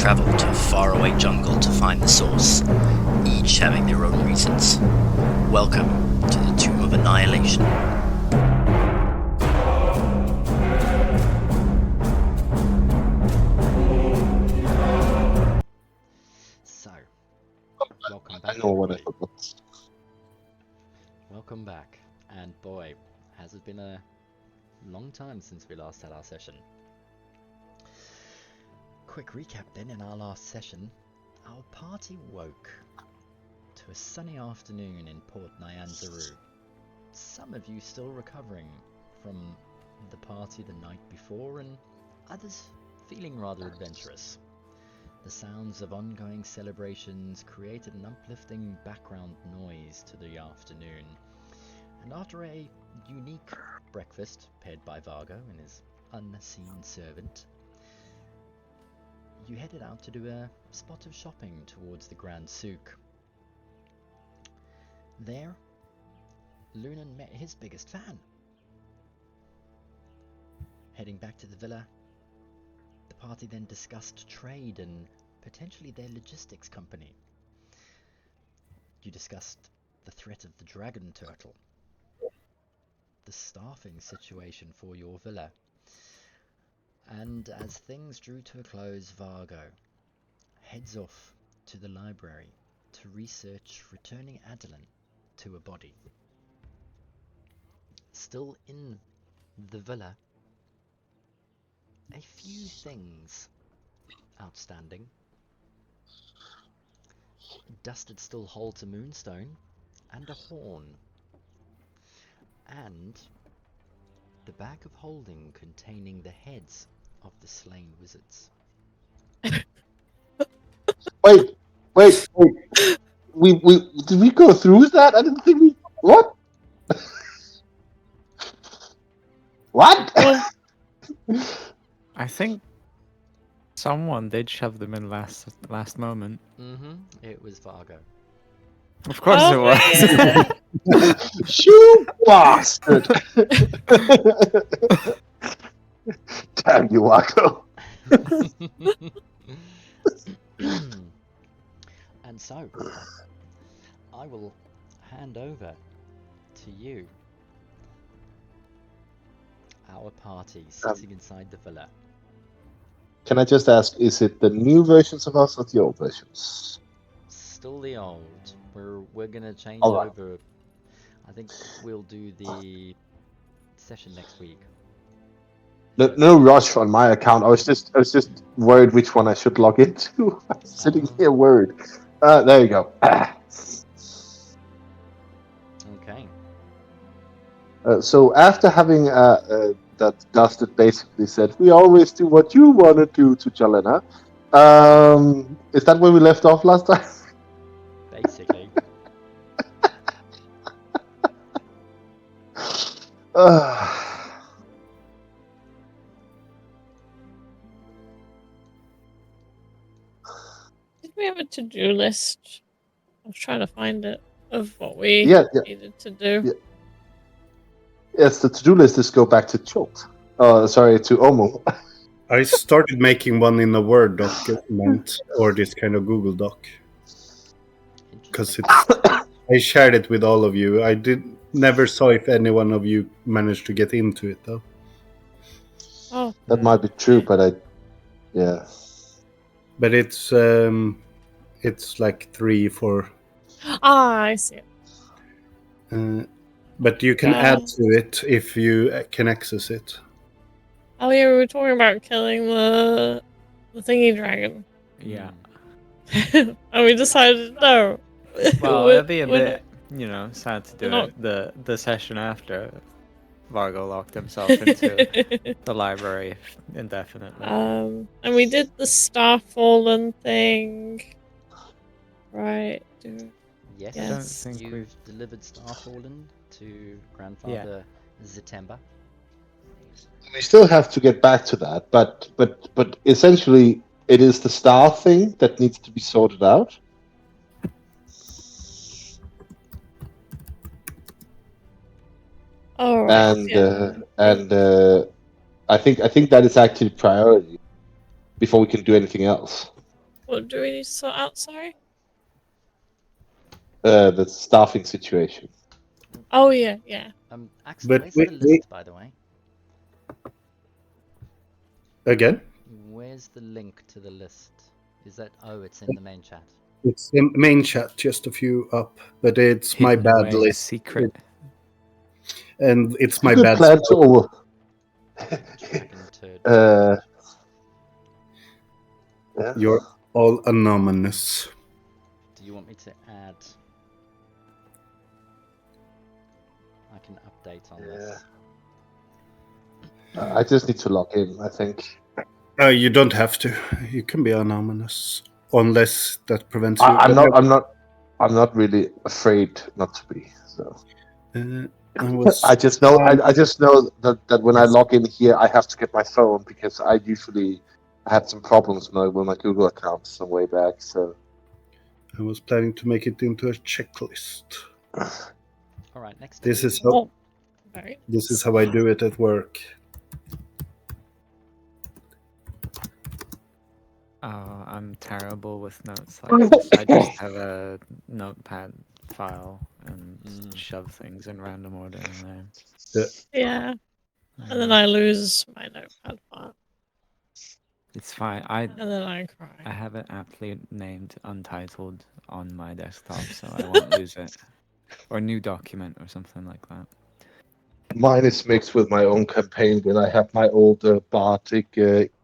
travel to a faraway jungle to find the source, each having their own reasons. Welcome to the Tomb of Annihilation. So, welcome back. I know what I forgot. Welcome back, and boy, has it been a long time since we last had our session. Quick recap then, in our last session, our party woke to a sunny afternoon in Port Nyanzaru. Some of you still recovering from the party the night before, and others feeling rather adventurous. The sounds of ongoing celebrations created an uplifting background noise to the afternoon, and after a unique breakfast paired by Vargo and his unseen servant, you headed out to do a spot of shopping towards the Grand Souk. There, Lunan met his biggest fan. Heading back to the villa, the party then discussed trade and potentially their logistics company. You discussed the threat of the dragon turtle, the staffing situation for your villa, and as things drew to a close, Vargo heads off to the library to research returning Adeline to a body. Still in the villa, a few things outstanding. Dusted still holds a moonstone and a horn, and the bag of holding containing the heads of the slain wizards. Wait. We did we go through that? I didn't think we. What? What? I think someone did shove them in last moment. It was Vargo. Of course it was. Yeah. You bastard! Damn you, Wako. And so, I will hand over to you. Our party sitting inside the villa. Can I just ask, is it the new versions of us or the old versions? Still the old. We're gonna change Alright. over. I think we'll do the session next week. No rush on my account. I was just worried which one I should log into. I'm sitting here worried. There you go. Okay. So after having that Dusted basically said, we always do what you want to do to Jalena. Is that where we left off last time? Basically. Did we have a to-do list? I was trying to find it of what we needed to do. Yeah. Yes, the to-do list is go back to Chult. To Omo. I started making one in a Word document or this kind of Google Doc. Because I shared it with all of you. I never saw if any one of you managed to get into it though. Oh, That might be true, but yeah. But it's like 3, 4. I see it. But you can add to it if you can access it. Oh yeah, we were talking about killing the thingy dragon. Yeah. And we decided no. Well, it'd be a bit, sad to do Not- it the session after Vargo locked himself into the library indefinitely. And we did the Starfallen thing. Right. Yes, I don't think you've delivered Starfallen to Grandfather Zitemba. We still have to get back to that, but essentially it is the star thing that needs to be sorted out. Oh, And I think that is actually priority before we can do anything else. What do we need to sort out? Sorry. The staffing situation. Oh yeah. Axel, But where's the list, by the way? Again? Where's the link to the list? Is that? Oh, it's in the main chat. It's in main chat, just a few up, but it's my Hidden bad away, a list. secret. And it's my Good bad plan to over. Dragon turd. Yeah. You're all anonymous. Do you want me to add? I can update on this. I just need to log in, I think. You don't have to. You can be anonymous, unless that prevents you. I'm not really afraid not to be. So I just know that when I log in here, I have to get my phone because I had some problems with my Google account some way back. So I was planning to make it into a checklist. All right, next. This is how. Right. This is how I do it at work. Oh, I'm terrible with notes like this. I just have a notepad file and shove things in random order in there. Yeah. And then I lose my notepad file. It's fine. And then I cry. I have it aptly named Untitled on my desktop, so I won't lose it. Or new document or something like that. mine is mixed with my own campaign when I have my old bardic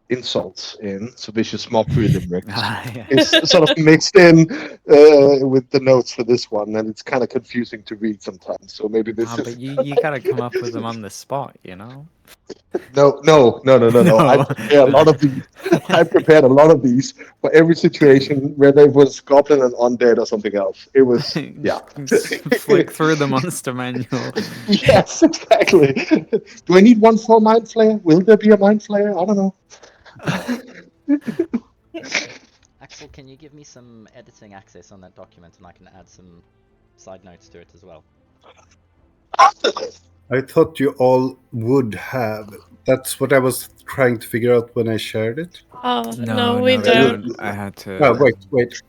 insults in, so vicious mockery limericks. Yeah. It's sort of mixed in with the notes for this one, and it's kind of confusing to read sometimes. So maybe this is. But you gotta come up with them on the spot, you know? No. No. I prepared a lot of these for every situation, whether it was goblin and undead or something else. It was Flick through the monster manual. Yes, exactly. Do I need one for mind flayer? Will there be a mind flayer? I don't know. Axel, can you give me some editing access on that document, and I can add some side notes to it as well? I thought you all would have. That's what I was trying to figure out when I shared it. Oh, No, we they don't. I had to. Oh, wait.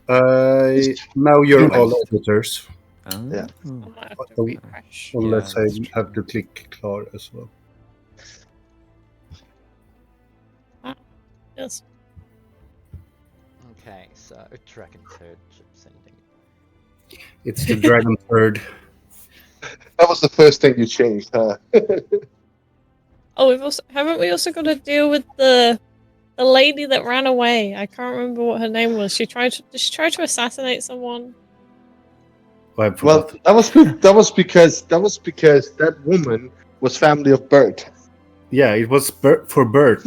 Now you're all editors. Oh. Yeah. I might have to Oh, refresh. Unless that's I have to click Klar as well. Yes. Okay, so Dragon Turd chip sending. It's the Dragon Bird. That was the first thing you changed, huh? Oh, haven't we also got to deal with the lady that ran away? I can't remember what her name was. She tried to assassinate someone. Oh, Well, that was because that woman was family of Bert. Yeah, it was for Bert.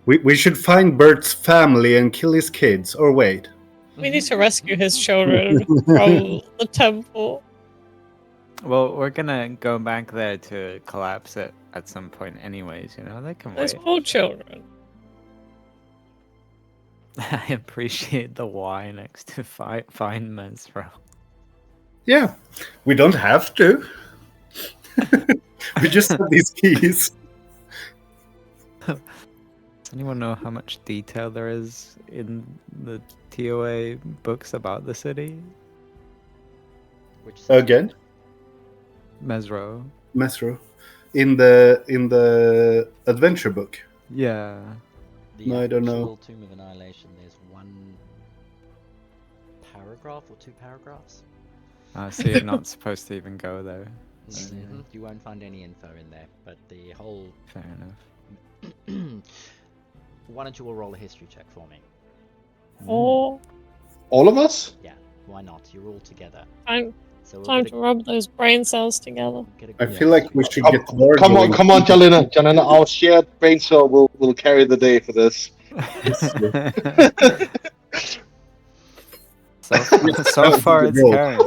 We should find Bert's family and kill his kids. Or wait. We need to rescue his children from the temple. Well, we're gonna go back there to collapse it at some point, anyways. You know, they can Those wait. poor children. I appreciate the Y next to find Mesro. Yeah, we don't have to. We just have these keys. Does anyone know how much detail there is in the TOA books about the city? Which city? Again, Mesro. in the adventure book. Yeah. The No, I don't know. actual Tomb of Annihilation, there's one paragraph or two paragraphs. So you're not supposed to even go there. You won't find any info in there, but the whole... Fair enough. Why don't you all roll a history check for me? Oh, All of us? Yeah, why not? You're all together. time So we'll to get a, rub those brain cells together. get a I good feel like we should get more. Come on, Jalina. Our shared brain cell will carry the day for this. So far it's carrying.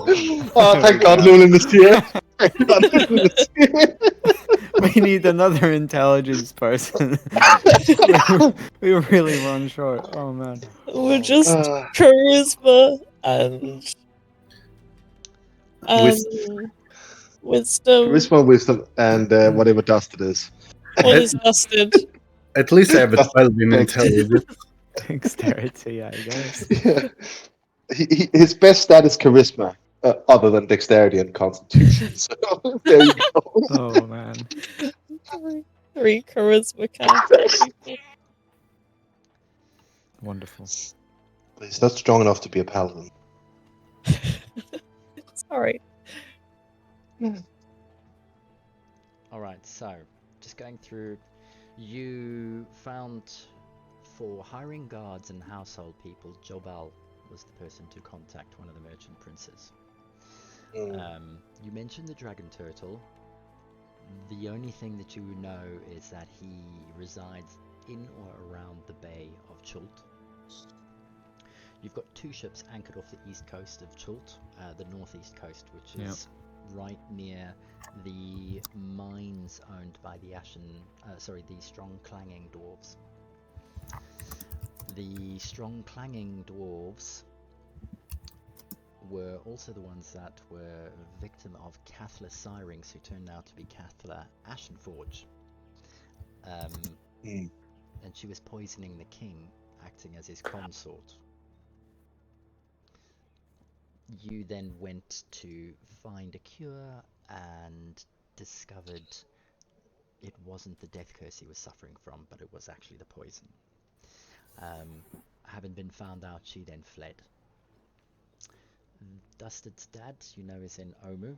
Oh, thank God, Lulin is here. Thank God, Lulin is here. We need another intelligence person. we really run short. Oh man. We're just charisma and wisdom. Wisdom, and whatever dust it is. What is dusted? At least I have a 12 in intelligence. Dexterity, I guess. Yeah. His best stat is charisma, other than dexterity and constitution. So there you go. Oh man. Three charisma cast people. Wonderful. But he's not strong enough to be a paladin. Sorry. Alright, so just going through, you found for hiring guards and household people, Jobal was the person to contact one of the merchant princes. You mentioned the dragon turtle. The only thing that you know is that he resides in or around the Bay of Chult. You've got two ships anchored off the east coast of Chult, the northeast coast, which is right near the mines owned by the the Strong Clanging Dwarves. The Strong Clanging Dwarves were also the ones that were victim of Cathla Syrinx, who turned out to be Cathla Ashenforge. And she was poisoning the king, acting as his consort. You then went to find a cure and discovered it wasn't the death curse he was suffering from, but it was actually the poison. Having been found out, she then fled. Dusted's dad, you know, is in Omu.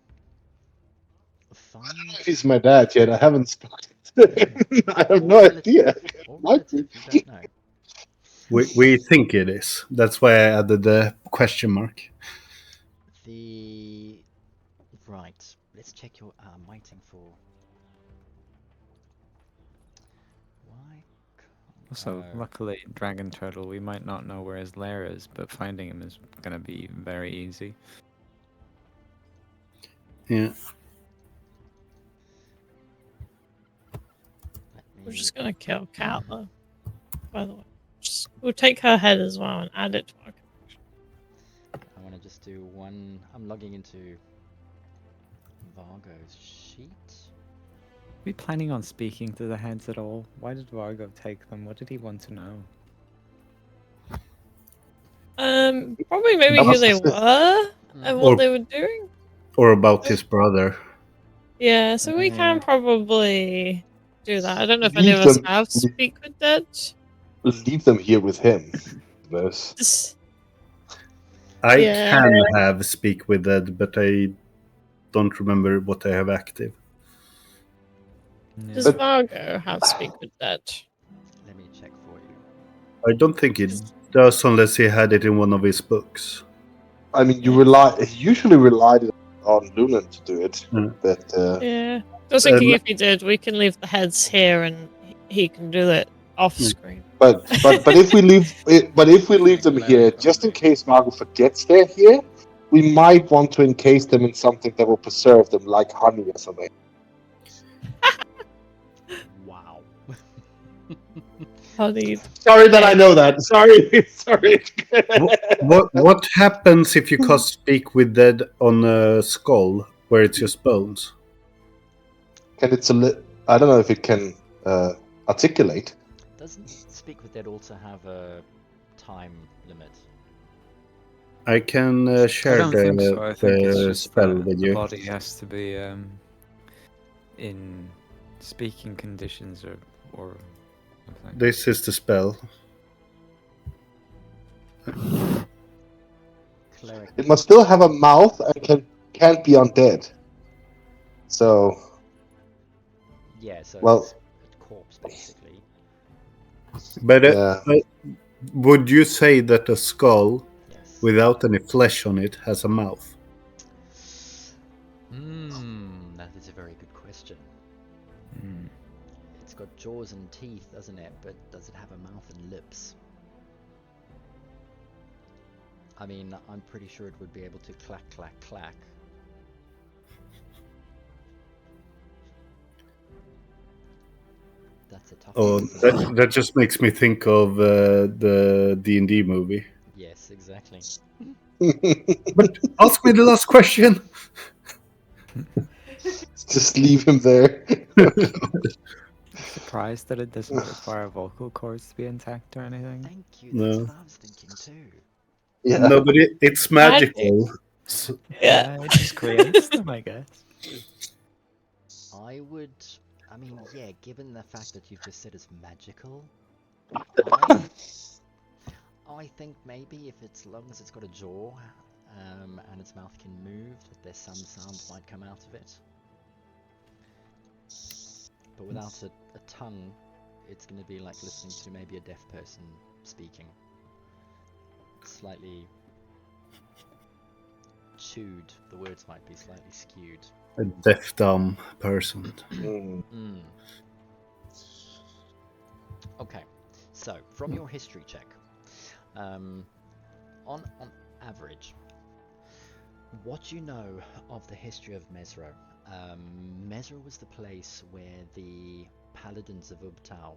I don't know if he's my dad yet. I haven't spoken to him. I have no idea. Might be. You don't know. We think it is. That's why I added the question mark. Right. Let's check your. I'm waiting for. Why? Also, luckily, Dragon Turtle, we might not know where his lair is, but finding him is going to be very easy. Yeah. We're just gonna kill Cat though. By the way, we'll take her head as well and add it to our collection. I want to just do one. I'm logging into Vargo's sheet. Are we planning on speaking to the heads at all? Why did Vargo take them? What did he want to know? Probably maybe who they were and what they were doing. Or about his brother. Yeah, so we can probably do that. I don't know if any of us have Speak with Dead. Leave them here with him. I can have Speak with Dead, but I don't remember what I have active. Does Vargo have Speak with Dead? Let me check for you. I don't think it does unless he had it in one of his books. I mean, he usually relied on Lunan to do it. But I was thinking if he did, we can leave the heads here and he can do it off screen. But if we leave them here, just in case Margot forgets they're here, we might want to encase them in something that will preserve them, like honey or something. Wow. Honey. Sorry that I know that. Sorry. What happens if you cast Speak with Dead on a skull where it's just bones? I don't know if it can articulate. Doesn't Speak with Dead also have a time limit? I can share I don't think so. I think it's just spell with you. The body has to be in speaking conditions or something. This is the spell. It must still have a mouth and can't be undead. So. Yeah. So it's a corpse basically. But would you say that a skull without any flesh on it has a mouth? That is a very good question. It's got jaws and teeth, doesn't it? But does it have a mouth and lips? I mean, I'm pretty sure it would be able to clack, clack, clack. That's a tough one. That just makes me think of the D&D movie. Yes, exactly. But ask me the last question. Just leave him there. surprised that it doesn't require vocal cords to be intact or anything. Thank you. No. That's what I was thinking too. Yeah. No, but it's magical. Yeah. It just creates them, I guess. I mean, yeah, given the fact that you've just said it's magical, I think maybe if it's long as it's got a jaw, and its mouth can move, that there's some sound might come out of it. But without a tongue, it's going to be like listening to maybe a deaf person speaking. Slightly chewed, the words might be slightly skewed. A deaf dumb person. Okay, so from your history check, on average, what do you know of the history of Mesro? Mesro was the place where the paladins of Ubtao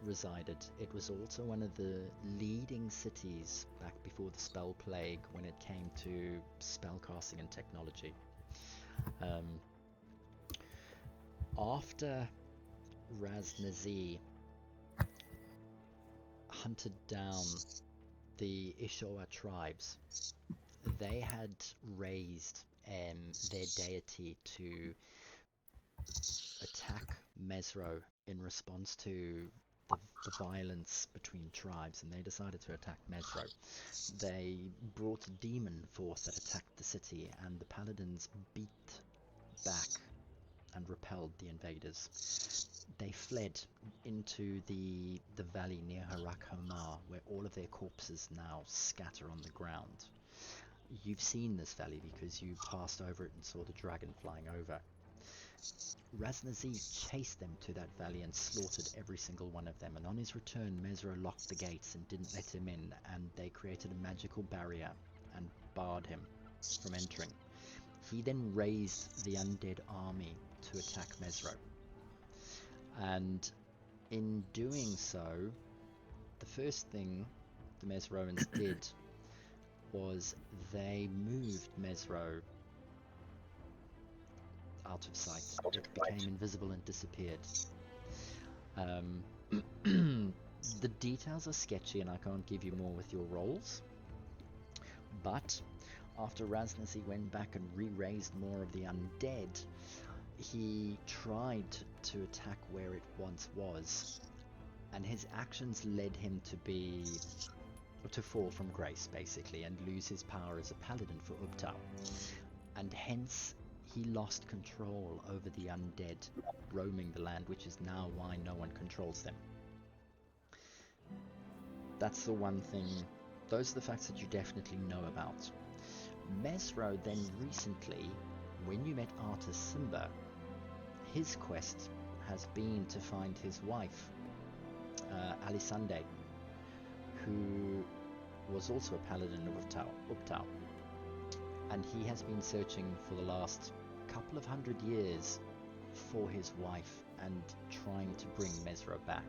resided. It was also one of the leading cities back before the spell plague when it came to spellcasting and technology. After Raznazi hunted down the Ishoa tribes, they had raised their deity to attack Mesro in response to the violence between tribes, and they decided to attack Mesro. They brought a demon forth that attacked the city, and the paladins beat back and repelled the invaders. They fled into the valley near Harak Homar, where all of their corpses now scatter on the ground. You've seen this valley because you passed over it and saw the dragon flying over. Raznazi chased them to that valley and slaughtered every single one of them, and on his return Mesro locked the gates and didn't let him in, and they created a magical barrier and barred him from entering. He then raised the undead army to attack Mesro, and in doing so, the first thing the Mesroans did was they moved Mesro out of sight. It became invisible and disappeared. The details are sketchy and I can't give you more with your rolls, but after Raznazi went back and re-raised more of the undead, he tried to attack where it once was, and his actions led him to fall from grace, basically, and lose his power as a paladin for Ubtao, and hence he lost control over the undead roaming the land, which is now why no one controls them. That's the one thing. Those are the facts that you definitely know about. Mesro then recently, when you met Artus Simba, his quest has been to find his wife, Alisande, who was also a paladin of Ubtao. And he has been searching for the last couple of 100 years for his wife and trying to bring Mesro back.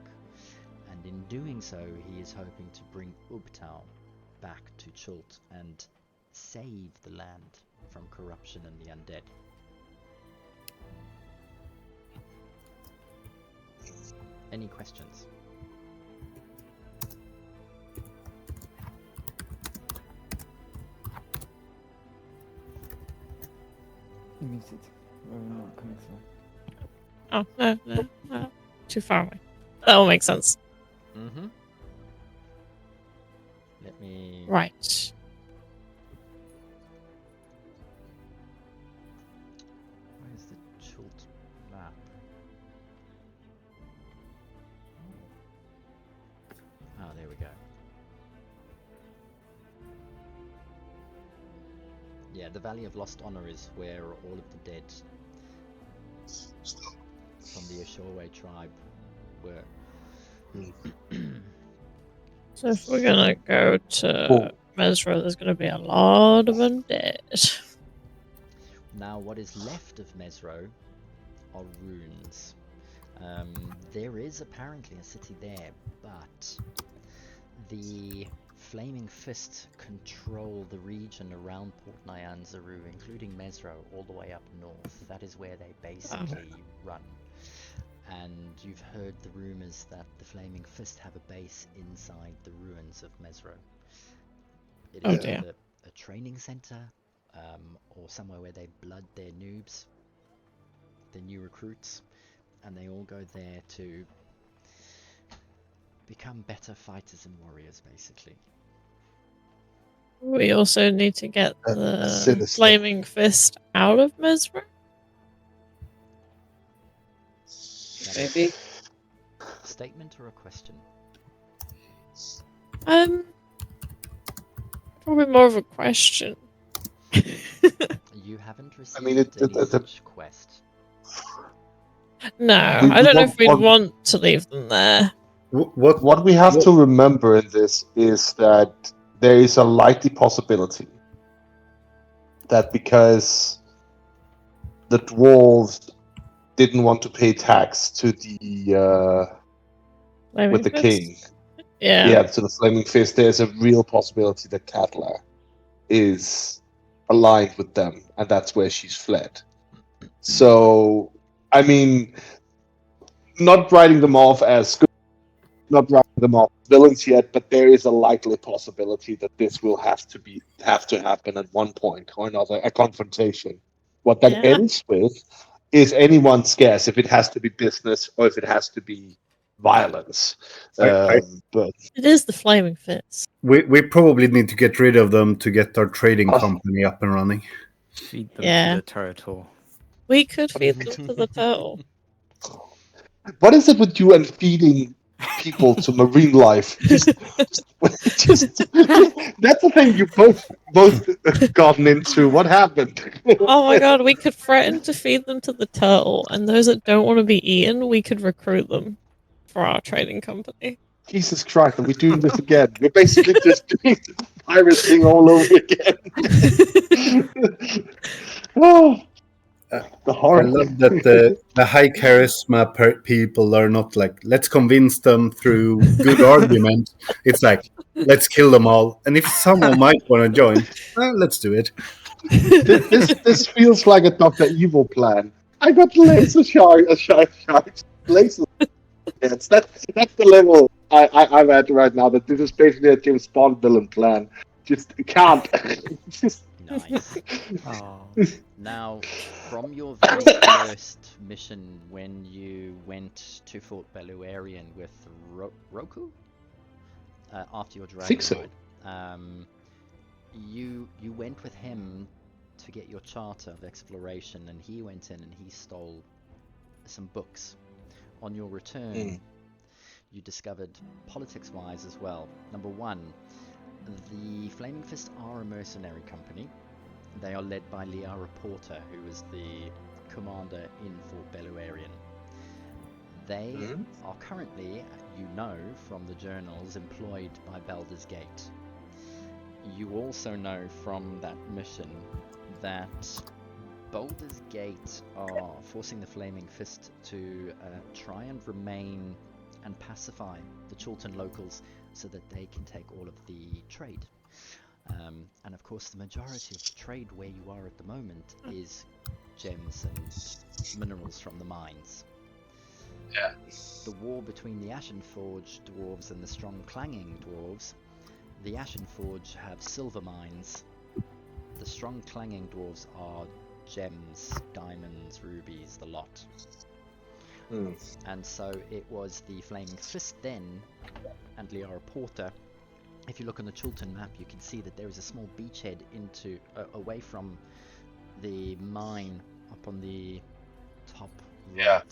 And in doing so, he is hoping to bring Ubtao back to Chult and save the land from corruption and the undead. Any questions? Muted. We're not coming through. Oh, no. Too far away. That all makes sense. Mm-hmm. Let me... Right. Where's the Chult map? Oh, there we go. Yeah, the Valley of Lost Honor is where all of the dead from the Ashore tribe were. So if we're gonna go to Mesro, there's gonna be a lot of undead. Now, what is left of Mesro are ruins. There is apparently a city there, but the Flaming Fist control the region around Port Nyanzaru, including Mesro, all the way up north. That is where they basically run. and you've heard the rumors that the Flaming Fist have a base inside the ruins of Mesro. It is either a training center, or somewhere where they blood their noobs, their new recruits, and they all go there to become better fighters and warriors, basically. We also need to get the Flaming Fist out of Mesro. Maybe. Statement or a question? Probably more of a question. You haven't received any such quest. No, I don't know if we'd want to leave them there. What we have to remember in this is that there is a likely possibility that because the dwarves didn't want to pay tax to the with the king, to the Flaming Fist, there's a real possibility that Katla is aligned with them, and that's where she's fled. So, I mean, not writing them off as good, not writing them off as villains yet, but there is a likely possibility that this will have to happen at one point or another, a confrontation. What that ends with is anyone's guess if it has to be business or if it has to be violence. But it is the Flaming Fist. We probably need to get rid of them to get our trading company up and running. Feed them to the turtle. We could feed them to the turtle. What is it with you and feeding people to marine life? Just that's the thing you both gotten into. What happened? Oh my god, we could threaten to feed them to the turtle, and those that don't want to be eaten, we could recruit them for our trading company. Jesus Christ, are we doing this again? We're basically just doing the pirate thing all over again. Oh. I love that the high charisma people are not like, let's convince them through good argument. It's like, let's kill them all. And if someone might want to join, well, let's do it. This feels like a Dr. Evil plan. I got laser sharks. Laser. Yes, that's the level I'm at right now. That this is basically a James Bond villain plan. Just can't. Nice. Now, from your very first mission when you went to Fort Beluarian with Roku, after your dragon ride, you went with him to get your charter of exploration, and he went in and he stole some books. On your return, you discovered politics-wise as well. Number one, the Flaming Fist are a mercenary company. They are led by Liara Porter, who is the commander in Fort Beluarian. They are currently, you know from the journals, employed by Baldur's Gate. You also know from that mission that Baldur's Gate are forcing the Flaming Fist to try and remain and pacify the Chultan locals so that they can take all of the trade. And of course the majority of the trade where you are at the moment is gems and minerals from the mines. Yeah. The war between the Ashenforge dwarves and the strong clanging dwarves, the Ashenforge have silver mines, the strong clanging dwarves are gems, diamonds, rubies, the lot. And so it was the Flaming Fist then, and Liara Porter. If you look on the Chultan map, you can see that there is a small beachhead into away from the mine up on the top right.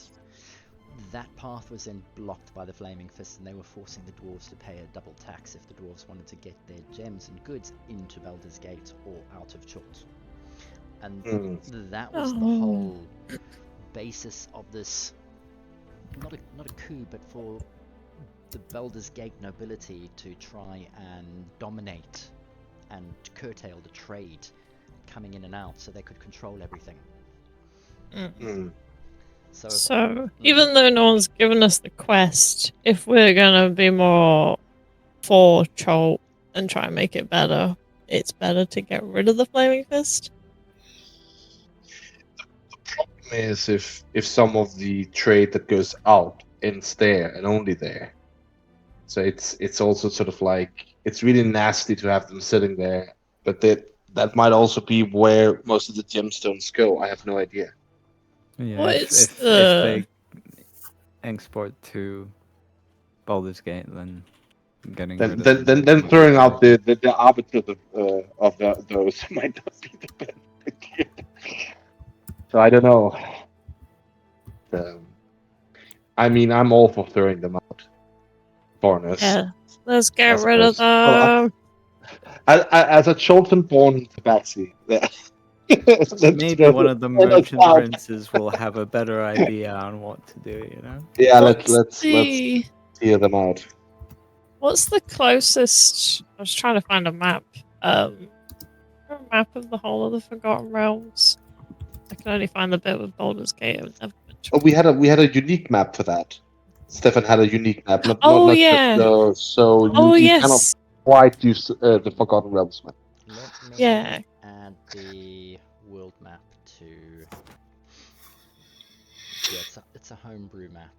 That path was then blocked by the Flaming Fist, and they were forcing the dwarves to pay a double tax if the dwarves wanted to get their gems and goods into Baldur's Gate or out of Chult. And that was the whole basis of this, not a coup, but for the Baldur's Gate nobility to try and dominate and curtail the trade coming in and out so they could control everything. So even though no one's given us the quest, if we're gonna be more for Chult and try and make it better, it's better to get rid of the Flaming Fist. The problem is if some of the trade that goes out ends there and only there. So it's also sort of like it's really nasty to have them sitting there, but that might also be where most of the gemstones go. I have no idea. Yeah, What if, is if, the- if they export to Baldur's Gate, then getting rid of them Then would be throwing out better. the arbiter of those might not be the best idea. So I don't know. I mean, I'm all for throwing them out. Foreigners. Yeah, let's get I rid of suppose. Well, them. as a Chilton-born tabaxi, Maybe one of the merchant princes will have a better idea on what to do. You know. Yeah, What's let's hear them out. What's the closest? I was trying to find a map. A map of the whole of the Forgotten Realms. I can only find the bit with Baldur's Gate. I've never been to. Oh, we had a unique map for that. Stefan had a unique map. Not yeah. So you cannot yes. quite use the Forgotten Realms map. Let me Yeah. add the world map to. Yeah, it's a homebrew map.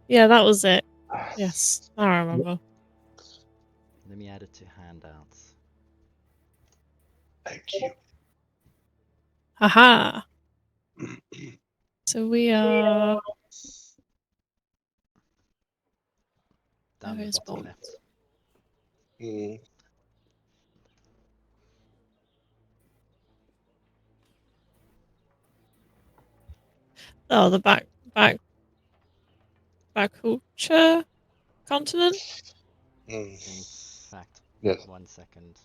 Yeah, that was it. Yes, I remember. Let me add it to handouts. Thank you. Haha. So we are. Down Where the is bottom Bold? left. Oh, the Bakucha continent. In fact, Yes. 1 second.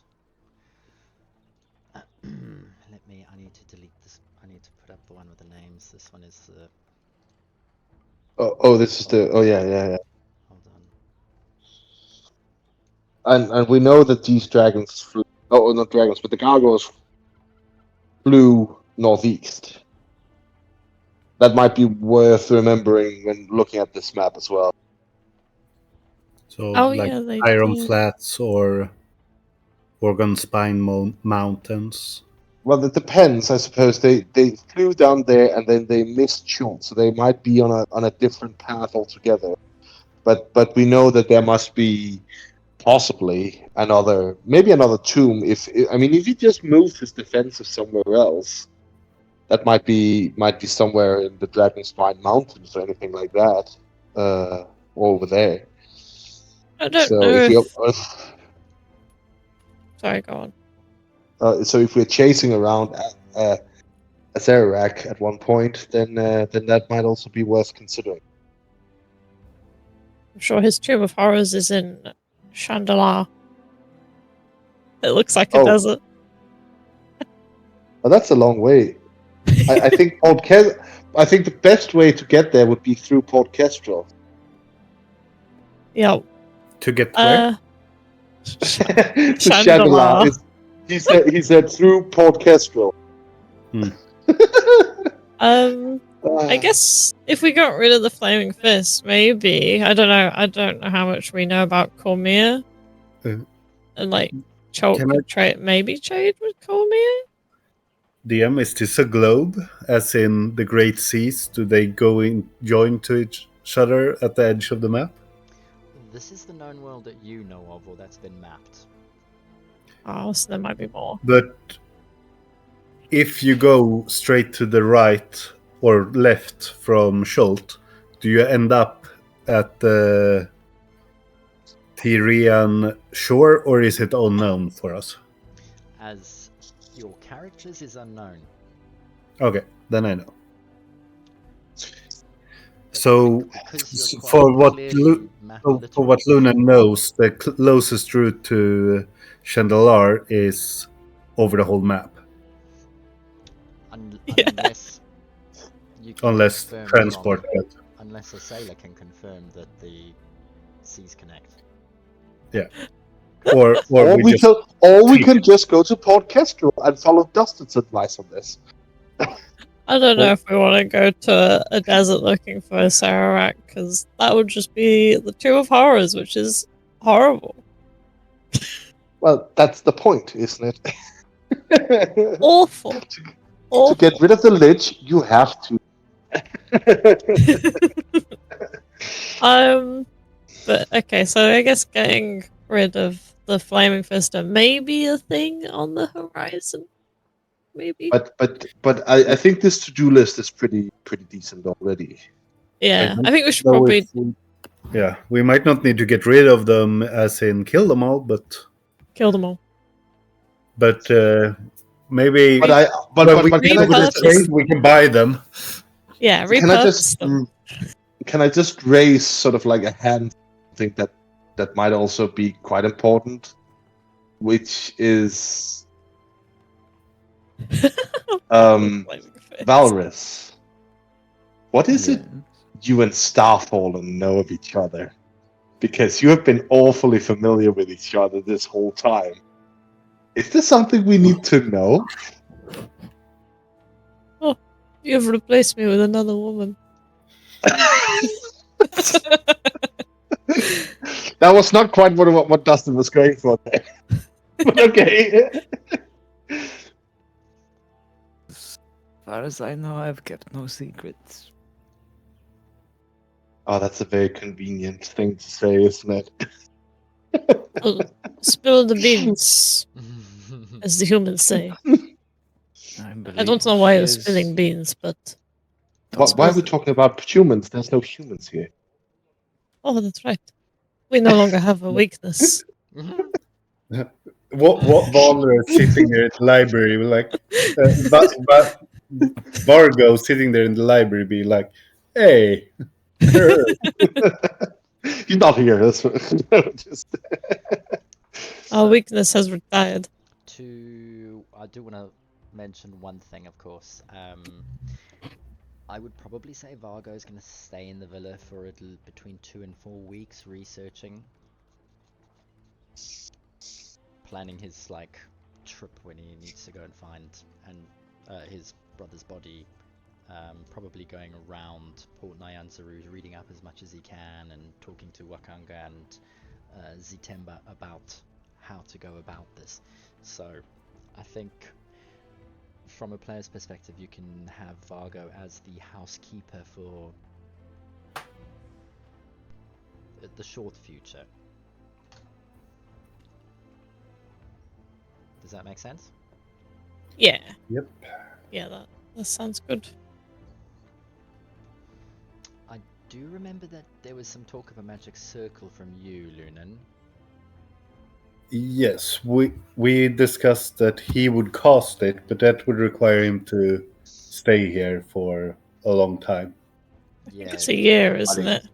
I need to delete this. I need to put up the one with the names. This one is. This is the. Oh yeah. Hold on. And we know that these dragons flew. Oh, not dragons, but the gargoyles flew northeast. That might be worth remembering when looking at this map as well. So Yeah, they Iron did. Flats or Organ Spine Mountains. Well, it depends, I suppose. They flew down there and then they missed Chult, so they might be on a different path altogether. But we know that there must be possibly maybe another tomb. If you just moved his defenses somewhere else, that might be somewhere in the Dragonspine Mountains or anything like that, over there. I don't So know. if Sorry, go on. so if we're chasing around Azarak at one point, then that might also be worth considering. I'm sure his Tomb of Horrors is in Chandelier. It looks like a desert. Well, that's a long way. I think I think the best way to get there would be through Port Kestrel. Yeah. To get where? To Chandelier. He said through Port Kestrel. I guess if we got rid of the Flaming Fist, maybe. I don't know how much we know about Cormier. And like maybe trade with Cormier? DM, is this a globe? As in the Great Seas? Do they join to each other at the edge of the map? This is the known world that you know of, or that's been mapped. Oh, so there might be more. But if you go straight to the right or left from Schult, do you end up at the Tyrian shore, or is it unknown for us? As your characters is unknown. Okay, then I know. So, for what Luna knows, the closest route to Chandelier is over the whole map. Unless transport. Unless a sailor can confirm that the seas connect. Yeah. Or we can just go to Port Kestrel and follow Dustin's advice on this. I don't know if we want to go to a desert looking for a Sararak, because that would just be the Tomb of Horrors, which is horrible. Well, that's the point, isn't it? Awful. To get rid of the lich, you have to. But okay, so I guess getting rid of the flaming fister may be a thing on the horizon. Maybe. But I think this to-do list is pretty decent already. Yeah, I think we should probably. We might not need to get rid of them, as in kill them all, but kill them all. But maybe. But can I just trade? We can buy them. Yeah, repurpose them. Can I just raise sort of like a hand? I think that might also be quite important, which is Valrys. What is it you and Starfallen know of each other? Because you have been awfully familiar with each other this whole time. Is there something we need to know? Oh, you've replaced me with another woman. That was not quite what Dustin was going for there. But okay. As far as I know, I've kept no secrets. Oh, that's a very convenient thing to say, isn't it? Oh, spill the beans, as the humans say. I don't know why you're spilling beans, but... Why are we talking about humans? There's no humans here. Oh, that's right. We no longer have a weakness. What Valor sitting there in the library, like, but Vargo sitting there in the library, be like, "Hey, he's not here." That's just... Our weakness has retired. I do want to mention one thing, of course. I would probably say Vargo is going to stay in the villa for between 2 and 4 weeks, researching, planning his trip when he needs to go and find his brother's body. Probably going around Port Nyanzaru, reading up as much as he can, and talking to Wakanga and Zitemba about how to go about this. So, I think, from a player's perspective, you can have Vargo as the housekeeper for the short future. Does that make sense? Yeah. Yep. Yeah, that sounds good. I do remember that there was some talk of a magic circle from you, Lunan. Yes, we discussed that he would cast it, but that would require him to stay here for a long time. Yeah, it's a year, isn't it?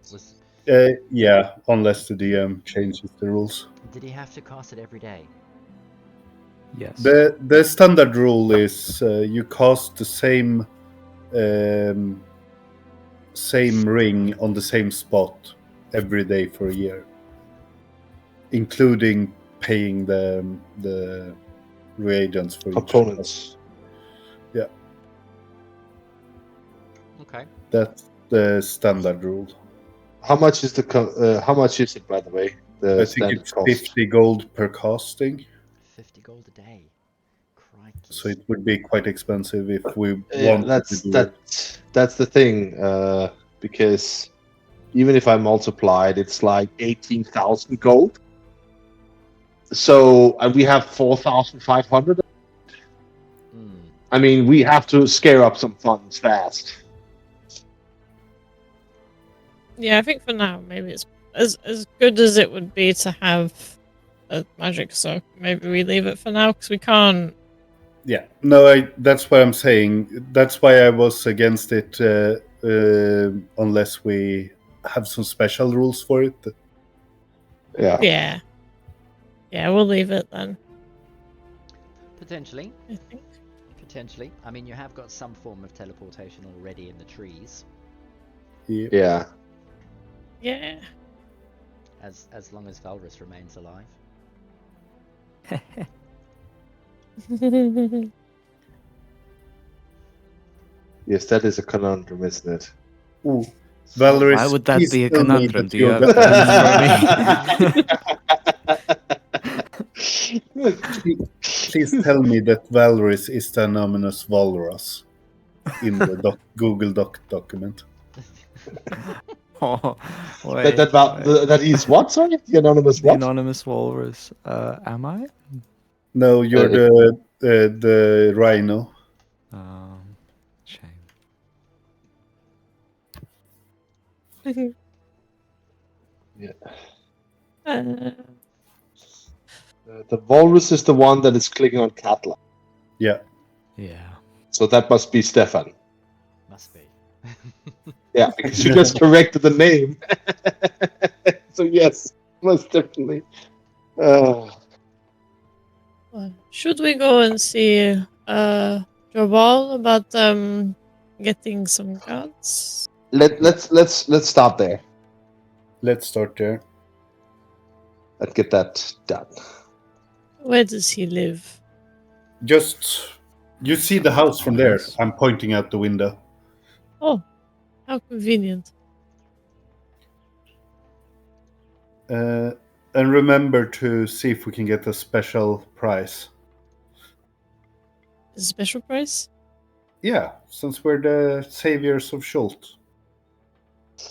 Yeah, unless the DM changes the rules. Did he have to cast it every day? Yes. The standard rule is you cast the same ring on the same spot every day for a year, including paying the reagents for components. Yeah. Okay. That's the standard rule. How much is how much is it, by the way? I think it's cost? 50 gold per casting. 50 gold a day. Crikey. So it would be quite expensive if we wanted to do it. That's the thing, because even if I multiplied, it's like 18,000 gold. So we have 4,500. I mean, we have to scare up some funds fast. Yeah, I think for now, maybe it's as good as it would be to have a magic circle. Maybe we leave it for now because we can't. Yeah, no, that's what I'm saying. That's why I was against it, unless we have some special rules for it. Yeah. Yeah. Yeah, we'll leave it then. Potentially. I think. Potentially. I mean, you have got some form of teleportation already in the trees. Yeah. Yeah. As long as Valrys remains alive. Yes, that is a conundrum, isn't it? Ooh. Valrys, why would that be a conundrum? Do you have Please tell me that Valrys is the anonymous walrus in the Google Doc document. Oh, wait, that he's what? Sorry, the anonymous the what? anonymous walrus. Am I? No, you're the rhino. Shame. Yeah. The walrus is the one that is clicking on Katla. Yeah. Yeah. So that must be Stefan. Must be. Yeah, because you just corrected the name. So yes, most definitely. Should we go and see Jabal about getting some guards? Let's start there. Let's start there. Let's get that done. Where does he live? Just you see the house from there. I'm pointing out the window. Oh, how convenient. And remember to see if we can get a special price. A special price? Yeah, since we're the saviors of Schult.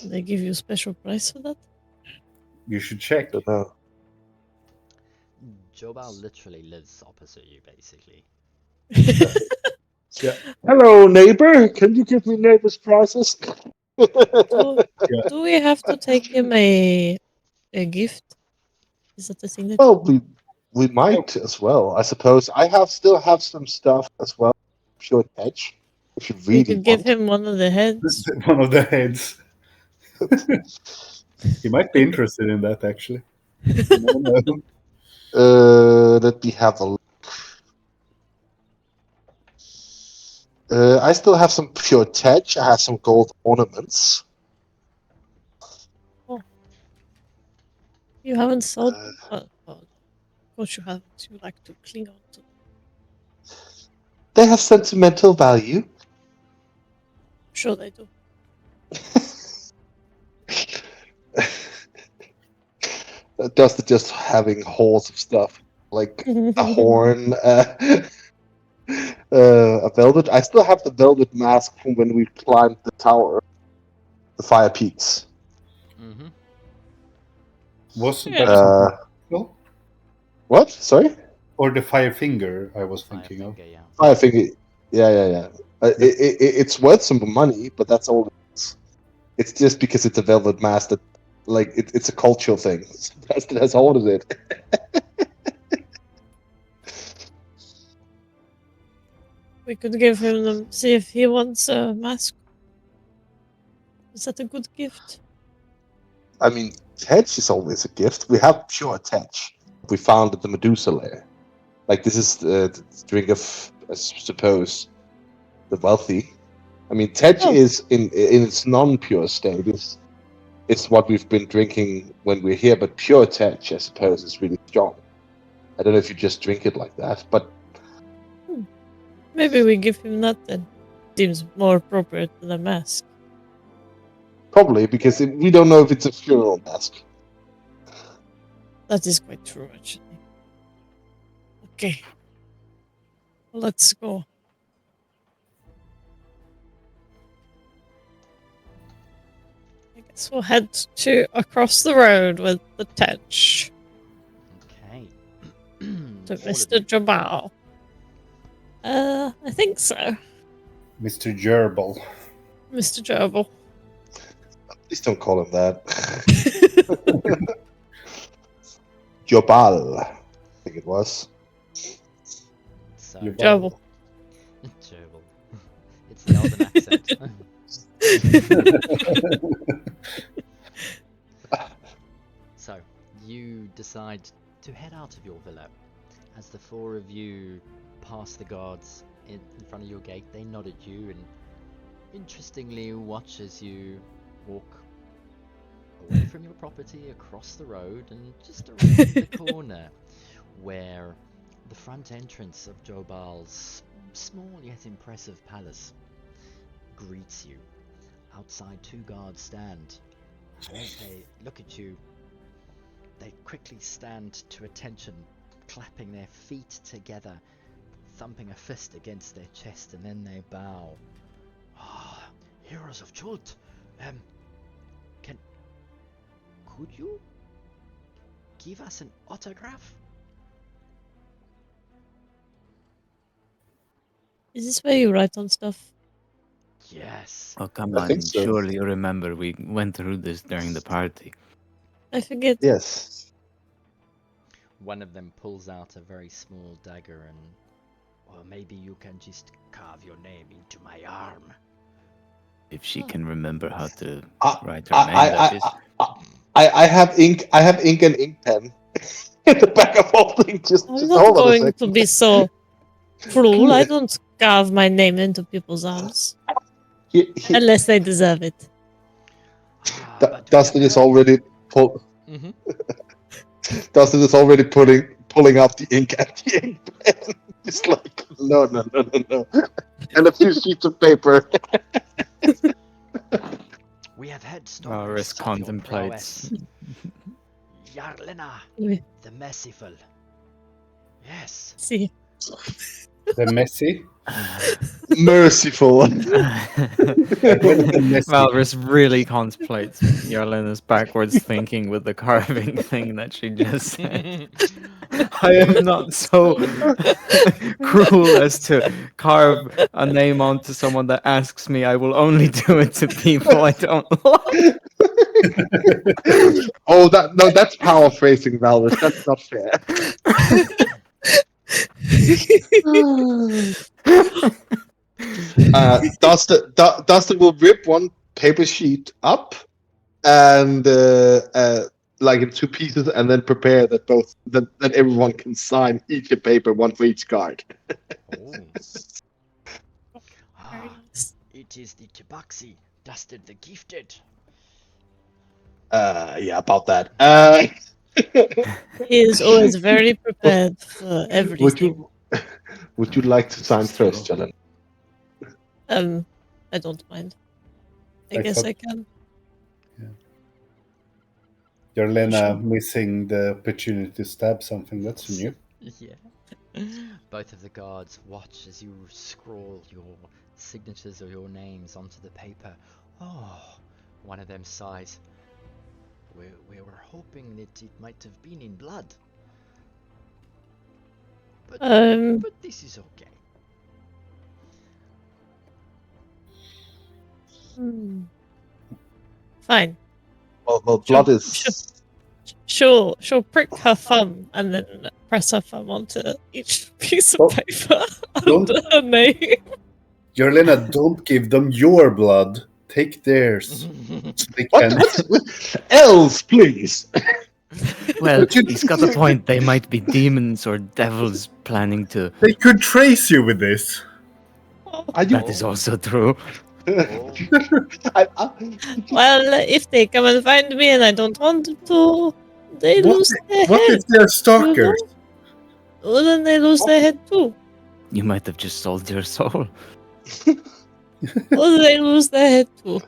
They give you a special price for that? You should check. Jobal literally lives opposite you, basically. Yeah. Hello, neighbor. Can you give me neighbor's prices? Do we have to take him a gift? Is that the thing that? Well, we might as well, I suppose. I still have some stuff as well. Pure edge, if you really We could give him one of the heads. One of the heads. He might be interested in that, actually. Let me have a look. I still have some pure edge. I have some gold ornaments. Oh. You haven't sold them? Of course you haven't. You like to cling on to them. They have sentimental value. Sure they do. Just having hordes of stuff like a horn, a velvet. I still have the velvet mask from when we climbed the tower, the Fire Peaks. Mm-hmm. Wasn't that what? Sorry? Or the Fire Finger? I was thinking of. Yeah. Fire Finger. Yeah. It's worth some money, but that's all it is. It's just because it's a velvet mask that, like, it's a cultural thing. That's all it is. We could give him them, see if he wants a mask. Is that a good gift? I mean, Tetch is always a gift. We have pure Tetch. We found at the Medusa lair. Like, this is the drink of, I suppose, the wealthy. I mean, Tetch is, in its non-pure state, it's what we've been drinking when we're here, but pure Tetch, I suppose, is really strong. I don't know if you just drink it like that, but... Maybe we give him that then. Seems more appropriate than a mask. Probably, because we don't know if it's a funeral mask. That is quite true, actually. Okay. Let's go. I guess we'll head to across the road with the Tetch. Okay. To Mr. Jabal. I think so. Mr. Gerbil. Mr. Gerbil. Please don't call him that. Jobal, I think it was. So, Gerbil. Gerbil. It's the Elven accent. So, you decide to head out of your villa. As the four of you pass the guards in front of your gate, they nod at you and interestingly watch as you walk away from your property, across the road, and just around the corner where the front entrance of Jobal's small yet impressive palace greets you. Outside, two guards stand, and as they look at you, they quickly stand to attention, clapping their feet together, thumping a fist against their chest, and then they bow. Ah, heroes of Chult. Could you give us an autograph? Is this where you write on stuff? Yes. Oh, come I on. think so. Surely you remember we went through this during the party. I forget. Yes. One of them pulls out a very small dagger and... Or maybe you can just carve your name into my arm. If she can remember how to write her name, I, that is. I have ink. I have ink and ink pen in the back of all things. Just I'm hold not on a going second. to be so cruel. I don't carve my name into people's arms. Unless they deserve it. Dustin is already Dustin is already pulling out the ink and the ink pen. It's like no, and a few sheets of paper. We have had Varus stories of your contemplates. prowess. Jarlena, Oui. the merciful. Yes. See. The messy. Merciful. Valrus really contemplates Yarlena's backwards thinking with the carving thing that she just said. I am not so cruel as to carve a name onto someone that asks me. I will only do it to people I don't like. Oh, that's paraphrasing, Valrus. That's not fair. Dustin will rip one paper sheet up and like in two pieces, and then prepare that that everyone can sign each a paper, one for each card. Oh. It is the Tabaxi, Dustin the Gifted. Yeah, about that. He is always very prepared for everything. Would you like to sign first, Jalen? I don't mind. I guess I can. Jarlena missing the opportunity to stab something. That's new. Yeah. Both of the guards watch as you scrawl your signatures or your names onto the paper. Oh, one of them sighs. We were hoping that it might have been in blood. But this is okay. Fine. Well, blood is. She'll prick her thumb and then press her thumb onto each piece of paper under her name. Jarlena, don't give them your blood. Take theirs. What? Else, please. Well, he's got a point. They might be demons or devils planning to. They could trace you with this. That is also true. Well, if they come and find me and I don't want them to, they lose their head. What if they're stalkers? Well, then they lose their head too. You might have just sold your soul. Well, they lose their head too.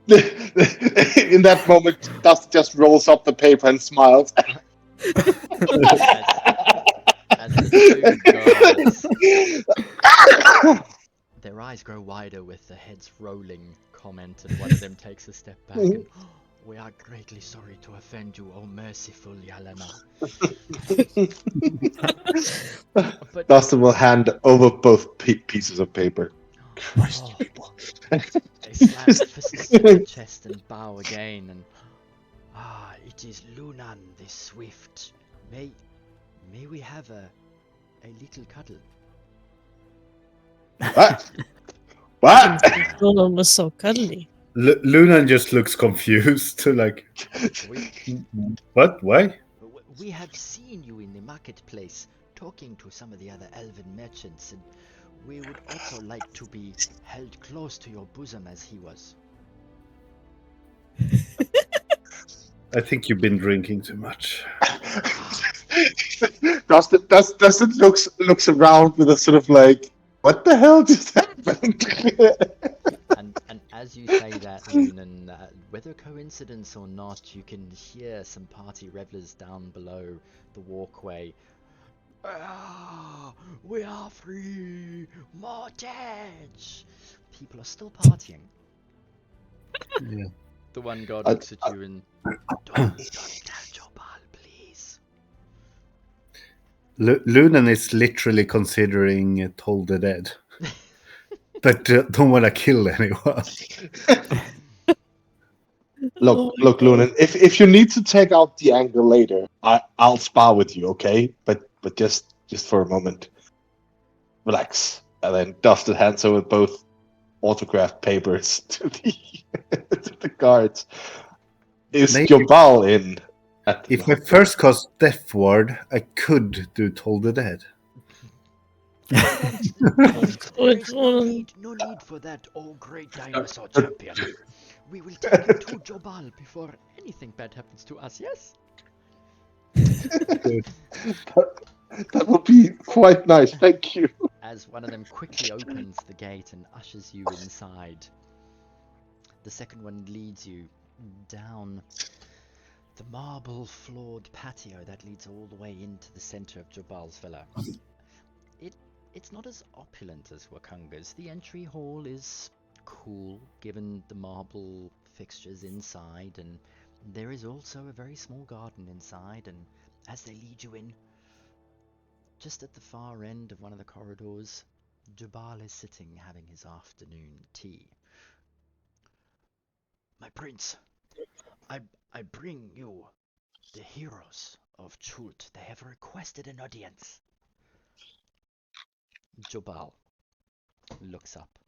In that moment, Dust just rolls up the paper and smiles. As the two guards, their eyes grow wider with the heads rolling comment, and one of them takes a step back and, we are greatly sorry to offend you, O merciful Jarlena. Dustin will hand over both pieces of paper. Christ, people. They slam fists to their chest and bow again, and it is Lunan the Swift. May we have a little cuddle? What? Lunan was so cuddly. Lunan just looks confused, like, what? Why? We have seen you in the marketplace talking to some of the other elven merchants, and we would also like to be held close to your bosom as he was. I think you've been drinking too much. Dustin looks around with a sort of like, what the hell just happened? And as you say that, Lunan, whether coincidence or not, you can hear some party revelers down below the walkway. We are free! Mortage! People are still partying. Yeah. The one guard looks at you and... Don't tell Jobal, please. Lunan is literally considering Toll the Dead. But don't want to kill anyone. Look, Lunan. If you need to take out the angle later, I'll spar with you, okay? But just for a moment, relax, and then Dustin hands over both autographed papers to the guards. Is Maybe Jobal in? if I first cast Death Ward, I could do Toll the Dead. There is no need for that, oh great dinosaur champion. We will take you to Jobal before anything bad happens to us, yes? That would be quite nice, thank you. As one of them quickly opens the gate and ushers you inside, the second one leads you down the marble-floored patio that leads all the way into the center of Jobal's villa. It's not as opulent as Wakunga's. The entry hall is cool, given the marble fixtures inside, and there is also a very small garden inside, and as they lead you in, just at the far end of one of the corridors, Jobal is sitting having his afternoon tea. My prince, I bring you the heroes of Chult. They have requested an audience. Jobal looks up.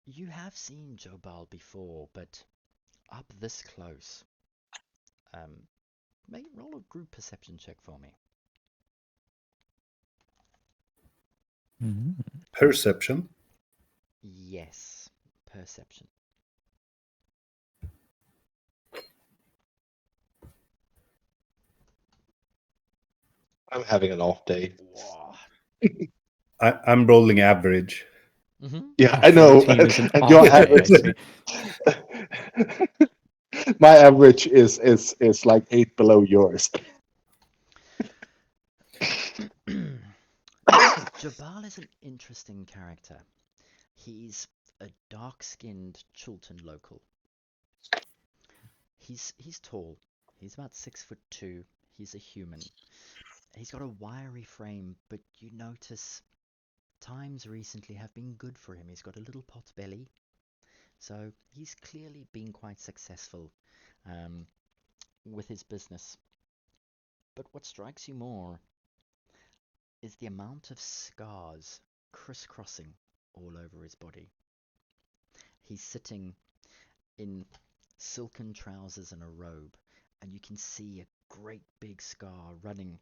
You have seen Jobal before, but up this close. Roll a group perception check for me. Perception? Yes, perception. I'm having an off day. I'm rolling average. Mm-hmm. Yeah, I know. And your average. My average is like 8 below yours. Jobal is an interesting character. He's a dark-skinned Chultan local. He's tall. He's about 6'2". He's a human. He's got a wiry frame, but you notice times recently have been good for him. He's got a little pot belly, so he's clearly been quite successful with his business. But what strikes you more is the amount of scars crisscrossing all over his body. He's sitting in silken trousers and a robe, and you can see a great big scar running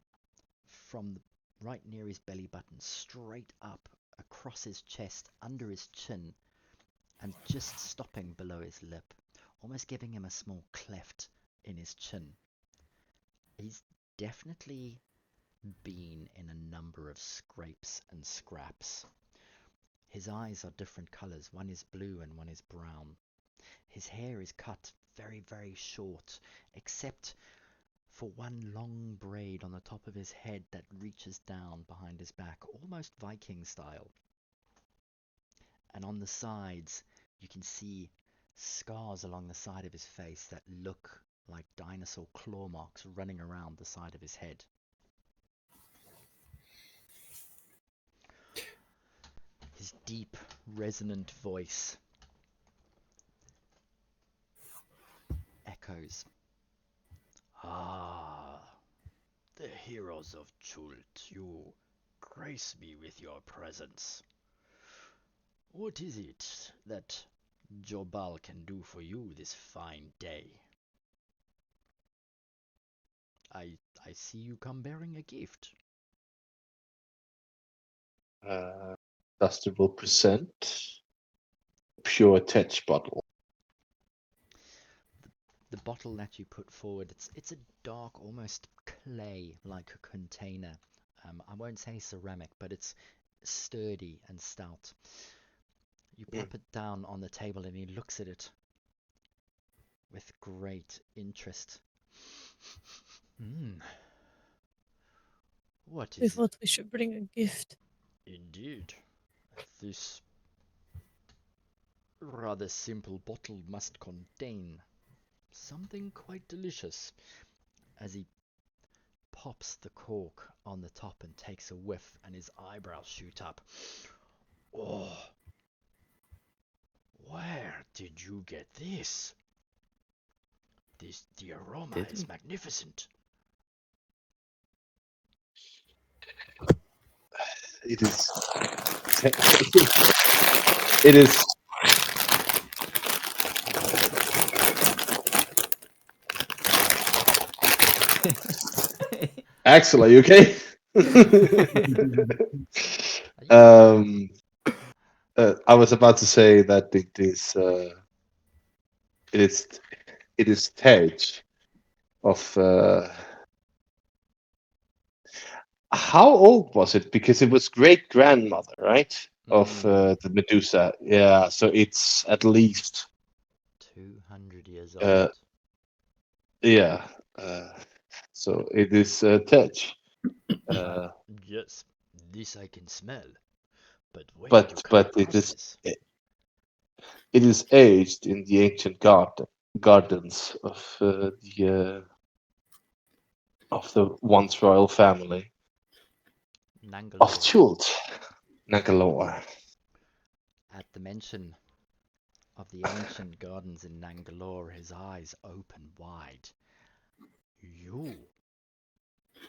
from right near his belly button, straight up across his chest, under his chin, and just stopping below his lip, almost giving him a small cleft in his chin. He's definitely been in a number of scrapes and scraps. His eyes are different colors. One is blue and one is brown. His hair is cut very, very short, except for one long braid on the top of his head that reaches down behind his back, almost Viking style. And on the sides, you can see scars along the side of his face that look like dinosaur claw marks running around the side of his head. His deep, resonant voice echoes. Ah, the heroes of Chult, you grace me with your presence. What is it that Jobal can do for you this fine day? I see you come bearing a gift. Dustin will present pure touch bottle. The bottle that you put forward, it's a dark, almost clay-like container. I won't say ceramic, but it's sturdy and stout. You pop it down on the table and he looks at it with great interest. What We is it? thought we should bring a gift. Indeed. This rather simple bottle must contain something quite delicious. As he pops the cork on the top and takes a whiff, and his eyebrows shoot up. Oh, where did you get this? The aroma is magnificent. It is. It is. Axel, are you okay? I was about to say that it is Tej of. How old was it? Because it was great grandmother, right? Of the Medusa. Yeah, so it's at least 200 years old. Yeah. So it is Tej. Yes, this I can smell. But where but did you come but it across is this? it is aged in the ancient gardens of the once royal family of Chult, Nangalore. At the mention of the ancient gardens in Nangalore, his eyes open wide. You,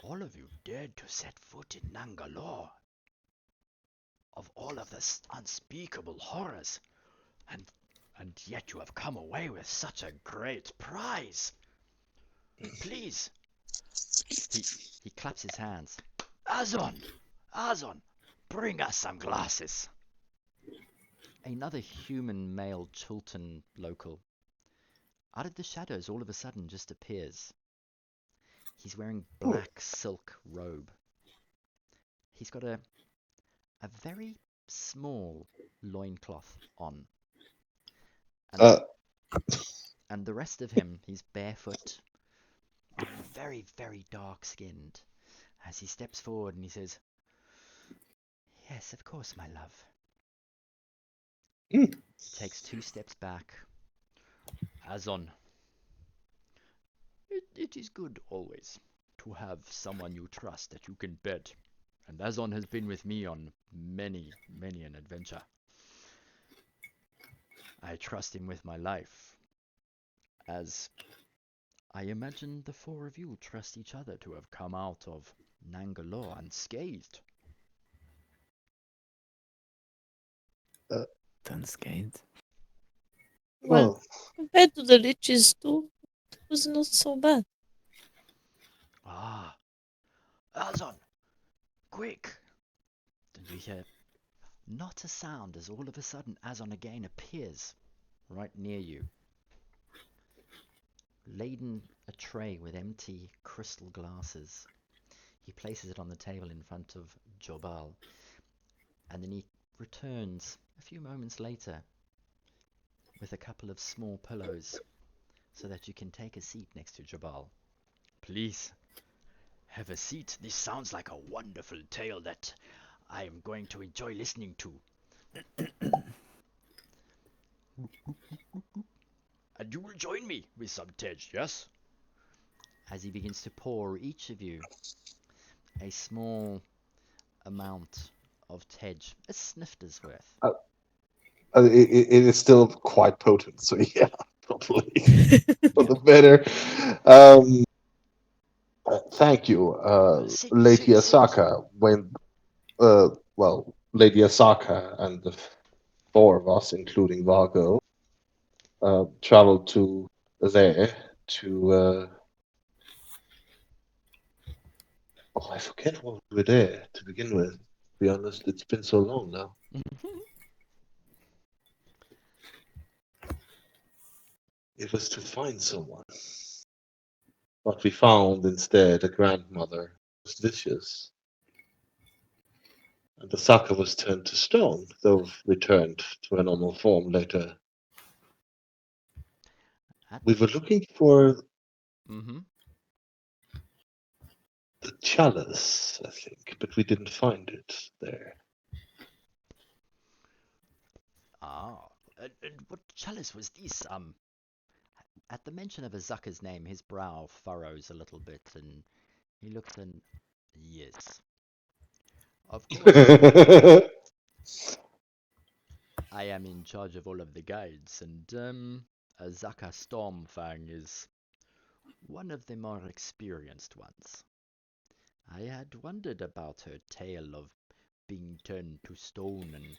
all of you, dared to set foot in Nangalore? Of all of the unspeakable horrors, and yet you have come away with such a great prize. Please. He claps his hands. Azon! Bring us some glasses. Another human male Chultan local, out of the shadows, all of a sudden just appears. He's wearing black silk robe. He's got a very small loincloth on. And the rest of him, he's barefoot, very, very dark-skinned. As he steps forward and he says, "Yes, of course, my love." He takes 2 steps back. Azon, it is good always to have someone you trust that you can bet. And Azon has been with me on many, many an adventure. I trust him with my life, as I imagine the 4 of you trust each other to have come out of Nangalore unscathed. Unscathed? Well, compared to the liches too, it was not so bad. Ah, Azon, quick! And you hear not a sound as all of a sudden Azon again appears right near you, laden a tray with empty crystal glasses. He places it on the table in front of Jobal, and then he returns a few moments later with a couple of small pillows so that you can take a seat next to Jobal. Please, have a seat. This sounds like a wonderful tale that I am going to enjoy listening to. And you will join me with some Tej, yes? As he begins to pour each of you a small amount of Tej, a snifter's worth. It is still quite potent, so yeah, probably for the better. Thank you, Lady Asaka. Lady Asaka and the 4 of us, including Vargo, traveled to there to. I forget what we were there to begin with. To be honest, it's been so long now. It was to find someone. But we found instead a grandmother who was vicious. And the Asaka was turned to stone, though returned to her normal form later. We were looking for the chalice, I think, but we didn't find it there. And what chalice was this? At the mention of Azaka's name, his brow furrows a little bit, and he looks and yes, of course. I am in charge of all of the guides, and Azaka Stormfang is one of the more experienced ones. I had wondered about her tale of being turned to stone and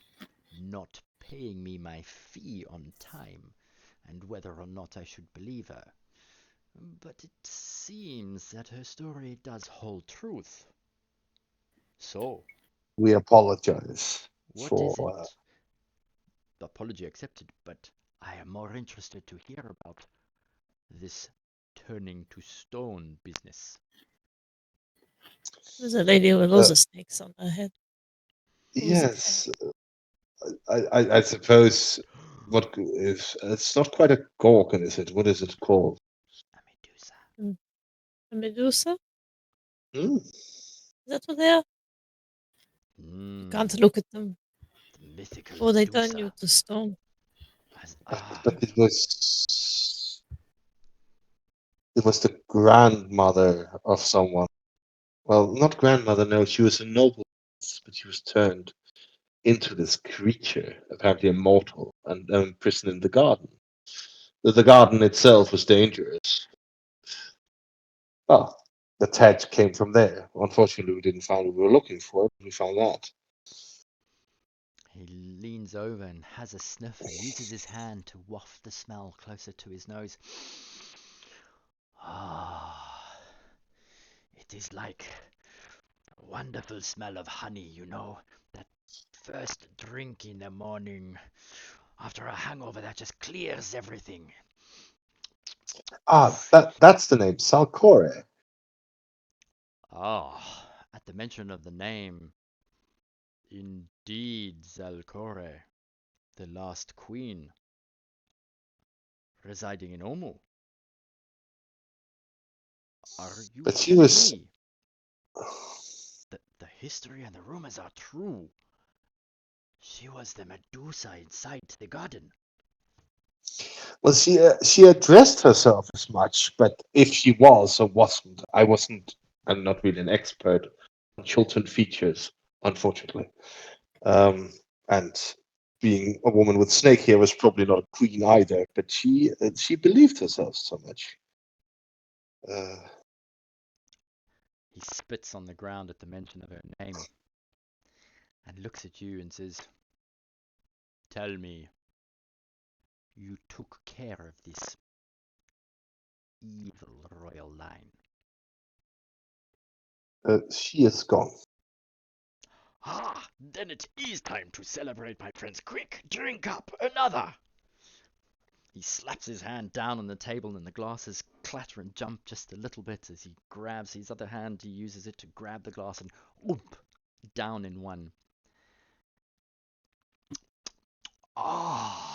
not paying me my fee on time, and whether or not I should believe her. But it seems that her story does hold truth. So, we apologize what for. is it? Apology accepted, but I am more interested to hear about this turning to stone business. There's a lady with lots of snakes on her head. Yes, I suppose. What if it's not quite a gorgon, is it? What is it called? A Medusa. A Medusa? Mm. Is that what they are? You can't look at them. The mythical Or they Medusa. turn you to stone. But it was the grandmother of someone. Well, not grandmother, no, she was a noble, but she was turned into this creature, apparently immortal, and imprisoned in the garden. The garden itself was dangerous. Oh, the tag came from there. Unfortunately, we didn't find what we were looking for. We found that. He leans over and has a sniff and uses his hand to waft the smell closer to his nose. Ah, it is like a wonderful smell of honey, you know, that first drink in the morning after a hangover that just clears everything. That's the name, Salcore. Ah, at the mention of the name, indeed, Zalcore, the last queen, residing in Omu. Are you But she telling was. me that the history and the rumors are true? She was the Medusa inside the garden. Well, she addressed herself as much, but if she was or wasn't, I'm not really an expert on Chiltern features, unfortunately. And being a woman with snake hair was probably not a queen either, but she believed herself so much. He spits on the ground at the mention of her name and looks at you and says, "Tell me, you took care of this evil royal line." She is gone. Ah, then it is time to celebrate, my friends. Quick, drink up another. He slaps his hand down on the table and the glasses clatter and jump just a little bit as he grabs his other hand. He uses it to grab the glass and oomp, down in one. Ah.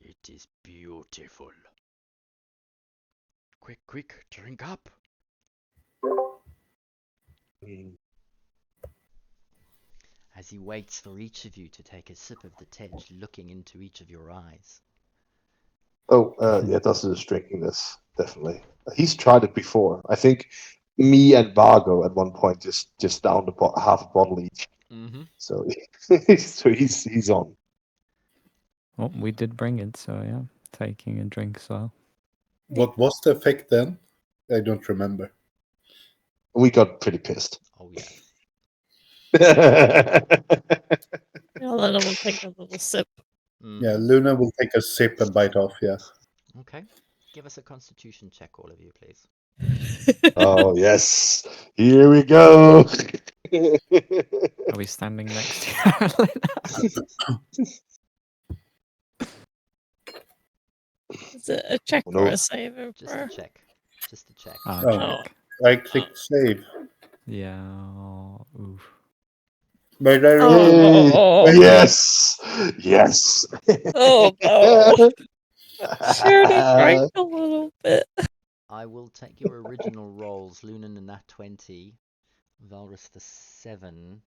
It is beautiful. Quick, quick, drink up. As he waits for each of you to take a sip of the tej, looking into each of your eyes. Oh, yeah, Dustin is drinking this, definitely. He's tried it before. I think me and Bargo at one point just downed half a bottle each. Mm-hmm. So he's on. Well, we did bring it, so yeah, taking a drink as well. What was the effect then? I don't remember. We got pretty pissed. Oh, yes. Luna will take a little sip. Mm-hmm. Yeah, Luna will take a sip and bite off, yeah. Okay. Give us a constitution check, all of you, please. Oh, yes. Here we go. Are we standing next to Carolina? Is it a check or a save? Just a check. Just a check. Oh, I clicked save. Yeah. Oof. But I Oh. Yes, yes. Oh no. Shared it right a little bit. I will take your original rolls, Lunan and Nat 20, Valrus the 7.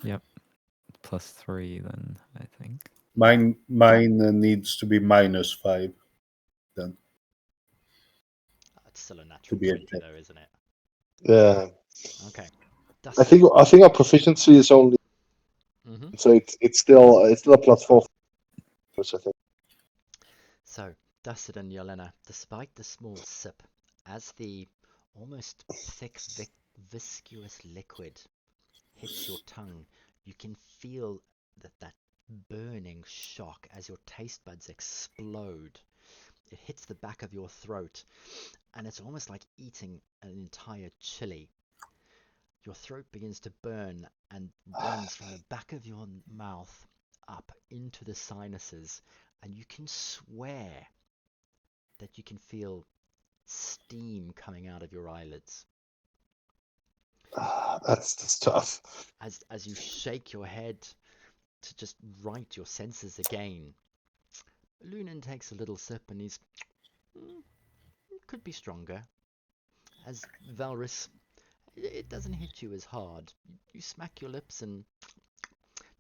Yep. +3 then, I think. mine needs to be -5 then It's still a to natural be 20 exact. though, isn't it? Yeah, Okay. I think our proficiency is only Mm-hmm. so it's still a +4, which I think. So, Dusted and Yelena, despite the small sip, as the almost thick, viscous liquid hits your tongue, you can feel that burning shock as your taste buds explode. It hits the back of your throat, and it's almost like eating an entire chili. Your throat begins to burn and runs from the back of your mouth up into the sinuses, and you can swear that you can feel steam coming out of your eyelids. That's tough. As you shake your head to just right your senses again, Lunan takes a little sip and he's could be stronger. As Valrus, it doesn't hit you as hard. You smack your lips and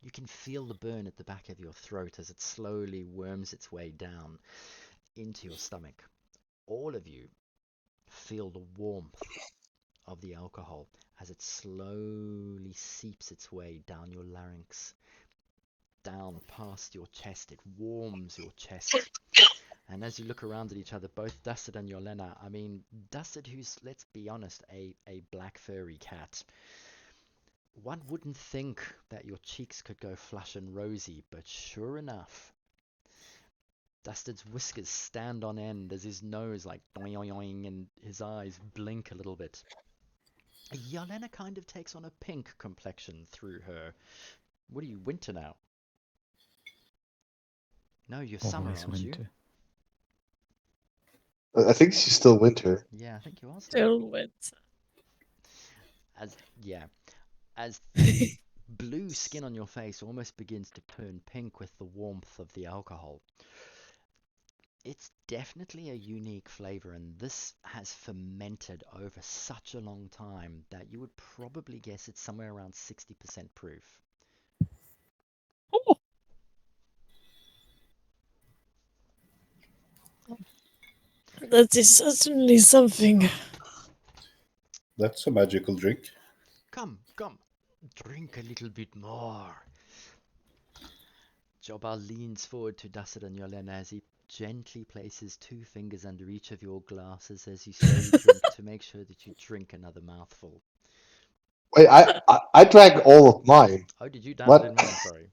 you can feel the burn at the back of your throat as it slowly worms its way down into your stomach. All of you feel the warmth of the alcohol as it slowly seeps its way down your larynx, down past your chest. It warms your chest. And as you look around at each other, both Dusted and Yolena, I mean, Dusted, who's, let's be honest, a black furry cat. One wouldn't think that your cheeks could go flush and rosy, but sure enough, Dusted's whiskers stand on end as his nose like doing and his eyes blink a little bit. Yelena kind of takes on a pink complexion through her. What are you, winter now? No, you're summer, Always aren't you? winter. I think she's still winter. Yeah, I think you are Still winter. As the blue skin on your face almost begins to turn pink with the warmth of the alcohol. It's definitely a unique flavor, and this has fermented over such a long time that you would probably guess it's somewhere around 60% proof. Oh. That is certainly something. That's a magical drink. Come, drink a little bit more. Jobal leans forward to Dusted and Yolena as he gently places 2 fingers under each of your glasses as you slowly drink to make sure that you drink another mouthful. Wait, I drank all of mine. Oh, did you down What? it in mine? Sorry.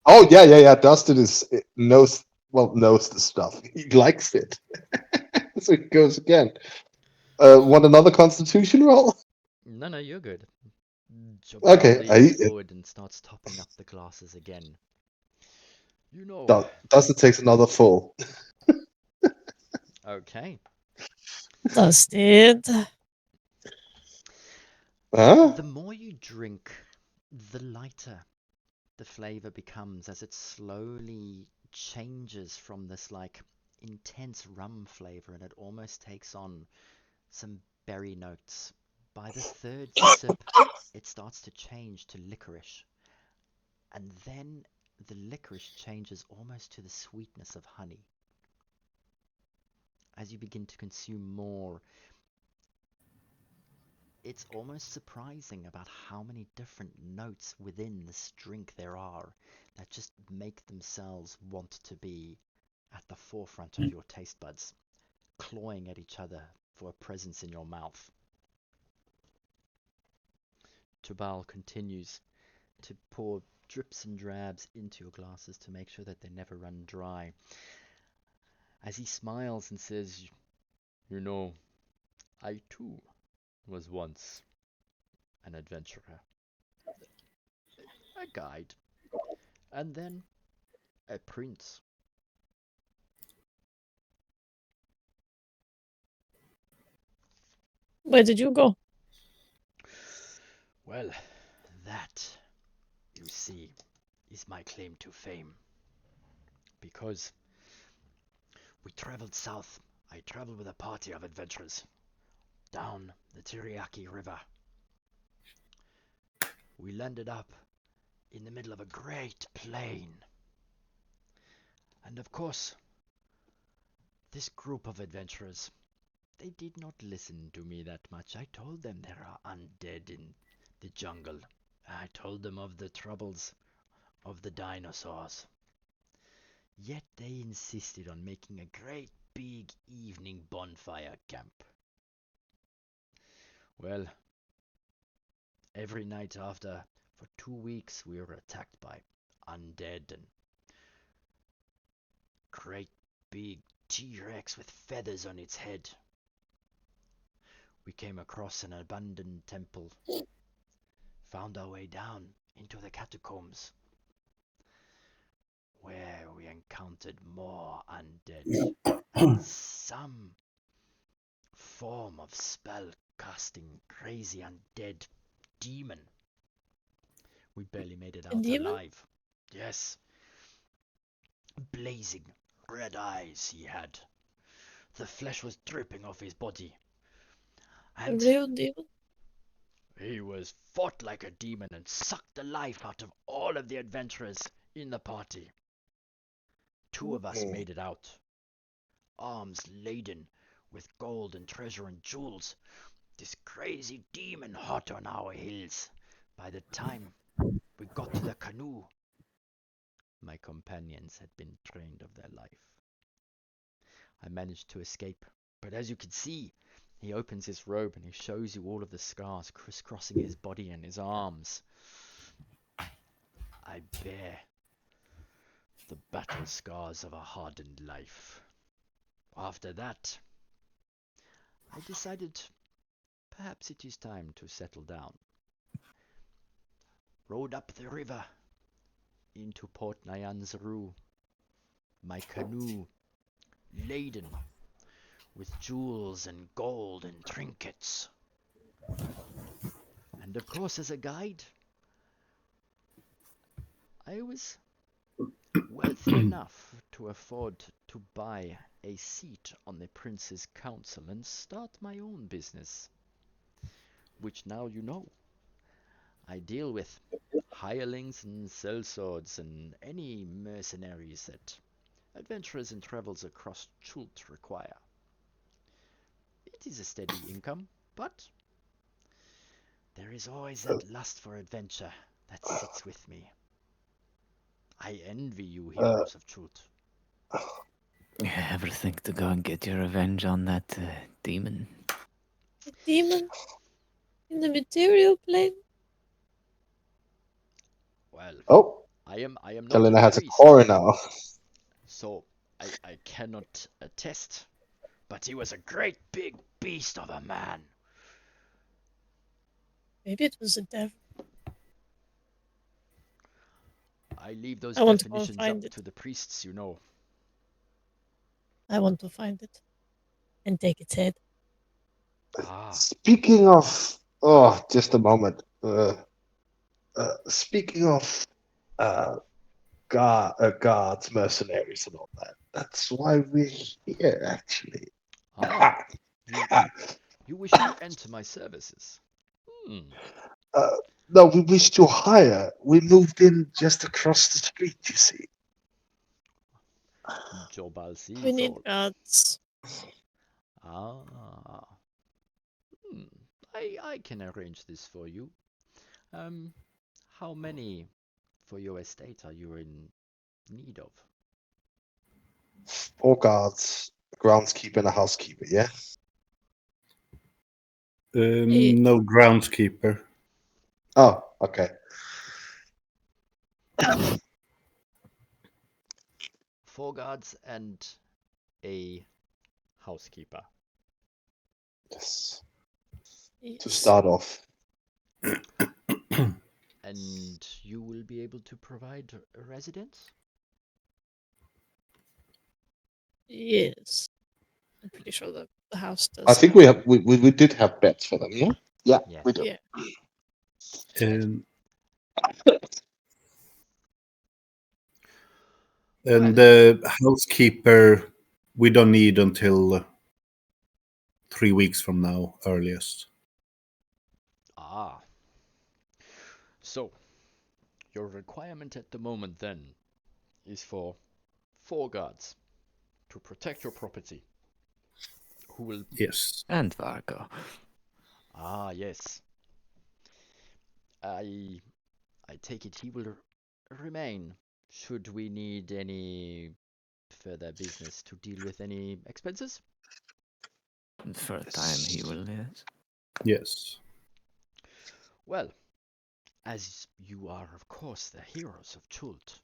Oh yeah. Dustin knows the stuff. He likes it. So it goes again. Want another Constitution roll? No, you're good. Jobal Okay. leans forward and starts topping up the glasses again. You know. Dustin takes another full. Okay. Dusted. Huh? The more you drink, the lighter the flavor becomes as it slowly changes from this like intense rum flavor and it almost takes on some berry notes. By the third sip, it starts to change to licorice. And then the licorice changes almost to the sweetness of honey. As you begin to consume more, it's almost surprising about how many different notes within this drink there are that just make themselves want to be at the forefront of your taste buds, clawing at each other for a presence in your mouth. Tubal continues to pour drips and drabs into your glasses to make sure that they never run dry. As he smiles and says, "You know, I too was once an adventurer, a guide, and then a prince." Where did you go? Well, that you see, is my claim to fame. Because we traveled south. I traveled with a party of adventurers down the Tiriaki River. We landed up in the middle of a great plain. And of course, this group of adventurers, they did not listen to me that much. I told them there are undead in the jungle. I told them of the troubles of the dinosaurs. Yet they insisted on making a great big evening bonfire camp. Well, every night after, for 2 weeks, we were attacked by undead and great big T-Rex with feathers on its head. We came across an abandoned temple, found our way down into the catacombs, where we encountered more undead and some form of spell-casting crazy undead demon. We barely made it out alive. Yes. Blazing red eyes he had. The flesh was dripping off his body. And a real demon? He fought like a demon and sucked the life out of all of the adventurers in the party. 2 of us made it out, arms laden with gold and treasure and jewels. This crazy demon hot on our heels. By the time we got to the canoe, my companions had been drained of their life. I managed to escape, but as you can see, he opens his robe and he shows you all of the scars crisscrossing his body and his arms. I bear the battle scars of a hardened life. After that, I decided perhaps it is time to settle down. Rode up the river into Port Nyanzaru, my canoe laden with jewels and gold and trinkets. And of course, as a guide, I was wealthy enough to afford to buy a seat on the Prince's Council and start my own business, which now you know. I deal with hirelings and sellswords and any mercenaries that adventurers and travels across Chult require. It is a steady income, but there is always that lust for adventure that sits with me. I envy you, heroes of Chult. Ever think to go and get your revenge on that demon? A demon? In the material plane? Well, I am not Helena a has a priest, core now. so I cannot attest, but he was a great big beast of a man. Maybe it was a devil. I leave those I want to definitions go and up find it. to the priests, you know. I want to find it and take its head. Speaking of, just a moment. Speaking of guards, mercenaries, and all that. That's why we're here, actually. You wish to enter my services? No, we wish to hire. We moved in just across the street, you see. We need guards. I can arrange this for you. How many for your estate are you in need of? 4 guards, a groundskeeper, and a housekeeper, yeah? No groundskeeper. Oh, okay. 4 guards and a housekeeper. Yes. Yes. To start off. And you will be able to provide a residence? Yes. I'm pretty sure that the house does. I think we did have beds for them, yeah? Yeah, we do. Yeah. And the housekeeper, we don't need until 3 weeks from now, earliest. Ah. So, your requirement at the moment then is for 4 guards to protect your property. Who will... Yes. And Vargo. Ah, yes. I take it he will remain. Should we need any further business to deal with any expenses? For a time he will, yes. Yes. Well, as you are, of course, the heroes of Chult,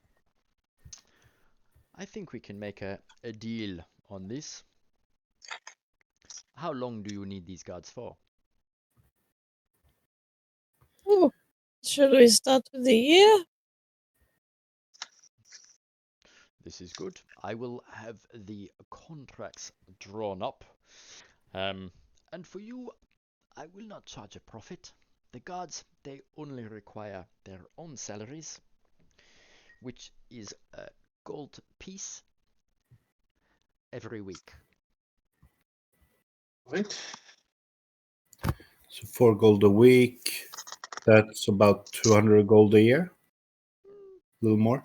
I think we can make a deal on this. How long do you need these guards for? Oh, should we start with the year? This is good. I will have the contracts drawn up. And for you, I will not charge a profit. The guards, they only require their own salaries, which is a gold piece every week. Right. So 4 gold a week. That's about 200 gold a year. A little more.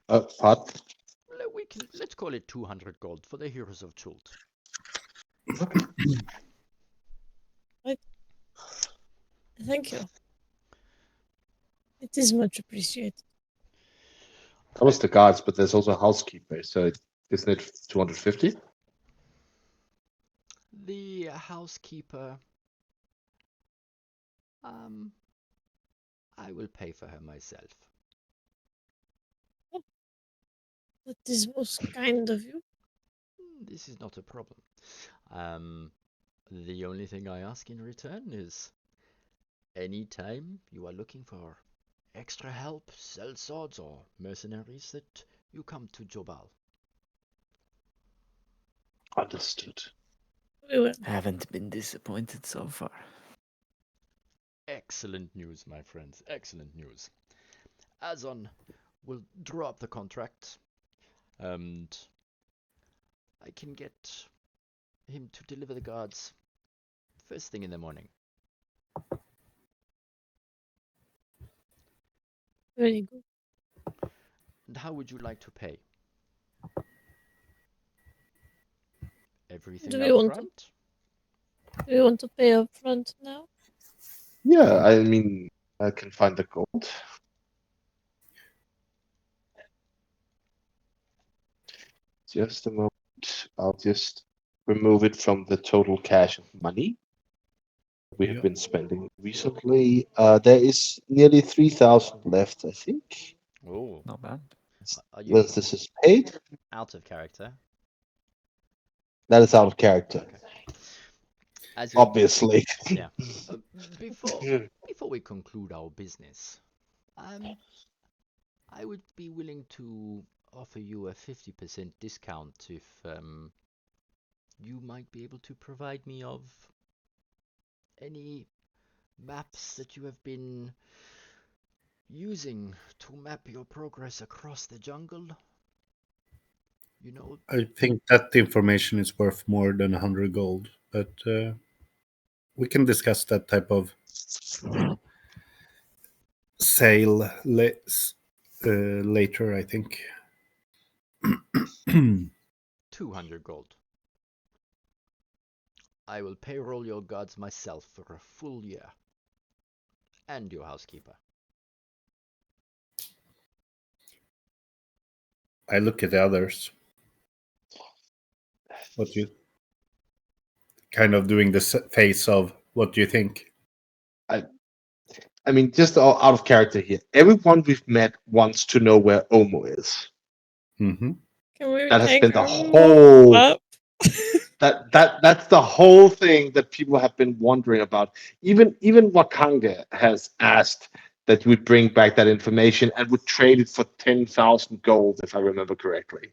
What? Let's call it 200 gold for the heroes of Chult. Thank you. It is much appreciated. That was the guards, but there's also a housekeeper, so isn't it 250? The housekeeper, I will pay for her myself. That is most kind of you. This is not a problem. The only thing I ask in return is anytime you are looking for extra help, sellswords, or mercenaries, that you come to Jobal. Understood. We will. Haven't been disappointed so far. Excellent news, my friends. Excellent news. Azon will draw up the contract, and I can get him to deliver the guards first thing in the morning. Very good. And how would you like to pay? Everything up front? Do you want to pay up front now? Yeah, I mean, I can find the gold. Just a moment. I'll just remove it from the total cash of money we have been spending recently. There is nearly 3,000 left, I think. Oh, not bad. Once this is paid, out of character. That is out of character. Okay. Obviously. Yeah. Before we conclude our business, I would be willing to offer you a 50% discount if you might be able to provide me of any maps that you have been using to map your progress across the jungle. You know, I think that information is worth more than 100 gold, but we can discuss that type of sale later, I think. 200 gold. I will payroll your guards myself for a full year. And your housekeeper. I look at the others. What do you... Kind of doing the face of, what do you think? I mean, just out of character here. Everyone we've met wants to know where Omo is. Mm-hmm. Can we that has take been the our whole up? that's the whole thing that people have been wondering about. Even Wakanga has asked that we bring back that information and would trade it for 10,000 gold, if I remember correctly.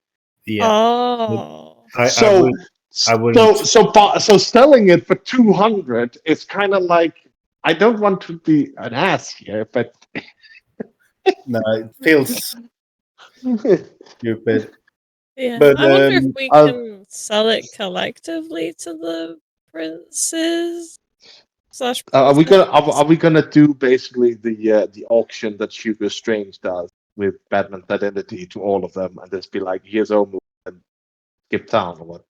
Yeah. Oh. So selling it for 200 is kind of like, I don't want to be an ass here, but no, it feels Stupid. Yeah, But I wonder if we I'll- can sell it collectively to the princes slash are we princesses. gonna do basically the auction that Sugar Strange does with Batman's identity to all of them, and just be like, here's Omu and skip town, or what?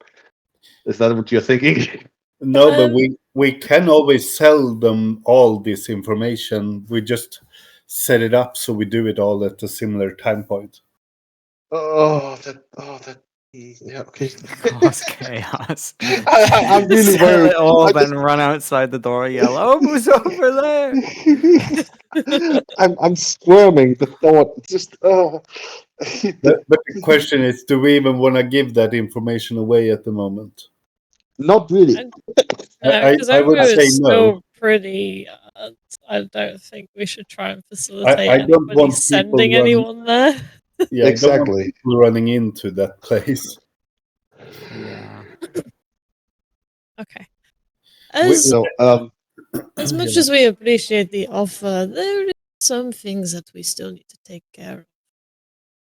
Is that what you're thinking? No, but Um, we can always sell them all this information. We just set it up so we do it all at a similar time point. Yeah, okay. Cause chaos. I'm really Sell worried. it all, I then just- run outside the door, yell, "Oh, who's over there?" I'm squirming. The thought, it's just. But the question is, do we even want to give that information away at the moment? Not really. because I would Omu say is no. still pretty. I don't think we should try and facilitate I don't anybody want people sending running. anyone there. Yeah, I don't want Exactly. people running into that place. Yeah. Okay. We- So, As much as we appreciate the offer, there are some things that we still need to take care of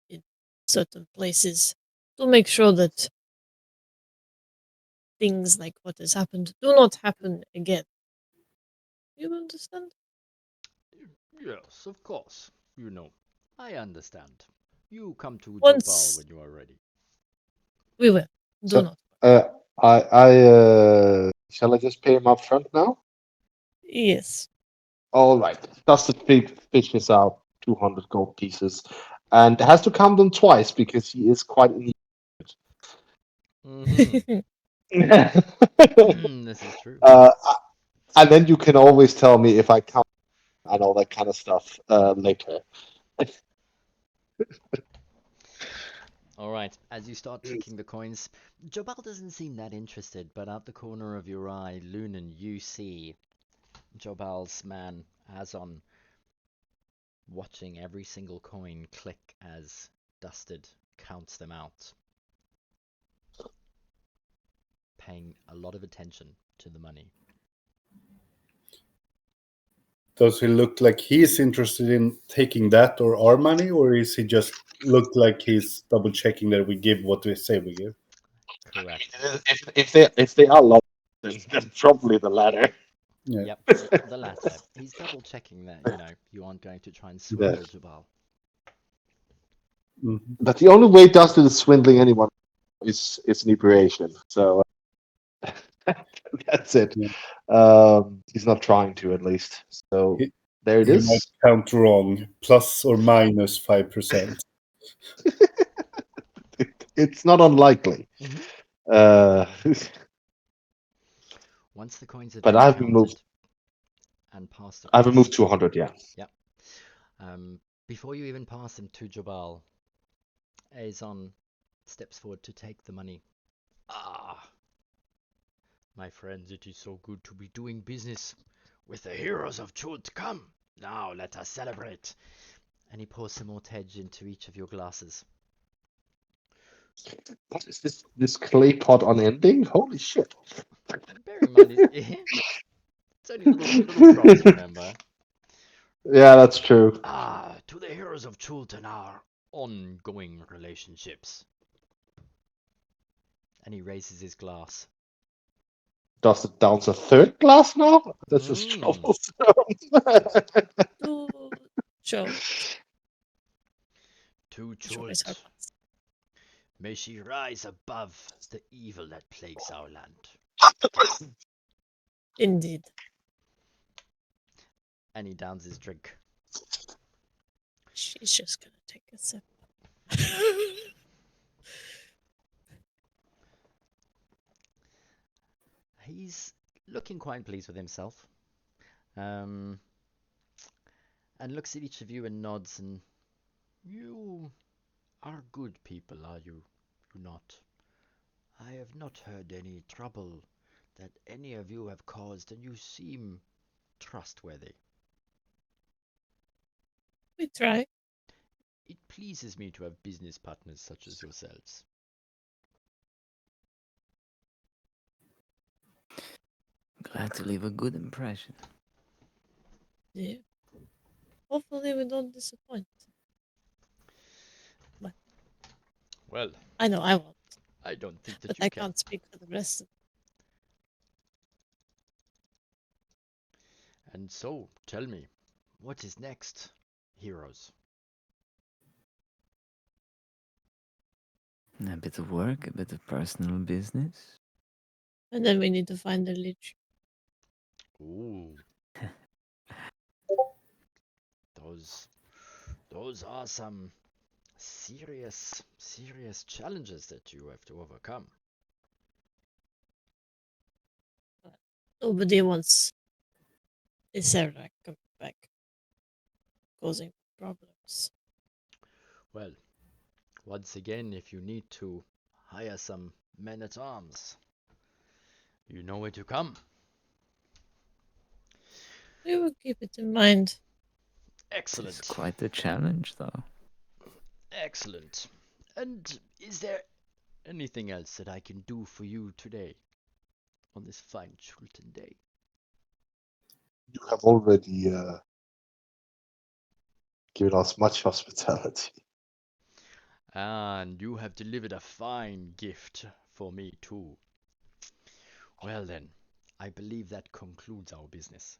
in certain places to make sure that things like what has happened do not happen again. You understand? Yes, of course. You know, I understand. You come to Once- Jobal when you are ready. We will. Do So- not. shall I just pay him up front now? Yes. All right. Dusted fish is out 200 gold pieces, and has to count them twice because he is quite. Mhm. uh, This is true. and then you can always tell me if I count and all that kind of stuff later. All right, as you start tricking the coins, Jobal doesn't seem that interested, but out the corner of your eye, Lunan, you see Jobal's man, Azon, watching every single coin click as Dusted counts them out, paying a lot of attention to the money. Does he look like he's interested in taking that or our money, or is he just look like he's double checking that we give what we say we give? Correct. If they are low, then probably the latter. Yeah. Yep, the latter. He's double checking that, you aren't going to try and swindle Jobal. Mhm. But the only way Dustin is swindling anyone is inebriation. So that's it. Yeah. He's not trying to, at least. So He- there it He is. might count wrong, plus or minus 5%. It's not unlikely. Mhm. Uh, Once the coins have but been I've counted removed. and passed I've across, removed 200. Yeah. before you even pass them to Jobal, Azon steps forward to take the money. Ah, my friends, it is so good to be doing business with the heroes of Chult. Come, now let us celebrate. And he pours some more tej into each of your glasses. What is this clay pot unending? Holy shit! Bear in mind, it's only little drops, remember? Yeah, that's true. Ah, to the heroes of Chult and our ongoing relationships. And he raises his glass. Does it down a third glass now? This is Mm. troublesome. Sure. To Sure, it's her Chult, class. may she rise above the evil that plagues our land. Indeed. And he downs his drink. She's just gonna take a sip. He's looking quite pleased with himself. And looks at each of you and nods, and you are good people, are you? You not? I have not heard any trouble that any of you have caused, and you seem trustworthy. We try. It pleases me to have business partners such as yourselves. Glad to leave a good impression. Yeah. Hopefully we don't disappoint. But Well, I know I won't. I don't think that But you I can. can't speak for the rest of And so, tell me, what is next, heroes? A bit of work, a bit of personal business. And then we need to find the lich. Ooh. Those are some serious challenges that you have to overcome. Nobody wants Isera coming back, causing problems. Well, once again, if you need to hire some men-at-arms, you know where to come. We will keep it in mind. Excellent. It's quite a challenge, though. Excellent. And is there anything else that I can do for you today, on this fine Chultan day? You have already given us much hospitality. And you have delivered a fine gift for me too. Well then, I believe that concludes our business.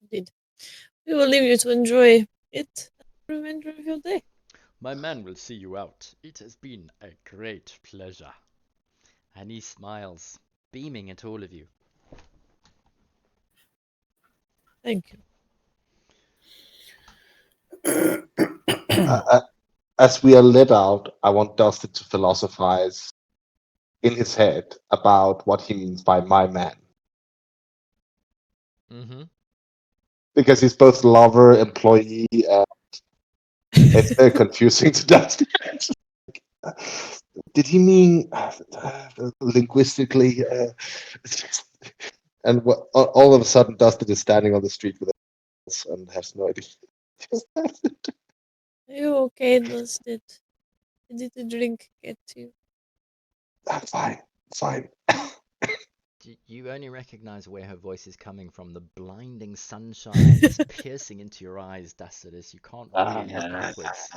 Indeed. We will leave you to enjoy it the remainder of your day. My man will see you out. It has been a great pleasure. And he smiles, beaming at all of you. Thank you. As we are let out, I want Dustin to philosophize in his head about what he means by my man. Mm-hmm. Because he's both lover, employee, and it's very confusing to Dustin. Did he mean linguistically? And all of a sudden, Dustin is standing on the street with us and has no idea. Are you okay, Dustin? Did the drink get to you? I'm fine. You only recognize where her voice is coming from. The blinding sunshine is piercing into your eyes, Dacidus. You can't really look upwards.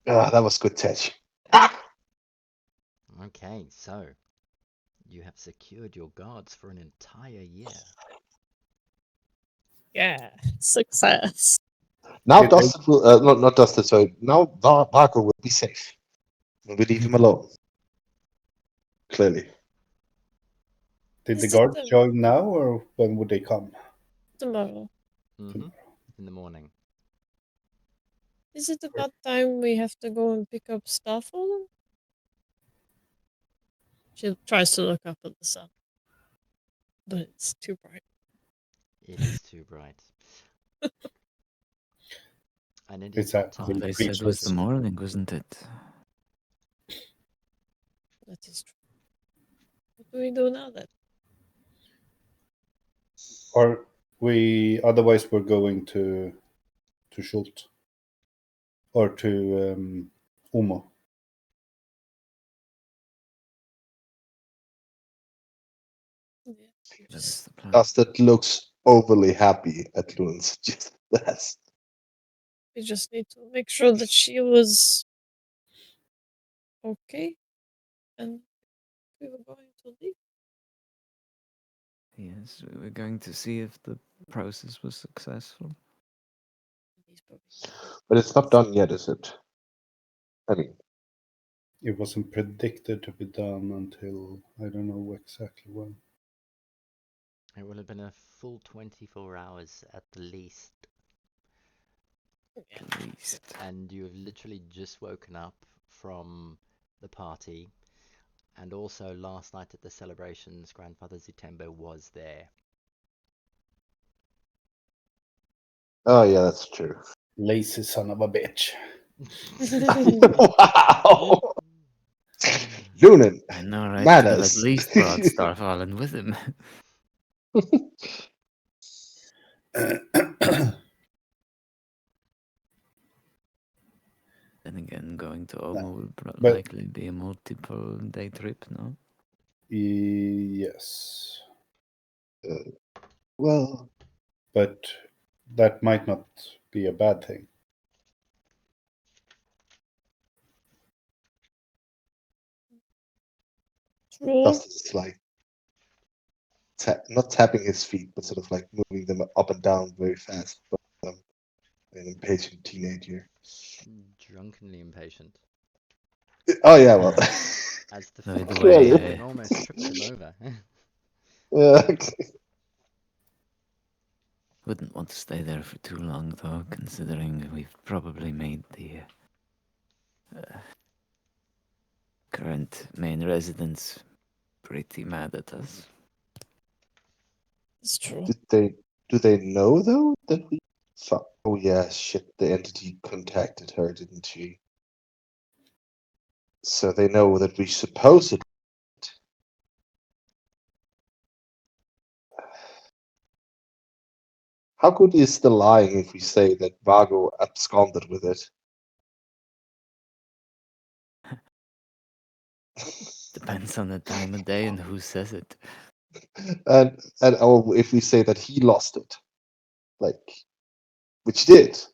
That was good, Tej. Okay, so you have secured your guards for an entire year. Yeah, success. Now Dustin will, not Dustin, sorry. Now Vargo will be safe. We leave him alone. Clearly. Did the guards join now, or when would they come? Tomorrow. Mm-hmm. In the morning. Is it about time we have to go and pick up stuff for them? She tries to look up at the sun. But it's too bright. It is too bright. And it is that time. They said it was the morning, wasn't it? That is true. What do we do now then? Or otherwise we're going to Schult or to Umo. Dustin looks overly happy at Loon's best. We just need to make sure that she was okay, and we were going to leave. Yes, we were going to see if the process was successful. But it's not done yet, is it? I mean, it wasn't predicted to be done until I don't know exactly when. It will have been a full 24 hours at the least. At least. And you have literally just woken up from the party. And also last night at the celebrations, Grandfather Zitembo was there. Oh yeah, that's true. Lazy son of a bitch. Wow! Lunan, I know, right? manners. Could have at least brought Starfallen with him. Then again, going to Omo would likely be a multiple day trip, no? Yes. Well, but that might not be a bad thing. Dust is like not tapping his feet, but sort of like moving them up and down very fast. But an impatient teenager. Drunkenly impatient. Oh yeah, well. As the By the foot way, almost trips him over. Okay. wouldn't want to stay there for too long, though, considering we've probably made the current main residents pretty mad at us. It's true. Do they know though that we? Oh yeah, shit. The entity contacted her, didn't she? So they know that we supposedly. How good is the lying if we say that Vago absconded with it? Depends on the time of day and who says it. and if we say that he lost it, like, which he did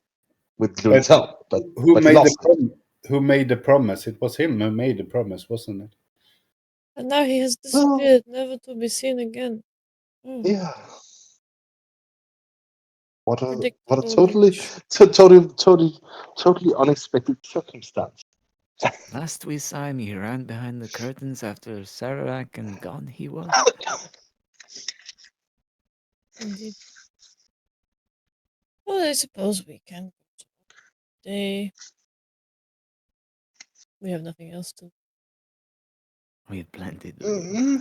with Druid's help, but Who he made lost it. Who made the promise? It was him who made the promise, wasn't it? And now he has disappeared, never to be seen again. Yeah. What a Predictable. totally unexpected circumstance. Last we saw him, he ran behind the curtains after Sarawak, and gone he was. Indeed. Well, I suppose we can go to day. We have nothing else to. We had plenty to do. Mm-hmm.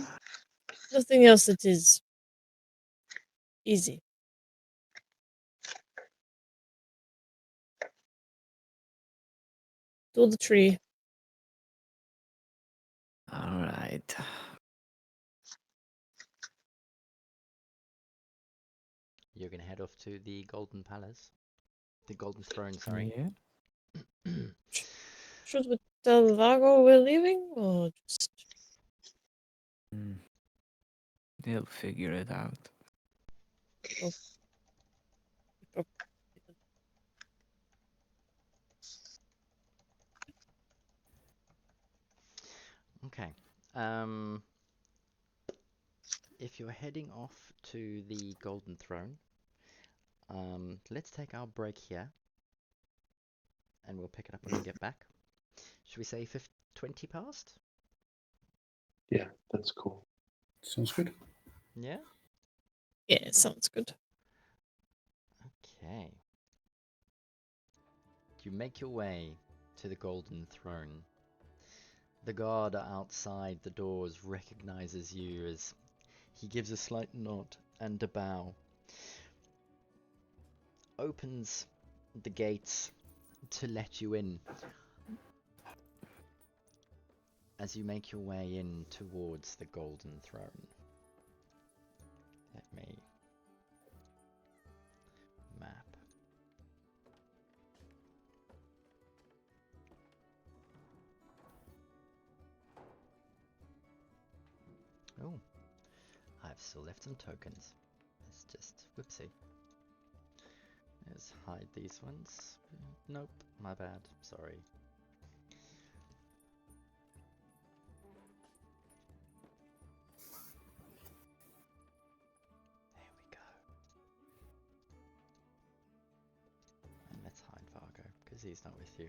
Nothing else that is easy. To the tree. All right. You're gonna head off to the Golden Palace. The Golden Throne, sorry. Yeah. Should we tell Vago we're leaving, or just? They'll figure it out. Okay. If you're heading off to the Golden Throne, let's take our break here, and we'll pick it up when we get back. Should we say 20 past? Yeah, that's cool. Sounds good. Yeah? Yeah, sounds good. Okay. You make your way to the Golden Throne. The guard outside the doors recognizes you as he gives a slight nod and a bow. Opens the gates to let you in. As you make your way in towards the Golden Throne. Let me map. Oh, I've still left some tokens. Let's just, whoopsie. Let's hide these ones. Nope, my bad, sorry. There we go. And let's hide Vargo, because he's not with you.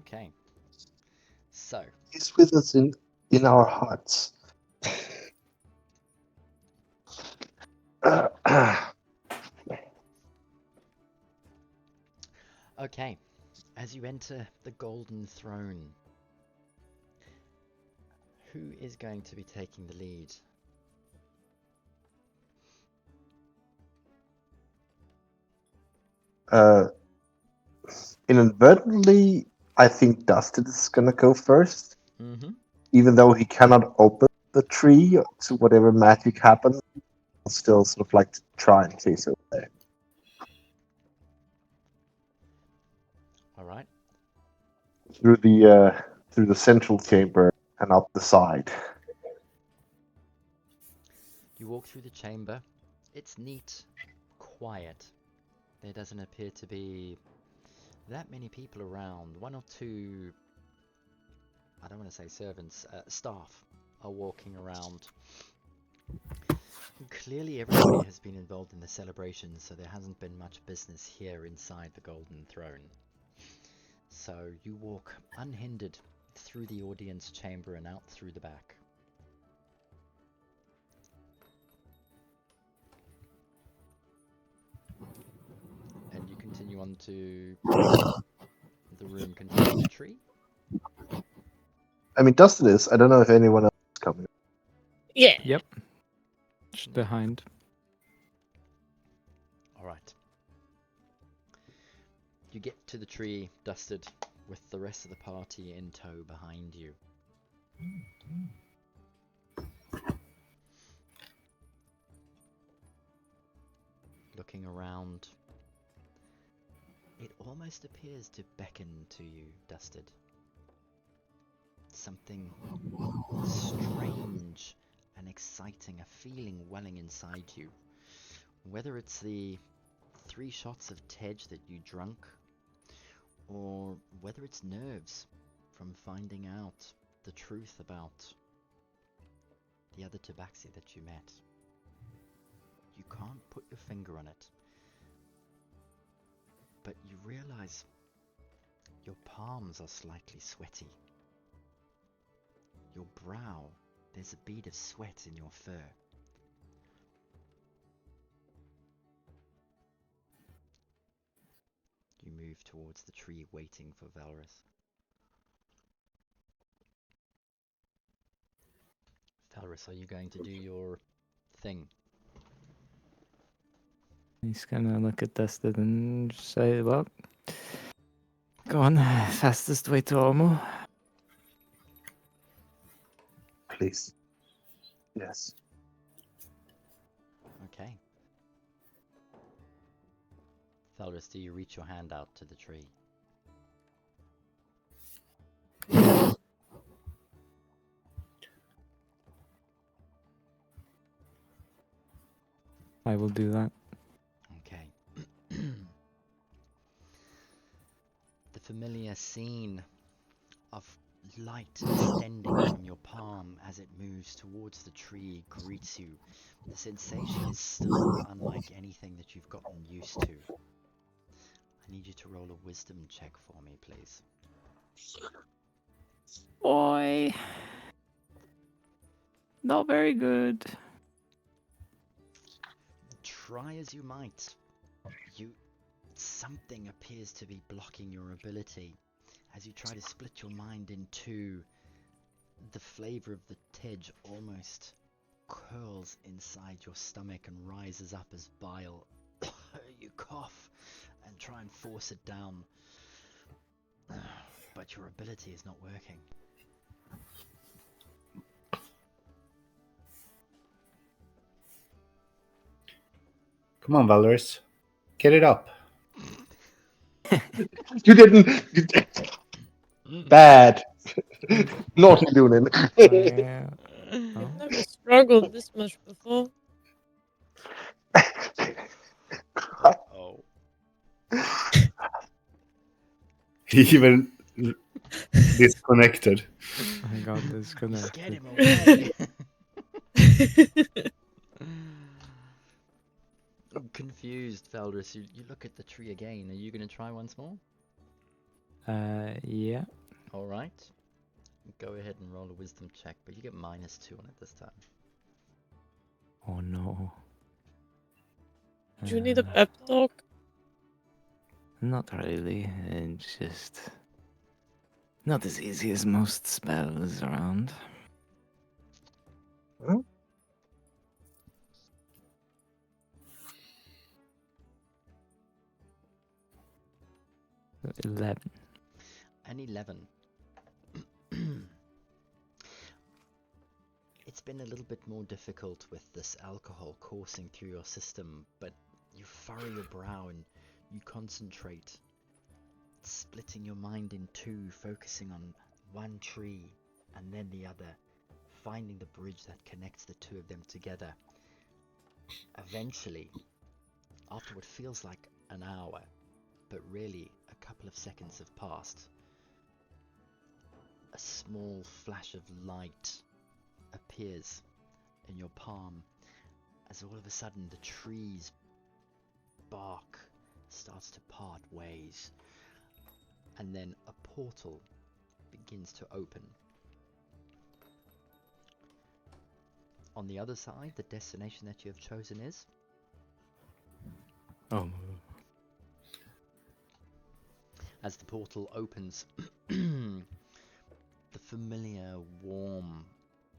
Okay. So. He's with us in our hearts. Okay. As you enter the Golden Throne, who is going to be taking the lead? Inadvertently, I think Dustin is gonna go first. Mm-hmm. Even though he cannot open the tree to whatever magic happens, he'll still sort of like to try and chase it away. All right. Through the central chamber and up the side. You walk through the chamber It's neat, quiet. There doesn't appear to be that many people around. One or two, I don't want to say servants, staff are walking around. Clearly everybody has been involved in the celebration, so there hasn't been much business here inside the Golden Throne. So you walk unhindered through the audience chamber and out through the back. And you continue on to the room containing the tree. I mean, Dustin is. I don't know if anyone else is coming. Yeah. Yep. Just behind. Alright. You get to the tree, Dusted, with the rest of the party in tow behind you. Looking around, it almost appears to beckon to you, Dusted. Something strange and exciting, a feeling welling inside you. Whether it's the 3 shots of Tej that you drunk, or whether it's nerves from finding out the truth about the other Tabaxi that you met. You can't put your finger on it, but you realize your palms are slightly sweaty. Your brow, there's a bead of sweat in your fur. You move towards the tree, waiting for Valrus. Valrus, are you going to do your thing? He's gonna look at Dustin and say, well, go on, fastest way to Olmo. Please. Yes. Okay. Valrus, do you reach your hand out to the tree? I will do that. Okay. The familiar scene of light extending from your palm as it moves towards the tree greets you. The sensation is still unlike anything that you've gotten used to. I need you to roll a wisdom check for me, please. Boy. Not very good. Try as you might, something appears to be blocking your ability. As you try to split your mind in two, the flavor of the Tej almost curls inside your stomach and rises up as bile. You cough and try and force it down, but your ability is not working. Come on, Valorous. Get it up. You didn't. Bad. Naughty Lunin. Yeah. I've never struggled this much before. Oh. He even disconnected. I got You disconnected. scared him away. I'm confused, Valdris. You look at the tree again. Are you going to try once more? Yeah. Alright. Go ahead and roll a wisdom check, but you get -2 on it this time. Oh no. Do you need a pep talk? Not really. It's just not as easy as most spells around. Huh? 11. An 11. It's been a little bit more difficult with this alcohol coursing through your system, but you furrow your brow and you concentrate, splitting your mind in two, focusing on one tree and then the other, finding the bridge that connects the two of them together. Eventually, after what feels like an hour, but really a couple of seconds have passed, a small flash of light appears in your palm as all of a sudden the tree's bark starts to part ways, and then a portal begins to open. On the other side, the destination that you have chosen is? Oh. As the portal opens, the familiar warm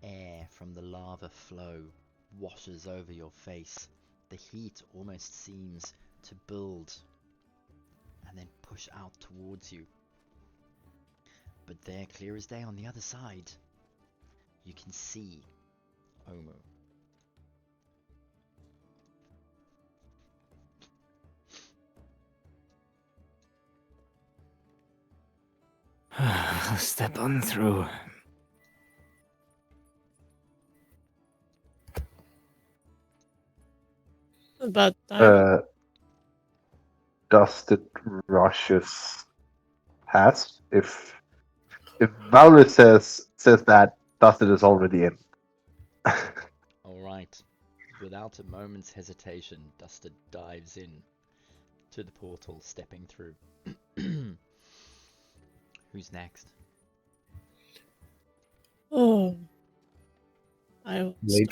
air from the lava flow washes over your face. The heat almost seems to build and then push out towards you. But there, clear as day on the other side, you can see Omu. Step on through. About time. Does the rushes pass? If Valorous says that, Dusted is already in. Alright. Without a moment's hesitation, Dusted dives in to the portal, stepping through. Who's next? Oh.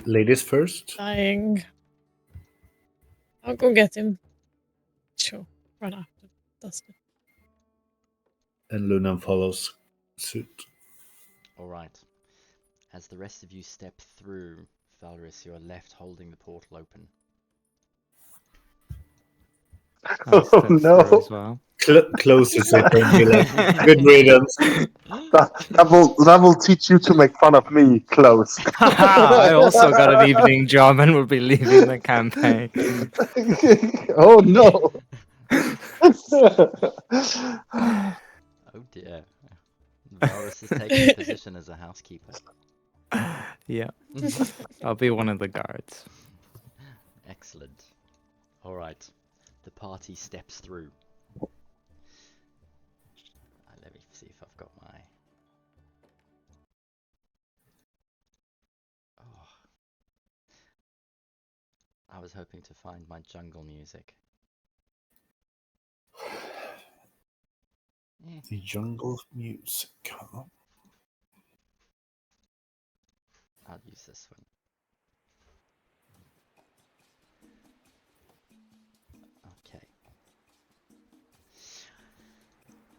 Ladies first. Dying. I'll go get him. Sure. Run after Dustin. And Luna follows suit. Alright. As the rest of you step through, Valorous, you are left holding the portal open. Oh no! As well. Closes it and be like, good riddance. That will teach you to make fun of me. Close. I also got an evening job and will be leaving the campaign. Oh no! Oh dear. Valorous is taking a position as a housekeeper. Yeah. I'll be one of the guards. Excellent. Alright. The party steps through. Let me see if I've got my... Oh. I was hoping to find my jungle music. The jungle music. Huh? I'll use this one. Okay.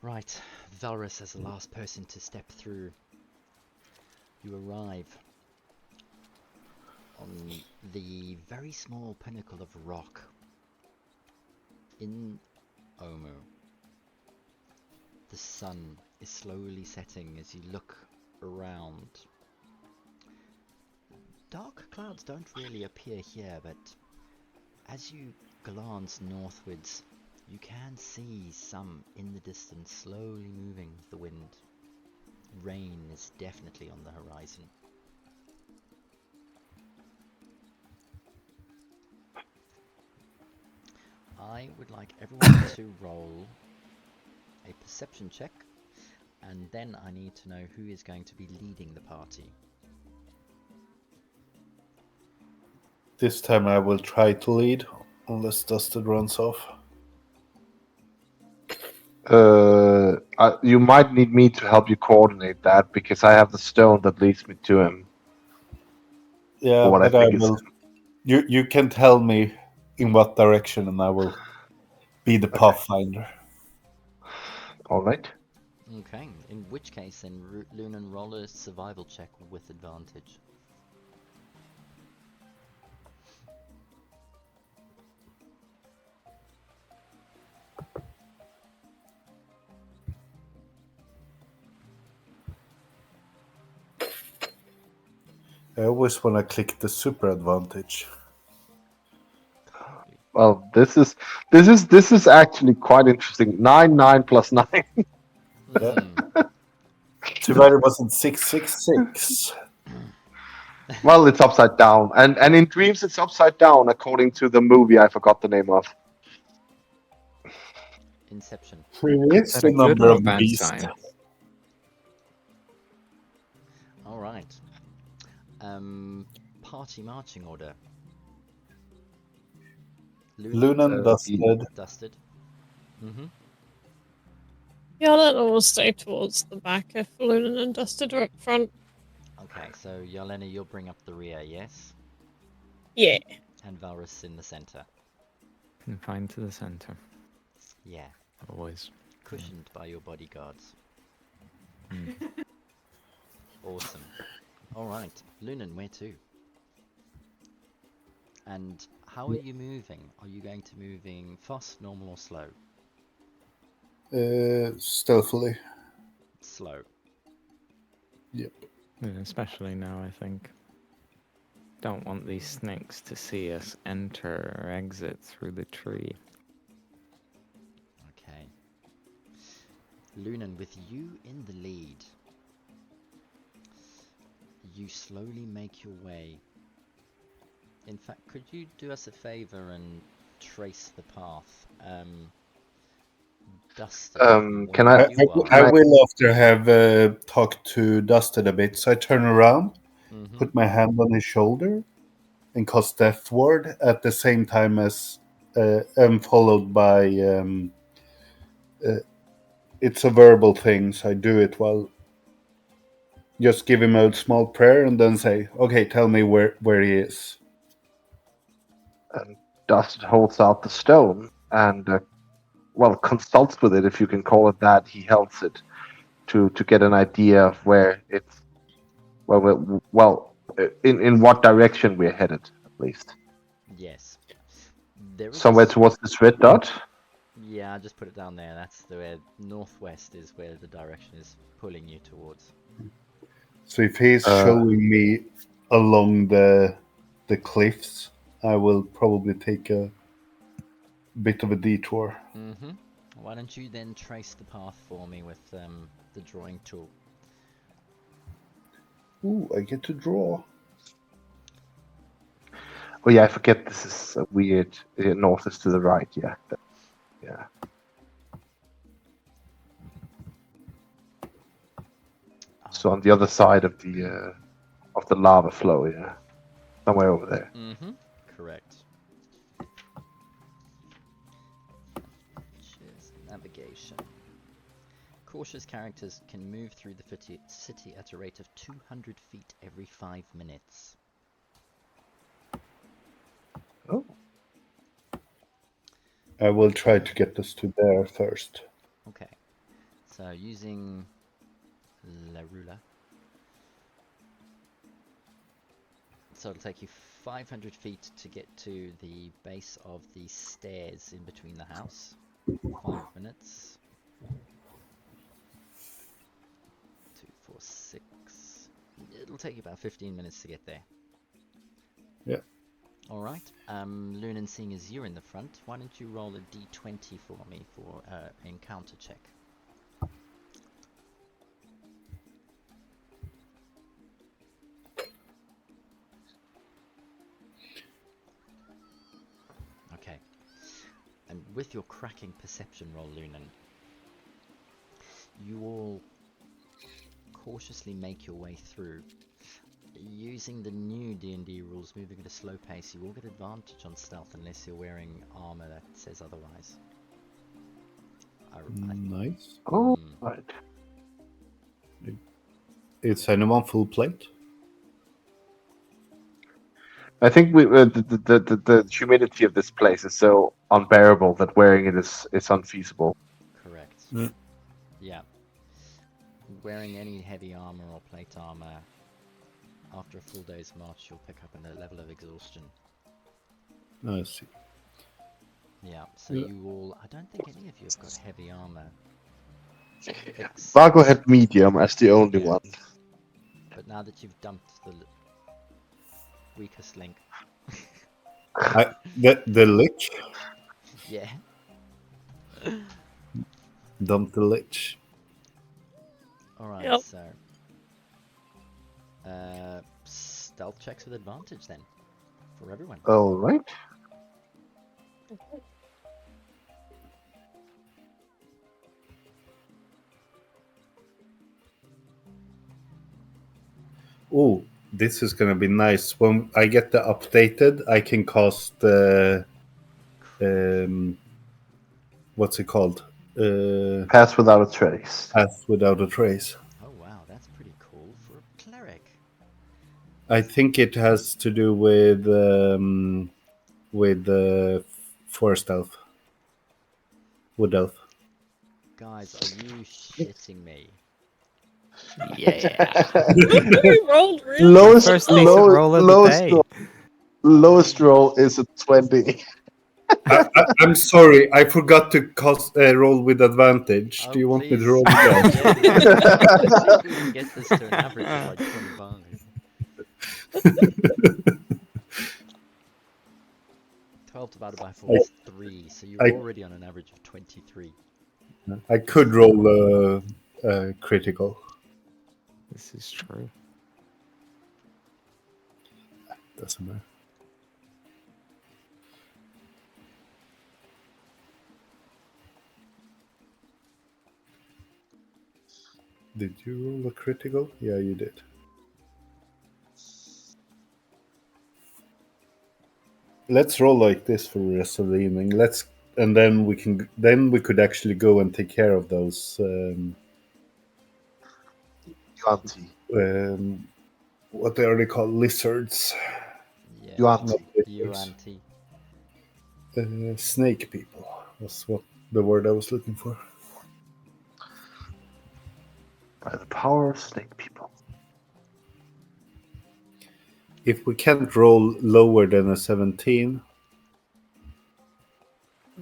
Right, Valorous as the last person to step through. You arrive on the very small pinnacle of rock in Omu. The sun is slowly setting as you look around. Dark clouds don't really appear here, but as you glance northwards, you can see some in the distance slowly moving with the wind. Rain is definitely on the horizon. I would like everyone to roll a perception check, and then I need to know who is going to be leading the party. This time I will try to lead, unless Dusted runs off. You might need me to help you coordinate that because I have the stone that leads me to him. Yeah, but I will. You can tell me in what direction, and I will be the pathfinder. All right. Okay, in which case then Lunan roll a survival check with advantage. I always want to click the super advantage. Well, this is actually quite interesting. 9 plus 9. Too bad it wasn't 666. Well, it's upside down, and in dreams it's upside down, according to the movie I forgot the name of. Inception. It's Is that the a good number or a of the bad beast. sign? All right. Party marching order. Lunan dusted. Dusted. Mm-hmm. Yelena will stay towards the back if Lunan and Dusted are up front. Okay, so Yelena, you'll bring up the rear, yes? Yeah. And Valrus in the center. Confined to the center. Yeah. Always. Cushioned by your bodyguards. Mm. Awesome. Alright. Lunan, where to? And how are you moving? Are you going to moving fast, normal, or slow? Stealthily. Slow. Yep. Yeah, especially now, I think. Don't want these snakes to see us enter or exit through the tree. Okay. Lunan, with you in the lead, you slowly make your way. In fact, could you do us a favor and trace the path? Dustin, Can where I? you are. I will after have talked to Dusted a bit. So I turn around, Mm-hmm. put my hand on his shoulder, and cast Death Ward at the same time as I'm followed by. It's a verbal thing, so I do it while just give him a small prayer and then say, "Okay, tell me where he is." And Dust holds out the stone and consults with it, if you can call it that. He helps it to get an idea of where it's in what direction we're headed, at least. Yes. There is Somewhere towards this red dot. Yeah, I just put it down there. That's the where northwest is where the direction is pulling you towards. So if he's showing me along the cliffs, I will probably take a bit of a detour. Mm-hmm. Why don't you then trace the path for me with the drawing tool? Ooh, I get to draw. Oh yeah, I forget this is a weird. North is to the right. Yeah, yeah. So on the other side of the lava flow, yeah, somewhere over there. Mm-hmm. Correct. Cheers. Navigation. Cautious characters can move through the city at a rate of 200 feet every 5 minutes. Oh. I will try to get us to there first. Okay. So using La Ruler. So it'll take you 500 feet to get to the base of the stairs in between the house. 5 minutes. 2, 4, 6. It'll take you about 15 minutes to get there. Yeah. Alright. Lunan, seeing as you're in the front, why don't you roll a d20 for me for encounter check? Okay. And with your cracking perception roll, Lunan, you all cautiously make your way through. Using the new D&D rules, moving at a slow pace, you will get advantage on stealth unless you're wearing armor that says otherwise. Nice. Oh, right. Is anyone full plate? I think the humidity of this place is so unbearable that wearing it is unfeasible. Correct. Mm. Yeah. Wearing any heavy armor or plate armor, after a full day's march, you'll pick up a level of exhaustion. I see. Yeah, so you all... I don't think any of you have got heavy armor. I'll go ahead medium as the only one. But now that you've dumped the weakest link... The lich? Yeah. Dump the lich. Alright, Yep. so... stealth checks with advantage then, for everyone. All right. Oh, this is gonna be nice. When I get the updated, I can cast what's it called? Pass without a trace. Path without a trace. Oh wow, that's pretty cool for a cleric. I think it has to do with forest elf, wood elf. Guys, are you shitting me? Yeah. We rolled really Lowest, First decent roll of the day. lowest roll is a 20. I'm sorry, I forgot to roll with advantage. Oh, Do you want me to please. roll again? Yeah, let's see if we can get this to an average of like 25. 12 divided by 4 is 3, so you're already on an average of 23. I could roll critical. This is true. Doesn't matter. Did you roll a critical? Yeah, you did. Let's roll like this for the rest of the evening. And then we could actually go and take care of those what are they called? Lizards. Yeah, Yuan-ti. Snake people. That's what the word I was looking for. By the power of snake people. If we can't roll lower than a 17,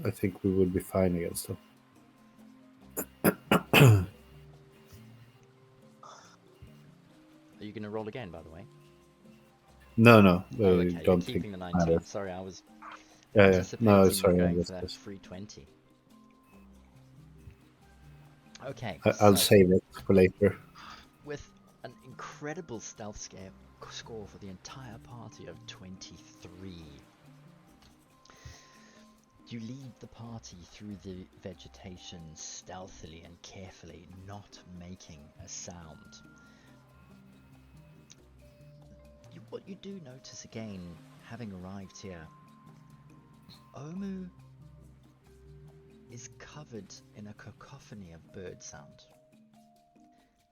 I think we would be fine against them. Are you going to roll again, by the way? No. Oh, okay, you're Don't keeping think the 19. matter. Sorry, I was Yeah. anticipating No, you sorry. going for that free 20. Okay, I'll so save it for later. with an incredible stealth score for the entire party of 23, you lead the party through the vegetation stealthily and carefully, not making a sound. What you do notice again, having arrived here, Omu is covered in a cacophony of bird sound.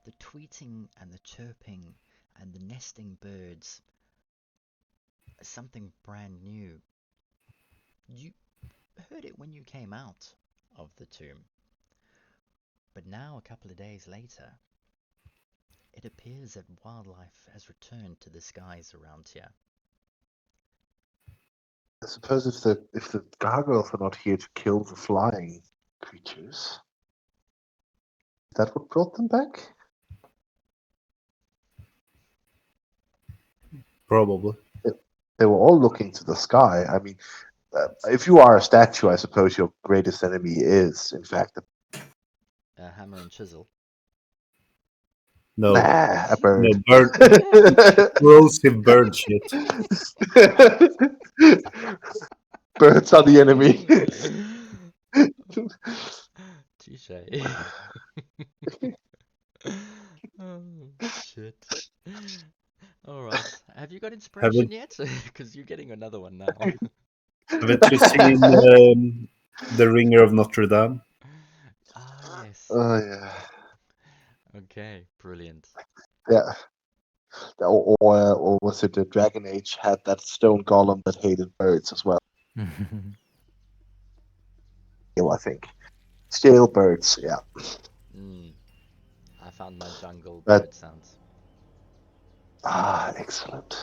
The tweeting and the chirping and the nesting birds are something brand new. You heard it when you came out of the tomb, but now a couple of days later, it appears that wildlife has returned to the skies around here. I suppose if the gargoyles are not here to kill the flying creatures, is that what brought them back? Probably. They were all looking to the sky. I mean, if you are a statue, I suppose your greatest enemy is, in fact, A hammer and chisel. No. a bird. No, bird. Corrosive bird shit. Birds are the enemy. Touche. Oh, shit. Alright. Have you got inspiration yet? Because you're getting another one now. Haven't you seen The Ringer of Notre Dame? Ah, yes. Oh, yeah. Okay, brilliant. Yeah. Or was it the Dragon Age had that stone golem that hated birds as well? I think. Stale birds, yeah. I found my jungle But- bird sounds. Ah, excellent.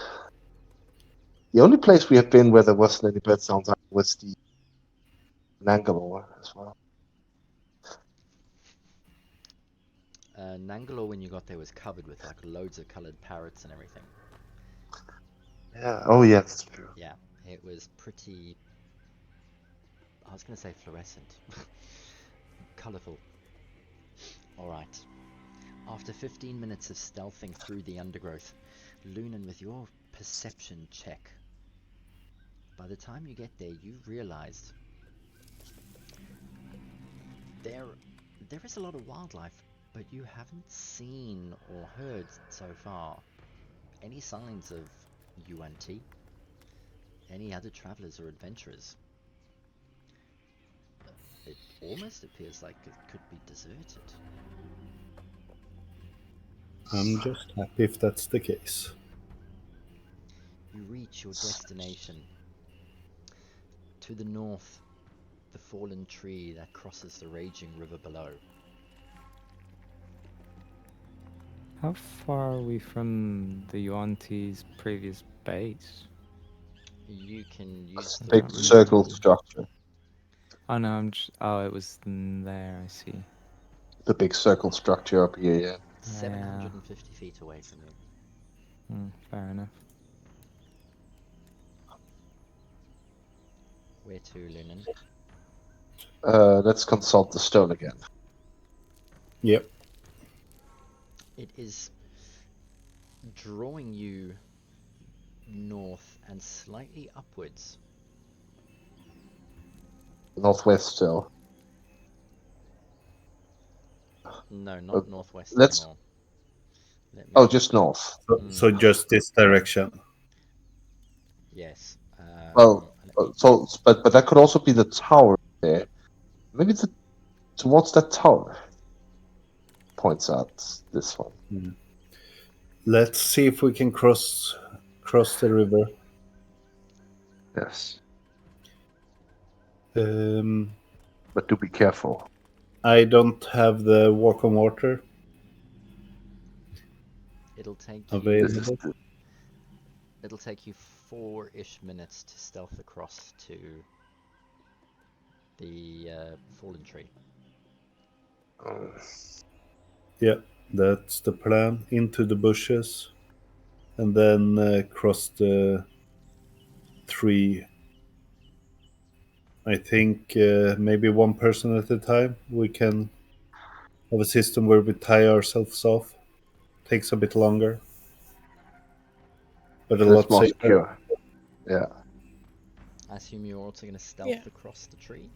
The only place we have been where there wasn't any bird sounds was the Nangalore as well. Nangalore, when you got there, was covered with like loads of coloured parrots and everything. Yeah. Oh, yeah, that's true. Yeah, it was pretty. I was going to say fluorescent. Colourful. Alright. After 15 minutes of stealthing through the undergrowth, Lunan, with your perception check. By the time you get there, you've realized there is a lot of wildlife, but you haven't seen or heard so far any signs of UNT, any other travelers or adventurers. It almost appears like it could be deserted. I'm just happy if that's the case. You reach your destination. To the north, the fallen tree that crosses the raging river below. How far are we from the Yuan-Ti's previous base? You can use the Big circle structure. Oh no, oh, it was there, I see. The big circle structure up here, yeah. 750 feet away from you. Fair enough. Where to, Lunan? Let's consult the stone again. Yep. It is drawing you north and slightly upwards. Northwest still. No, not northwest let's- anymore. Oh, just north. So just this direction. Yes. Well, but that could also be the tower there. Maybe towards that tower. Points out this one. Let's see if we can cross the river. Yes, But do be careful. I don't have the walk on water It'll take you. available. It'll take you 4-ish minutes to stealth across to the fallen tree. Yeah, that's the plan. Into the bushes, and then cross the tree. I think maybe one person at a time. We can have a system where we tie ourselves off. Takes a bit longer, but a That's lot more safer. secure. Yeah. I assume you're also going to stealth across the tree?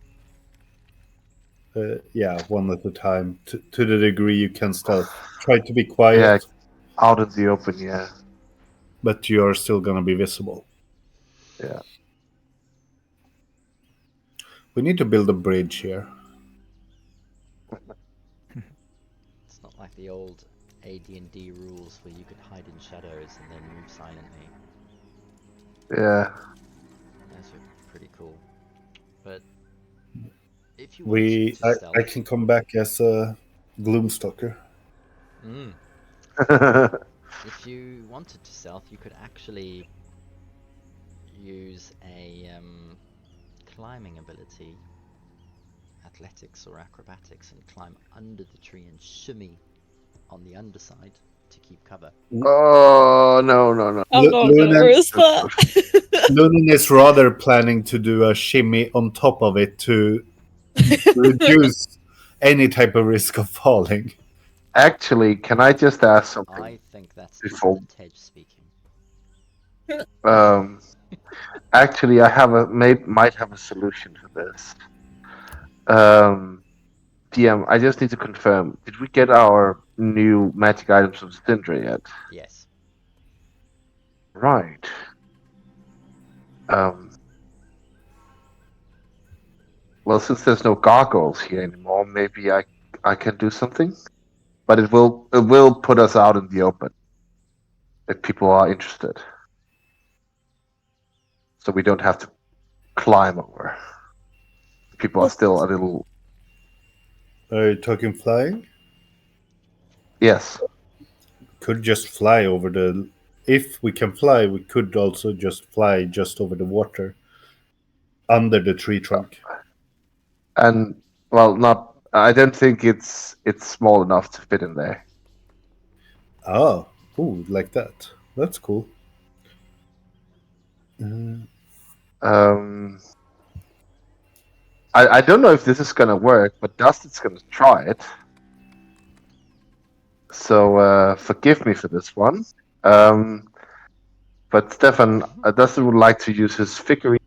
Yeah, one at a time. To the degree you can stealth. Try to be quiet. Yeah, out in the open, yeah. But you're still gonna be visible. Yeah. We need to build a bridge here. It's not like the old AD&D rules where you could hide in shadows and then move silently. Yeah. Those are pretty cool. But if you wanted to stealth... I can come back as a Gloomstalker. If you wanted to stealth, you could actually use a climbing ability, athletics or acrobatics, and climb under the tree and shimmy on the underside to keep cover. Oh, no. I'm not gonna risk that. Lunan is rather planning to do a shimmy on top of it to reduce any type of risk of falling. Actually, can I just ask something? I think that's before... Tej speaking. Actually, I might have a solution for this. DM, I just need to confirm. Did we get our new magic items from Syndra yet? Yes. Right. Well, since there's no gargoyles here anymore, maybe I can do something. But it will put us out in the open if people are interested. So we don't have to climb over. People are still a little... Are you talking flying? Yes. Could just fly over the... If we can fly, we could also just fly just over the water. Under the tree trunk. And, well, not... I don't think it's small enough to fit in there. Oh, ooh, like that. That's cool. I don't know if this is gonna work, but Dustin's gonna try it. So forgive me for this one. But Stefan Dustin would like to use his figure's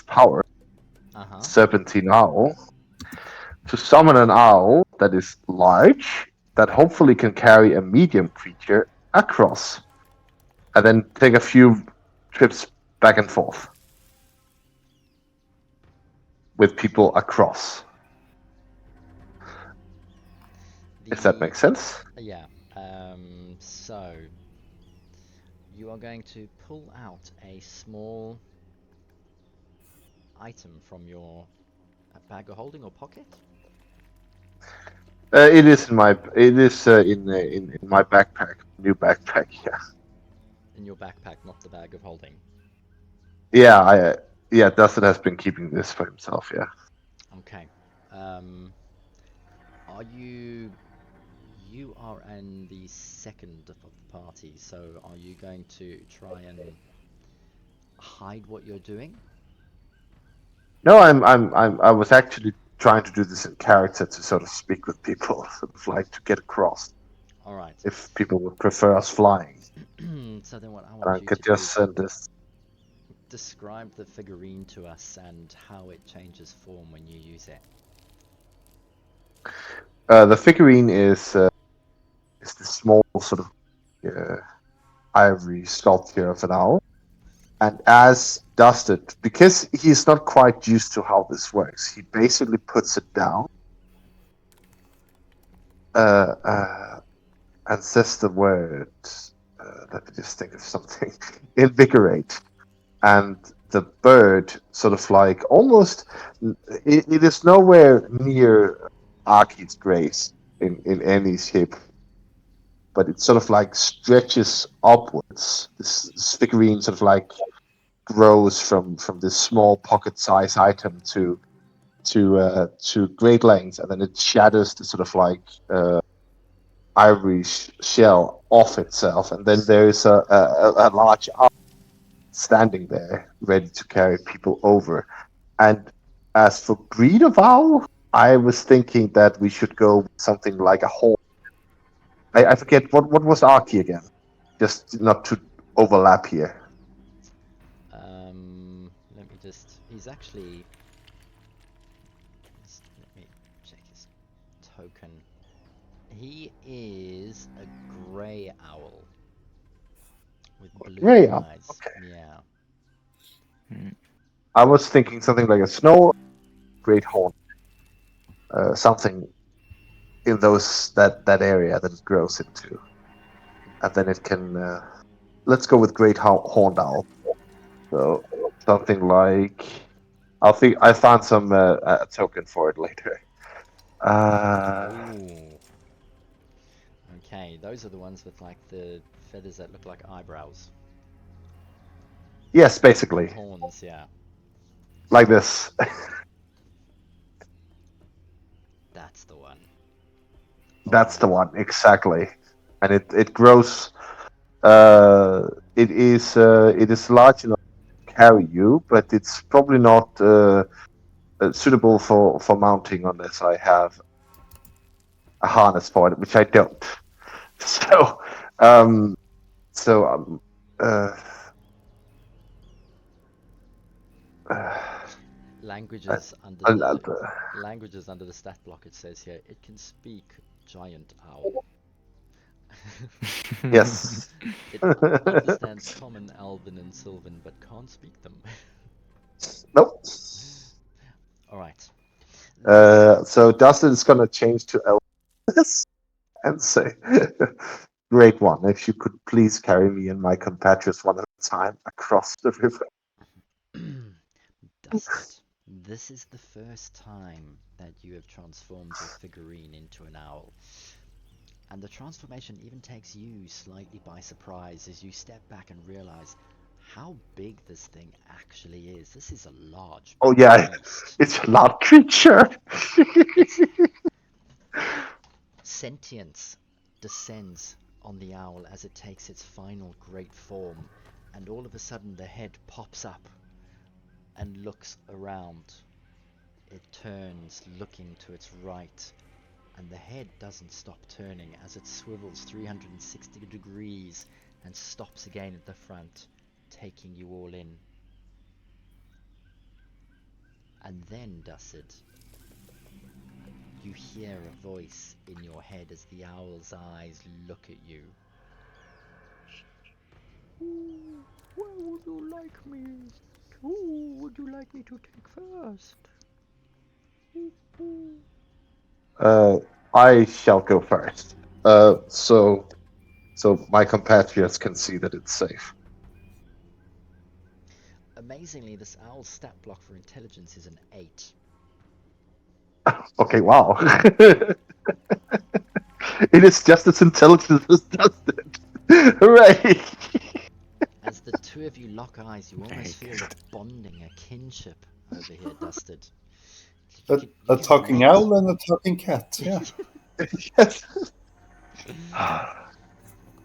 power, Serpentine Owl, to summon an owl that is large, that hopefully can carry a medium creature across, and then take a few trips back and forth with people across. If that makes sense. Yeah. So you are going to pull out a small item from your bag of holding or pocket. It is in my in my backpack, new backpack. Yeah. In your backpack, not the bag of holding. Yeah, Dustin has been keeping this for himself. Yeah. Okay. Are you? You are in the second of the party, so are you going to try and hide what you're doing? No, I was actually trying to do this in character to sort of speak with people, sort of like to get across. All right. If people would prefer us flying. So then what I want you could to just do send this. Describe the figurine to us and how it changes form when you use it. The figurine is the small sort of ivory sculpture of an owl. And as Dusted, because he's not quite used to how this works, he basically puts it down and says the word, let me just think of something, invigorate. And the bird sort of like almost, it is nowhere near Archie's grace in any shape, but it sort of like stretches upwards. This figurine sort of like grows from this small pocket-sized item to great length, and then it shatters the sort of like ivory shell off itself, and then there is a large owl standing there, ready to carry people over. And as for breed of owl, I was thinking that we should go with something like a horn. I forget what was Archie again, just not to overlap here. Let me just. He's actually. Let me check his token. He is a grey owl with blue Grey eyes. owl. Okay. Yeah. I was thinking something like a snow great horn, something in that area that it grows into, and then it can. Let's go with great horned owl. So something like. I found some a token for it later. Ooh. Okay, those are the ones with like the feathers that look like eyebrows. Yes, basically. Horns, yeah. Like this. That's the one. That's the one, exactly. And it grows. It is large enough to carry you, but it's probably not suitable for mounting unless I have a harness for it, which I don't. So, uh, languages under the stat block. It says here it can speak giant owl. Yes. It understands common, elven, and sylvan, but can't speak them. Nope. All right. So Dustin's gonna change to Elvis and say, "Great one! If you could please carry me and my compatriots one at a time across the river." Dusted, this is the first time that you have transformed your figurine into an owl. And the transformation even takes you slightly by surprise as you step back and realize how big this thing actually is. This is a large. Oh yeah, it's a large creature. Sentience descends on the owl as it takes its final great form, and all of a sudden the head pops up and looks around. It turns, looking to its right, and the head doesn't stop turning as it swivels 360 degrees and stops again at the front, taking you all in. And then, Dusted, you hear a voice in your head as the owl's eyes look at you. Ooh, where would you like me? Who would you like me to take first? I shall go first. So my compatriots can see that it's safe. Amazingly, this owl's stat block for intelligence is an 8. Okay, wow. It is just as intelligent as Dustin. Hooray! As the two of you lock eyes, you almost feel a bonding, a kinship over here, Dusted. A talking owl and a talking cat, yeah. Yes.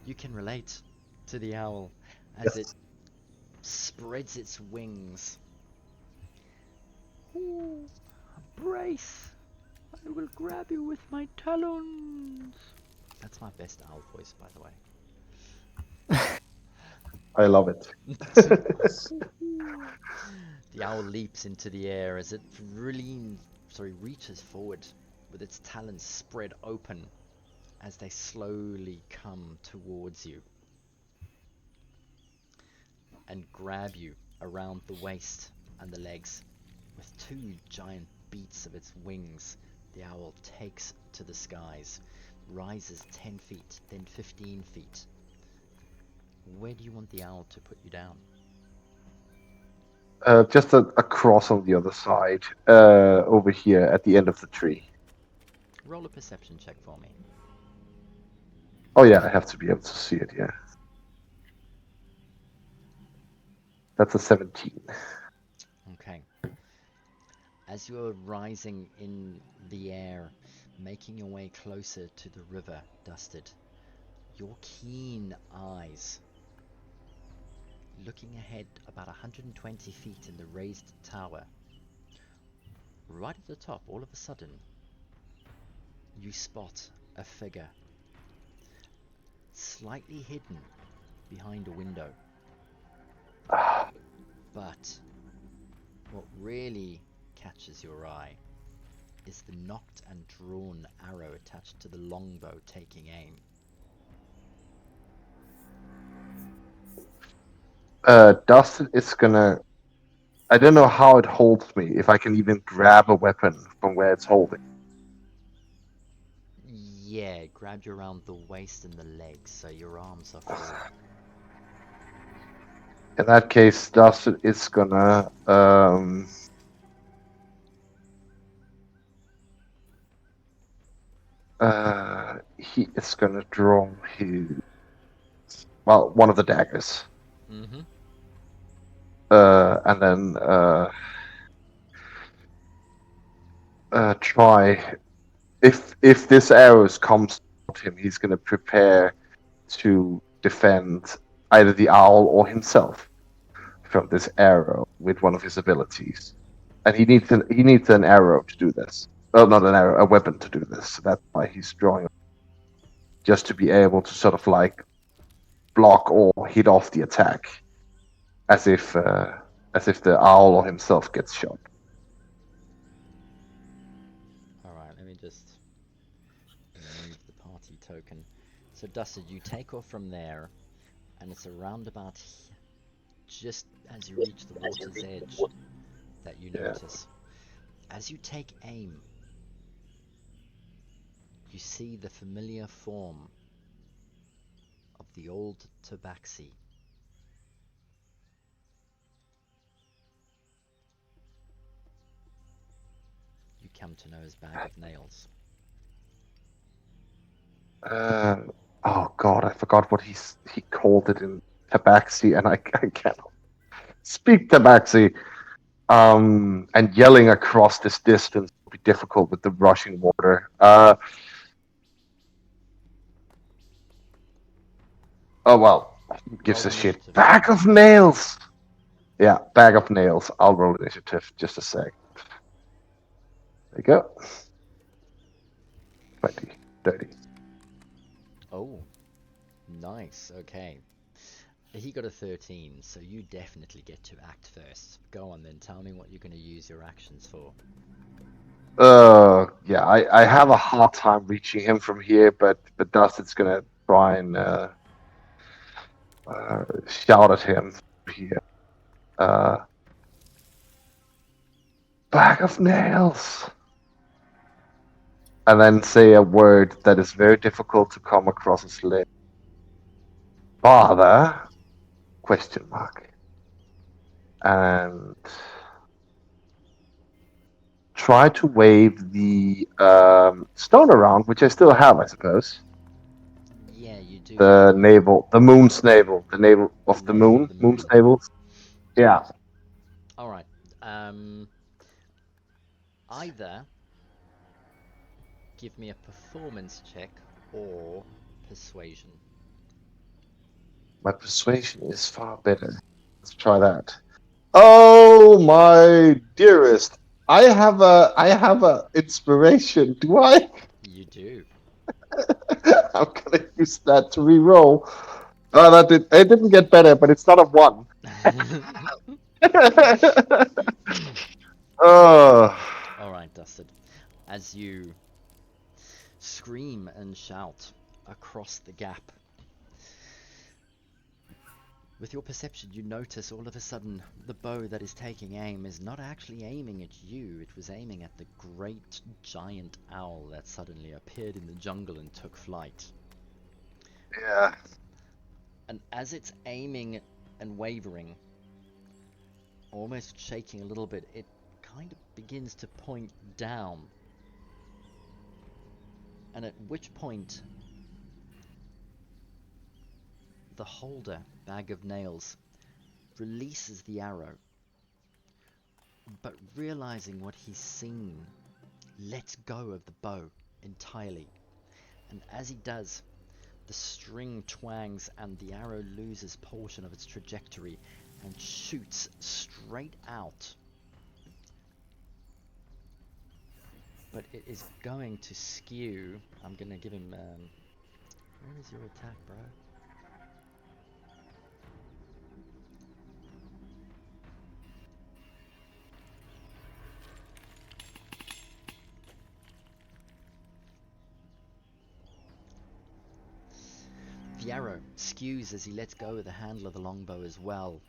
You can relate to the owl as Yes. it spreads its wings. Ooh, brace! I will grab you with my talons. That's my best owl voice, by the way. I love it. The owl leaps into the air as it reaches forward with its talons spread open as they slowly come towards you and grab you around the waist and the legs. With 2 giant beats of its wings, the owl takes to the skies, rises 10 feet, then 15 feet. Where do you want the owl to put you down? Just across on the other side, over here at the end of the tree. Roll a perception check for me. Oh yeah, I have to be able to see it, yeah. That's a 17. Okay. As you're rising in the air, making your way closer to the river, Dusted, your keen eyes, looking ahead about 120 feet in the raised tower, right at the top, all of a sudden, you spot a figure slightly hidden behind a window. But what really catches your eye is the nocked and drawn arrow attached to the longbow taking aim. Dustin is gonna... I don't know how it holds me, if I can even grab a weapon from where it's holding. Yeah, it grabbed you around the waist and the legs, so your arms are free. In that case, Dustin is gonna... he is gonna draw his... Well, one of the daggers. Mm-hmm. And then try... If this arrow comes at him, he's gonna prepare to defend either the owl or himself from this arrow with one of his abilities. And he needs an arrow to do this. Well, not an arrow, a weapon to do this. So that's why he's drawing, just to be able to sort of like block or hit off the attack, as if the owl or himself gets shot. Alright, let me just remove the party token. So Dusted, you take off from there, and it's around about just as you reach the water's edge that you notice. As you take aim, you see the familiar form of the old tabaxi. You come to know as Bag of Nails. Oh god, I forgot what he called it in Tabaxi, and I cannot speak Tabaxi. And yelling across this distance will be difficult with the rushing water. Oh well, who gives a shit? Initiative. Bag of nails. Yeah, bag of nails. I'll roll initiative. Just a sec. There you go. 20, 30. Oh, nice. Okay. He got a 13, so you definitely get to act first. Go on then, tell me what you're going to use your actions for. Yeah, I have a hard time reaching him from here, but Dustin's gonna try and shout at him here. Bag of nails. And then say a word that is very difficult to come across his lips. Father? Question mark. And try to wave the stone around, which I still have, I suppose. Yeah, you do. The navel, the moon's navel, the navel of the Navel moon, of the moon's moon. navel. Yeah. All right. Either give me a performance check or persuasion. My persuasion is far better. Let's try that. Oh my dearest, I have a inspiration. Do I? You do. I'm gonna use that to re-roll. Oh, it didn't get better, but it's not a 1. Oh. All right, Dusted. As you scream and shout across the gap, with your perception, you notice all of a sudden the bow that is taking aim is not actually aiming at you. It was aiming at the great giant owl that suddenly appeared in the jungle and took flight. Yeah. And as it's aiming and wavering, almost shaking a little bit, it kind of begins to point down. And at which point, the holder, bag of nails, releases the arrow, but realizing what he's seen, lets go of the bow entirely. And as he does, the string twangs and the arrow loses portion of its trajectory and shoots straight out. But it is going to skew. I'm going to give him... where is your attack, bro? The arrow skews as he lets go of the handle of the longbow as well,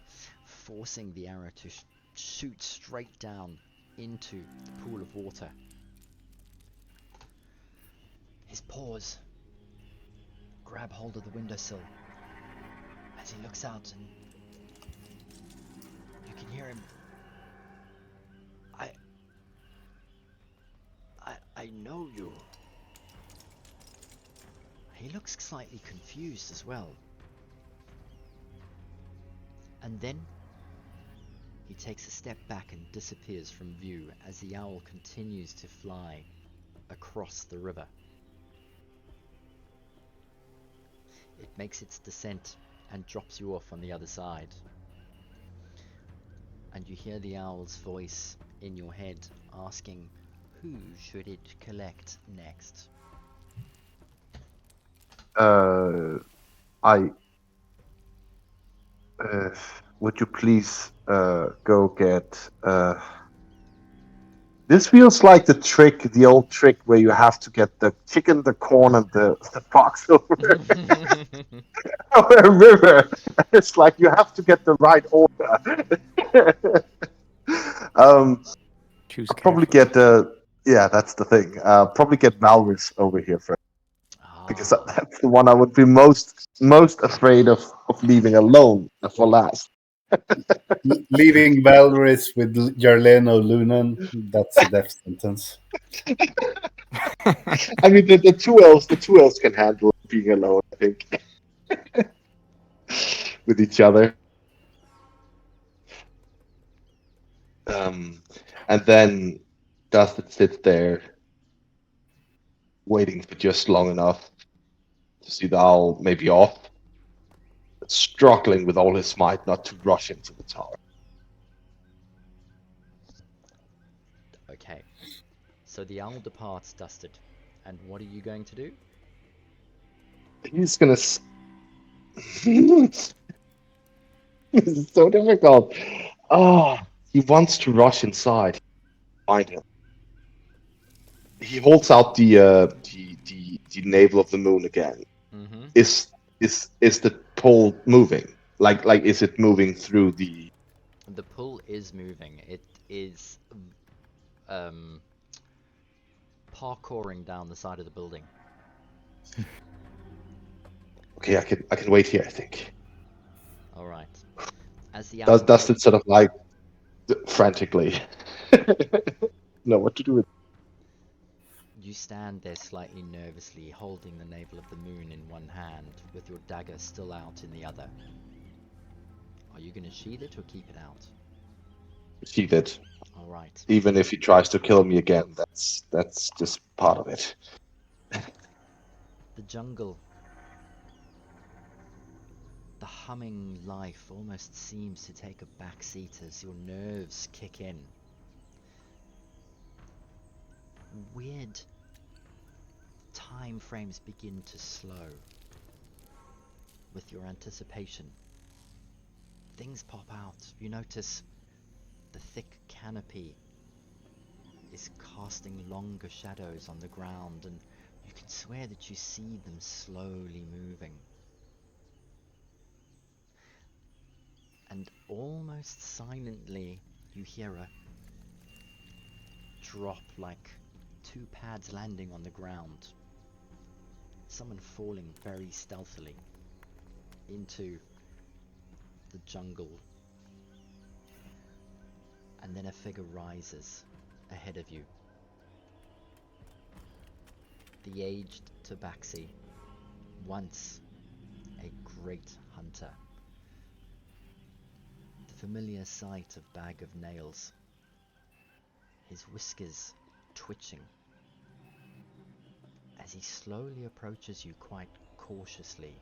forcing the arrow to shoot straight down into the pool of water. His paws grab hold of the windowsill as he looks out, and you can hear him. I know you. He looks slightly confused as well. And then he takes a step back and disappears from view as the owl continues to fly across the river. It makes its descent and drops you off on the other side. And you hear the owl's voice in your head asking, who should it collect next? Would you please go get this feels like the old trick where you have to get the chicken, the corn, and the fox over a river. It's like you have to get the right order. Choose I'll probably get yeah, that's the thing. Probably get Valrus over here first. Because that's the one I would be most afraid of leaving alone for last. Leaving Valrys with Jarleno Lunan, that's a death sentence. I mean, the two elves can handle being alone, I think, with each other. And then Dustin sits there, waiting for just long enough to see the owl maybe off, but struggling with all his might not to rush into the tower. Okay, so the owl departs, Dusted, and what are you going to do? He's gonna. This is so difficult. Ah, he wants to rush inside. Find him. He holds out the navel of the moon again. Mm-hmm. Is the pole moving? Like is it moving through the? The pull is moving. It is um, parkouring down the side of the building. Okay, I can wait here. I think. All right. As the Does it sort of like frantically know what to do with? You stand there slightly nervously, holding the navel of the moon in one hand, with your dagger still out in the other. Are you going to sheath it or keep it out? She did. All right. Even if he tries to kill me again, that's just part of it. The jungle. The humming life almost seems to take a backseat as your nerves kick in. Weird time frames begin to slow with your anticipation. Things pop out. You notice the thick canopy is casting longer shadows on the ground, and you can swear that you see them slowly moving. And almost silently, you hear a drop like two pads landing on the ground. Someone falling very stealthily into the jungle. And then a figure rises ahead of you. The aged Tabaxi, once a great hunter. The familiar sight of Bag of Nails, his whiskers twitching as he slowly approaches you quite cautiously.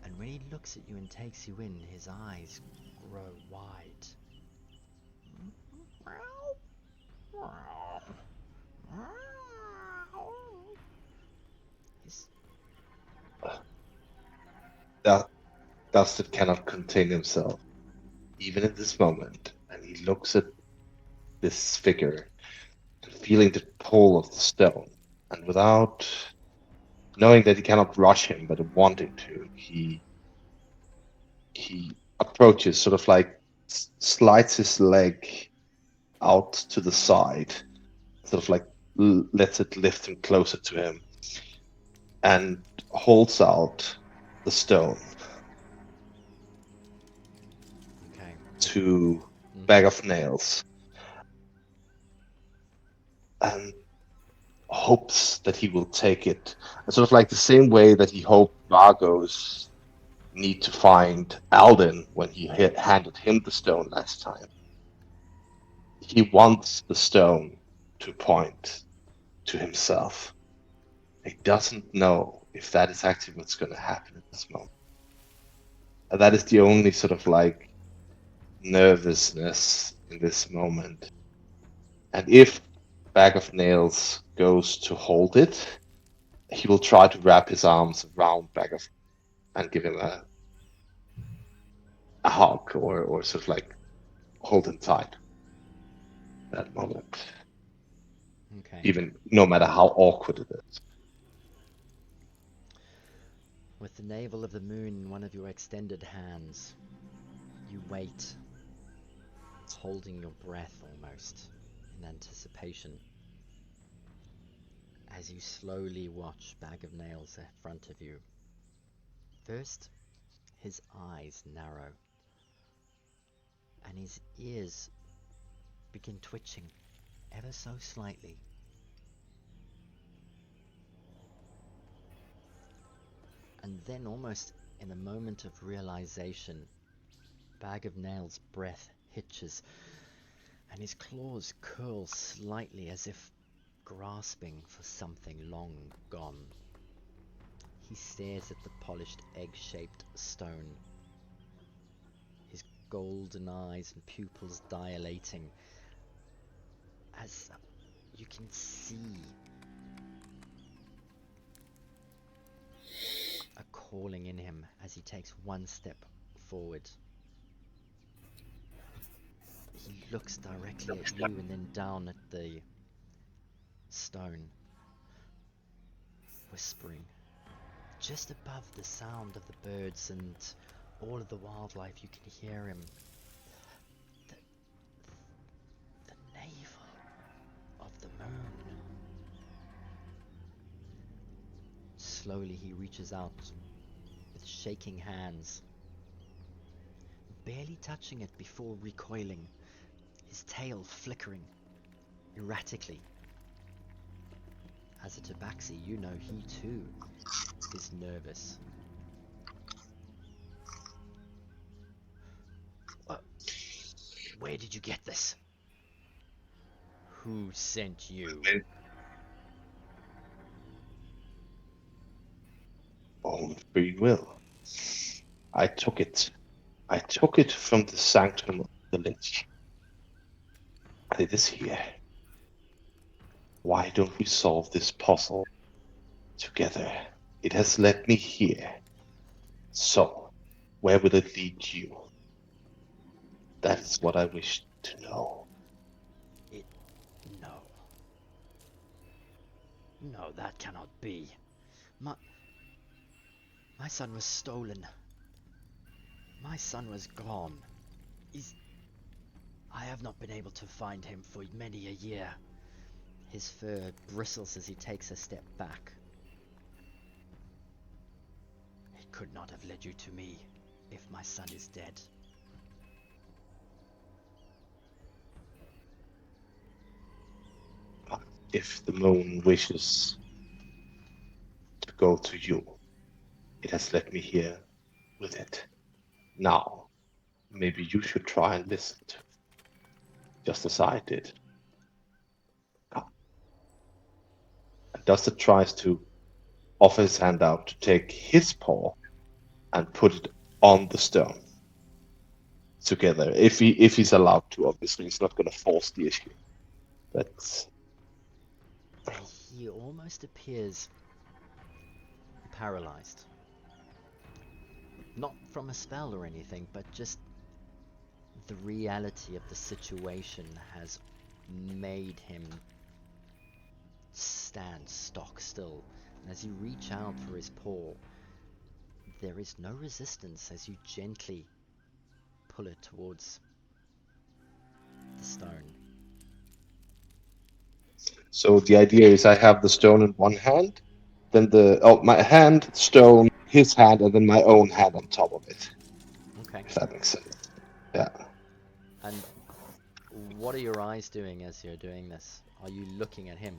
And when he looks at you and takes you in, his eyes grow wide. His Dustin cannot contain himself, even in this moment, and he looks at this figure, feeling the pull of the stone, and without knowing that he cannot rush him, but wanting to, he approaches, sort of like slides his leg out to the side, sort of like lets it lift him closer to him, and holds out the stone okay. to Bag of Nails, and hopes that he will take it. And sort of like the same way that he hoped Vargos need to find Alden when he handed him the stone last time. He wants the stone to point to himself. He doesn't know if that is actually what's going to happen at this moment. And that is the only sort of like nervousness in this moment. And if Bag of Nails goes to hold it, he will try to wrap his arms around Bag of and give him a hug or sort of like hold him tight that moment. Okay. Even no matter how awkward it is. With the navel of the moon in one of your extended hands, you wait, holding your breath almost in anticipation, as you slowly watch Bag of Nails in front of you. First, his eyes narrow, and his ears begin twitching ever so slightly. And then, almost in a moment of realization, Bag of Nails' breath hitches, and his claws curl slightly as if grasping for something long gone. He stares at the polished egg-shaped stone, his golden eyes and pupils dilating, as you can see a calling in him as he takes one step forward. He looks directly at you and then down at the stone, whispering. Just above the sound of the birds and all of the wildlife, you can hear him. The navel of the moon. Slowly he reaches out with shaking hands, barely touching it before recoiling, his tail flickering erratically. As a tabaxi, you know he too is nervous. Where did you get this? Who sent you? Own free will. I took it. I took it from the sanctum of the Lich. And it is here. Why don't we solve this puzzle together? It has led me here. So, where will it lead you? That is what I wish to know. No. No, that cannot be. My son was stolen. My son was gone. I have not been able to find him for many a year. His fur bristles as he takes a step back. It could not have led you to me if my son is dead. If the moon wishes to go to you, it has led me here with it. Now, maybe you should try and listen to it, just as I did. And Dustin tries to offer his hand out to take his paw and put it on the stone together. If he's allowed to, obviously, he's not going to force the issue. But he almost appears paralyzed. Not from a spell or anything, but just the reality of the situation has made him stand stock still. And as you reach out for his paw, there is no resistance as you gently pull it towards the stone. So the idea is I have the stone in one hand, then my hand, stone, his hand, and then my own hand on top of it. Okay. If that makes sense. Yeah. And what are your eyes doing as you're doing this? Are you looking at him?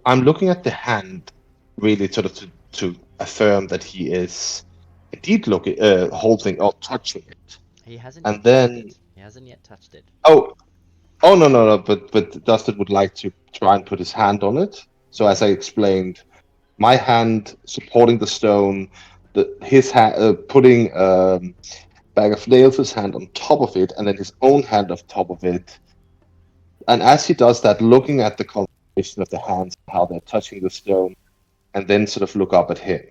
I'm looking at the hand, really sort of to affirm that he is indeed holding or touching it. He hasn't And yet then touched it. He hasn't yet touched it. Oh no, but Dustin would like to try and put his hand on it. So as I explained, my hand supporting the stone, his hand putting bag of nails, his hand on top of it, and then his own hand on top of it. And as he does that, looking at the combination of the hands, how they're touching the stone, and then sort of look up at him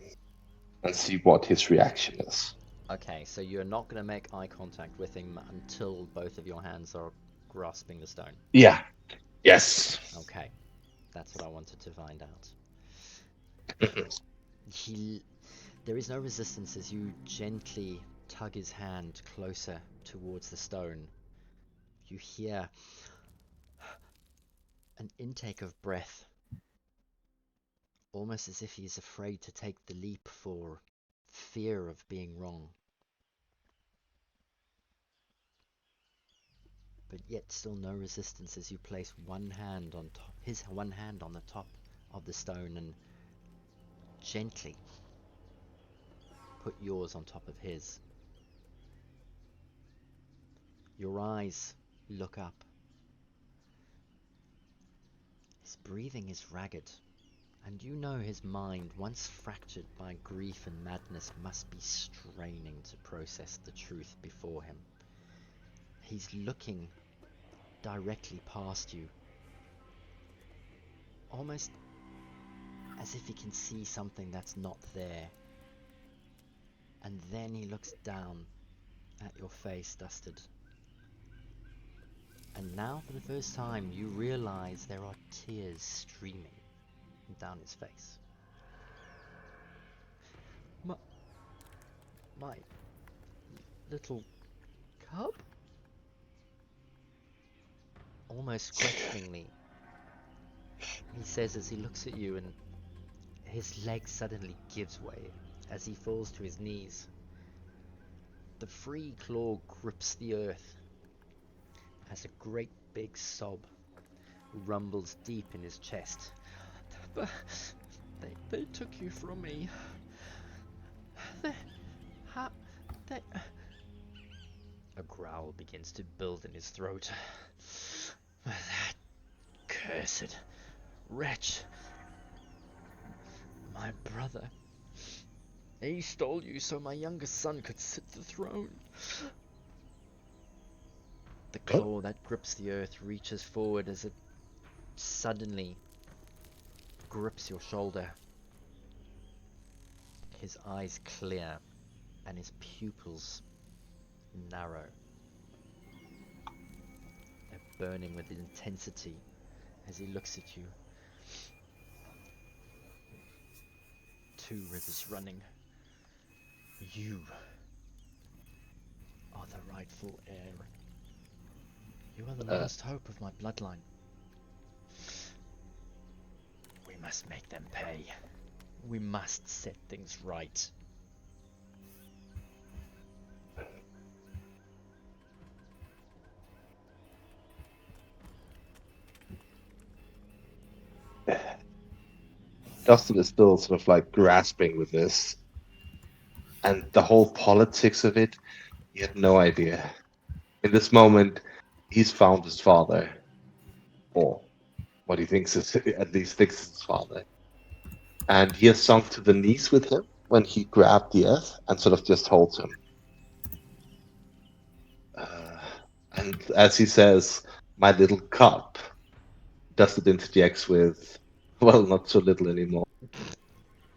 and see what his reaction is. Okay, so you're not going to make eye contact with him until both of your hands are grasping the stone. Yeah. Yes. Okay, that's what I wanted to find out. There is no resistance as you gently tug his hand closer towards the stone. You hear an intake of breath, almost as if he is afraid to take the leap for fear of being wrong. But yet still no resistance as you place one hand on top, his one hand on the top of the stone, and gently put yours on top of his. Your eyes look up. His breathing is ragged, and you know his mind, once fractured by grief and madness, must be straining to process the truth before him. He's looking directly past you, almost as if he can see something that's not there. And then he looks down at your face, Dusted. And now, for the first time, you realize there are tears streaming down his face. My little cub? Almost questioningly, he says as he looks at you, and his leg suddenly gives way as he falls to his knees. The free claw grips the earth as a great big sob rumbles deep in his chest. But they took you from me. A growl begins to build in his throat. That cursed wretch, my brother. He stole you so my youngest son could sit the throne. The claw that grips the earth reaches forward as it suddenly grips your shoulder. His eyes clear and his pupils narrow. They're burning with intensity as he looks at you. Two rivers running. You are the rightful heir. You are the last hope of my bloodline. We must make them pay. We must set things right. Dustin is still sort of like grasping with this. And the whole politics of it, he had no idea. In this moment, he's found his father. Or what he thinks is, at least thinks is his father. And he has sunk to the knees with him when he grabbed the earth and sort of just holds him. And as he says, my little cub, Dustin interjects with, well, not so little anymore.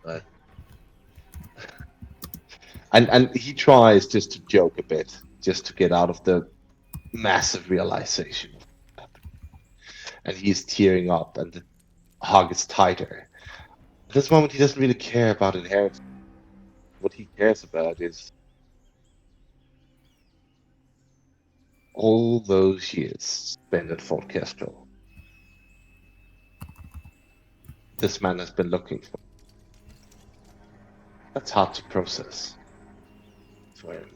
But and he tries just to joke a bit, just to get out of the massive realization. And he's tearing up, and the hug is tighter. At this moment, he doesn't really care about inheritance. What he cares about is all those years spent at Fort Kestrel. This man has been looking for. That's hard to process for him.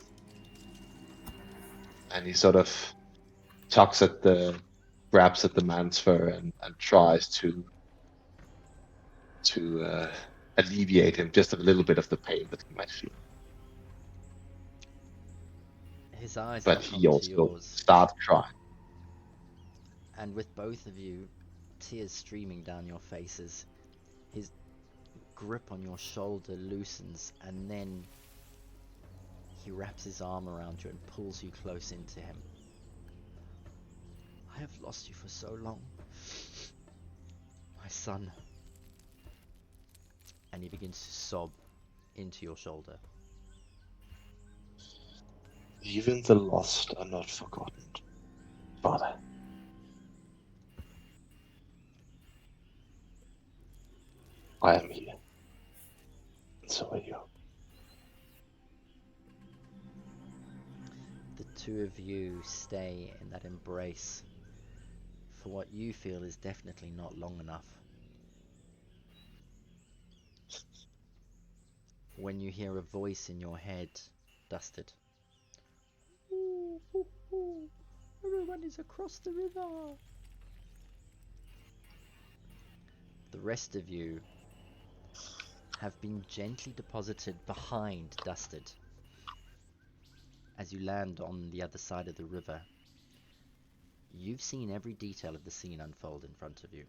And he sort of grabs at the man's fur and tries to alleviate him just a little bit of the pain that he might feel. His eyes But he also starts crying. And with both of you, tears streaming down your faces, his grip on your shoulder loosens, and then he wraps his arm around you and pulls you close into him. I have lost you for so long, my son. And he begins to sob into your shoulder. Even the lost are not forgotten, Father. I am here. And so are you. The two of you stay in that embrace for what you feel is definitely not long enough. When you hear a voice in your head, Dusted. Ooh, ooh, ooh. Everyone is across the river. The rest of you have been gently deposited behind Dusted as you land on the other side of the river. You've seen every detail of the scene unfold in front of you.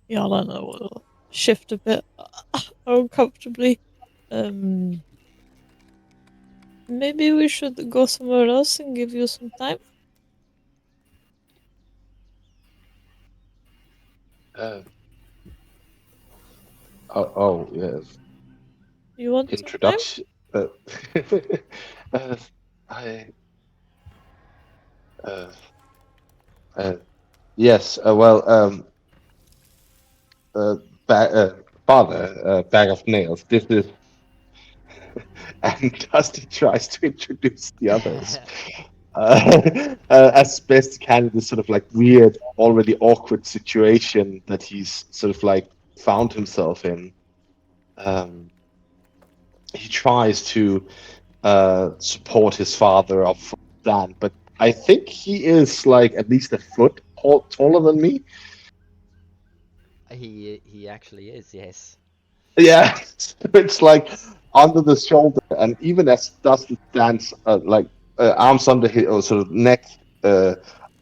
Yalana will shift a bit uncomfortably. Maybe we should go somewhere else and give you some time. Yes. You want some time? Introduction. Uh, I. Uh, uh, yes. Uh, Father, bag of nails. This is. And Dusty tries to introduce the others. As best he can in this sort of like weird, already awkward situation that he's sort of like found himself in. He tries to support his father up for that, but I think he is like at least a foot taller than me. He actually is, yes. Yeah, it's like under the shoulder, and even as Dustin stands, arms under his, or sort of neck,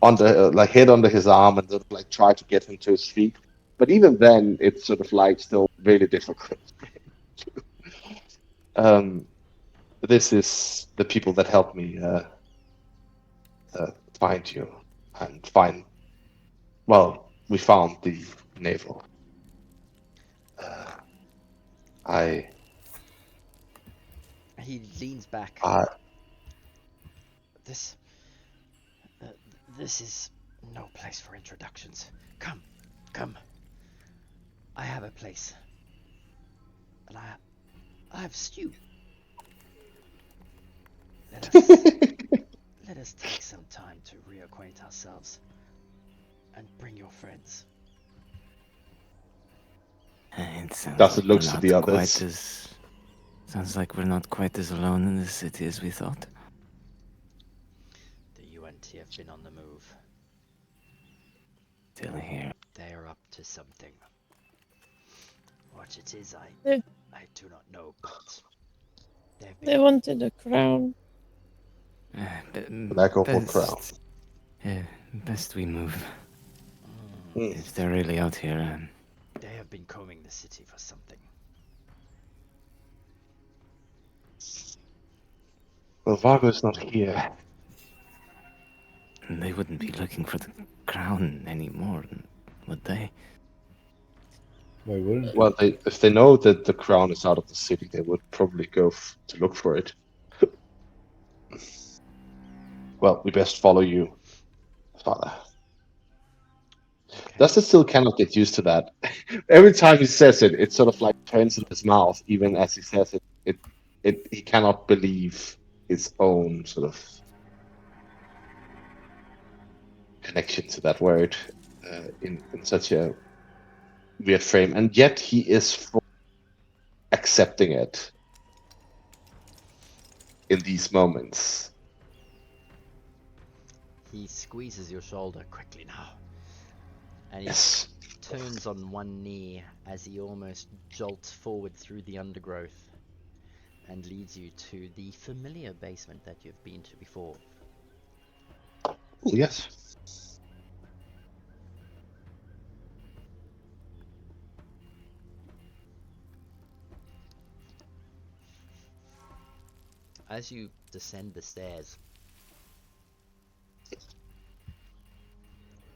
under like head under his arm, and sort of like try to get him to his feet. But even then, it's sort of like still really difficult. um, this is the people that helped me find you and find. Well, we found the navel. Uh, I. He leans back. I. This uh, this is no place for introductions. Come, come. I have a place. And I have stew. Let us take some time to reacquaint ourselves and bring your friends. It sounds Does it like look we're to not the quite others? as. Sounds like we're not quite as alone in the city as we thought. The UNT have been on the move. Still here. They are up to something. What it is, They, I do not know, but they wanted a crown. Black Opal Crown. Best we move. Mm. If they're really out here. They have been combing the city for something. Well, Vargo's not here. They wouldn't be looking for the crown anymore, would they? Why wouldn't they? Well, if they know that the crown is out of the city, they would probably go to look for it. Well, we best follow you, Father. Okay. Dustin still cannot get used to that. Every time he says it, it sort of like turns in his mouth. Even as he says it, he cannot believe his own sort of connection to that word in such a weird frame, and yet he is accepting it in these moments. He squeezes your shoulder quickly now. And he Yes. turns on one knee as he almost jolts forward through the undergrowth and leads you to the familiar basement that you've been to before. Yes. As you descend the stairs,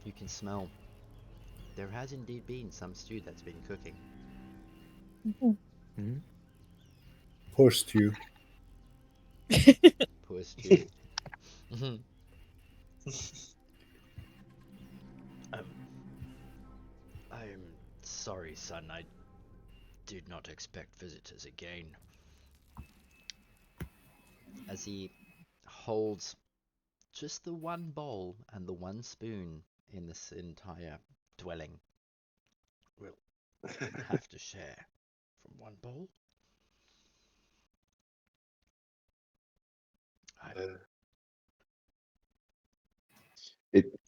you can smell there has indeed been some stew that's been cooking. Hmm? Poor stew. Poor stew. I'm sorry, son. I did not expect visitors again. As he holds just the one bowl and the one spoon in this entire dwelling. We'll have to share from one bowl. It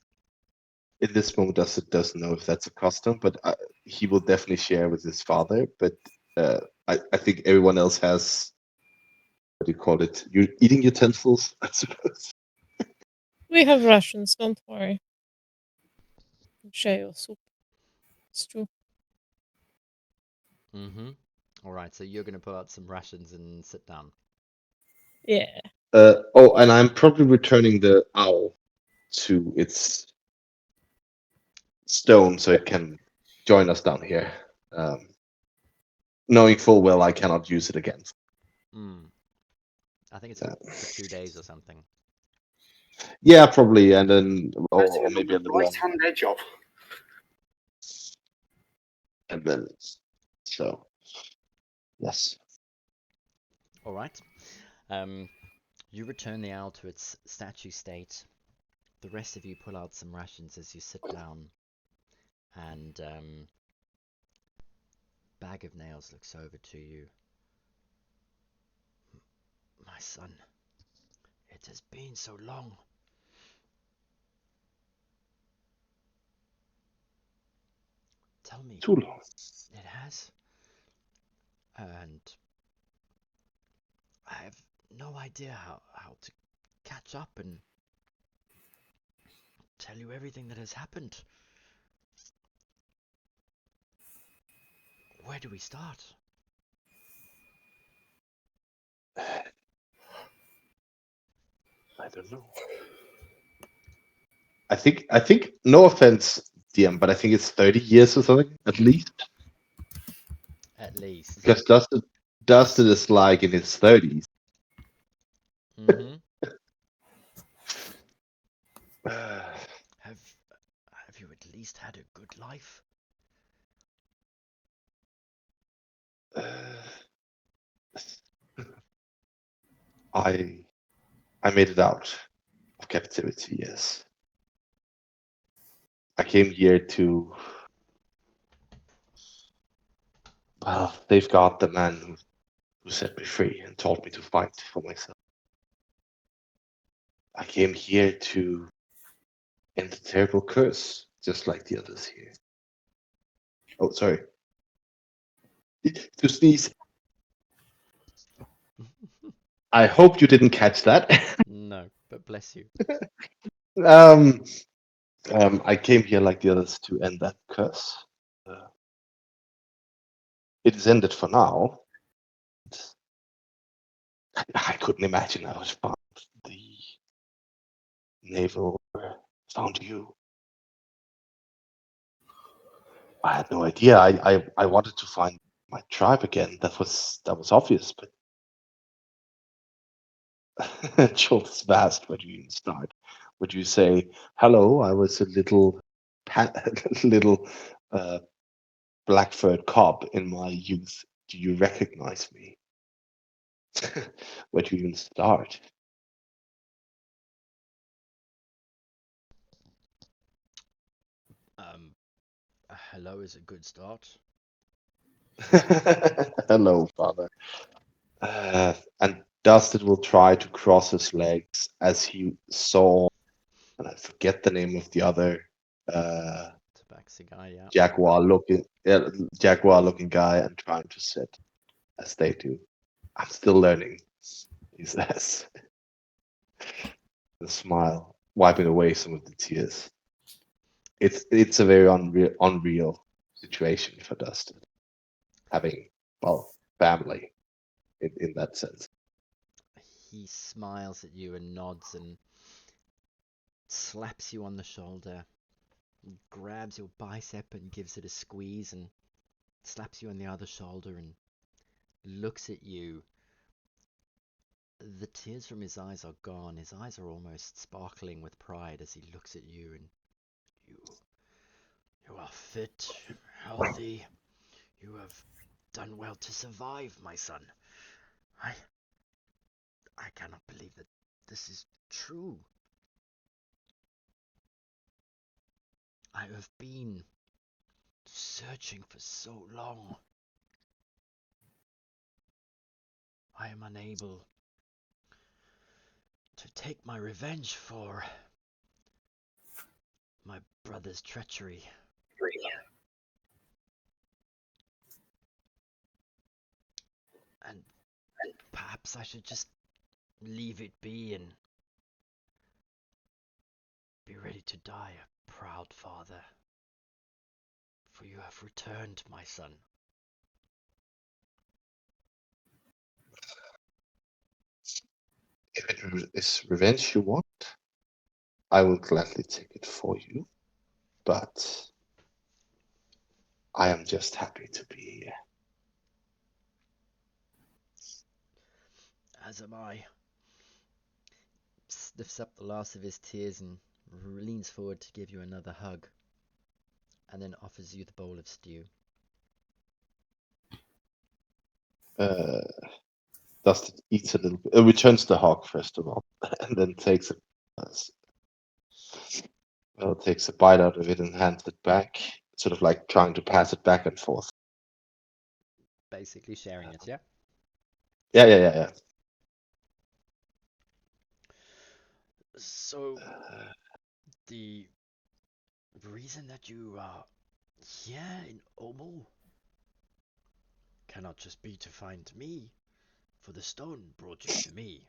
in this moment doesn't know if that's a custom, but he will definitely share with his father. But I think everyone else has, what do you call it? You're eating utensils, I suppose. We have rations, don't worry. Share your soup. It's true. Alright, so you're gonna pull out some rations and sit down. Yeah. And I'm probably returning the owl to its stone so it can join us down here. Knowing full well I cannot use it again. I think it's for 2 days or something. Yeah, probably, and then or maybe a little right hand edge of. 10 minutes. So, yes. All right. You return the owl to its statue state. The rest of you pull out some rations as you sit down, and Bag of Nails looks over to you. My son, it has been so long. Tell me. Too long. It has. And I have no idea how to catch up and tell you everything that has happened. Where do we start? I don't know. I think no offense, DM, but I think it's 30 years or something, at least. At least. Because Dustin is like in his 30s. Mm-hmm. Have you at least had a good life? I made it out of captivity, yes. I came here to safeguard the man who set me free and taught me to fight for myself. I came here to end the terrible curse, just like the others here. Oh, sorry. To sneeze. I hope you didn't catch that. No, but bless you. I came here like the others to end that curse. It is ended for now. I couldn't imagine I was found the Navel found you. I had no idea. I wanted to find my tribe again. That was obvious, but Jolt is vast. Where do you even start? Would you say, "Hello, I was a little little black-furred cop in my youth. Do you recognize me?" Where do you even start? Hello is a good start. Hello, father. And Dustin will try to cross his legs as he saw, and I forget the name of the other Tabaxi guy, yeah. jaguar looking guy, and trying to sit as they do. I'm still learning, he says. The smile, wiping away some of the tears. It's a very unreal situation for Dustin, having family in that sense. He smiles at you and nods and slaps you on the shoulder, and grabs your bicep and gives it a squeeze and slaps you on the other shoulder and looks at you. The tears from his eyes are gone. His eyes are almost sparkling with pride as he looks at you, and you are fit, healthy. You have done well to survive, my son. I cannot believe that this is true. I have been searching for so long. I am unable to take my revenge for my brother's treachery. And perhaps I should just leave it be and be ready to die a proud father. For you have returned, my son. is revenge you want, I will gladly take it for you. But I am just happy to be here. As am I. Sniffs up the last of his tears and leans forward to give you another hug, and then offers you the bowl of stew. Dustin eats a little bit, returns the hog first of all, and then takes a bite out of it and hands it back, sort of like trying to pass it back and forth. Basically sharing it, yeah? Yeah. So, the reason that you are here in Omul cannot just be to find me, for the stone brought you to me.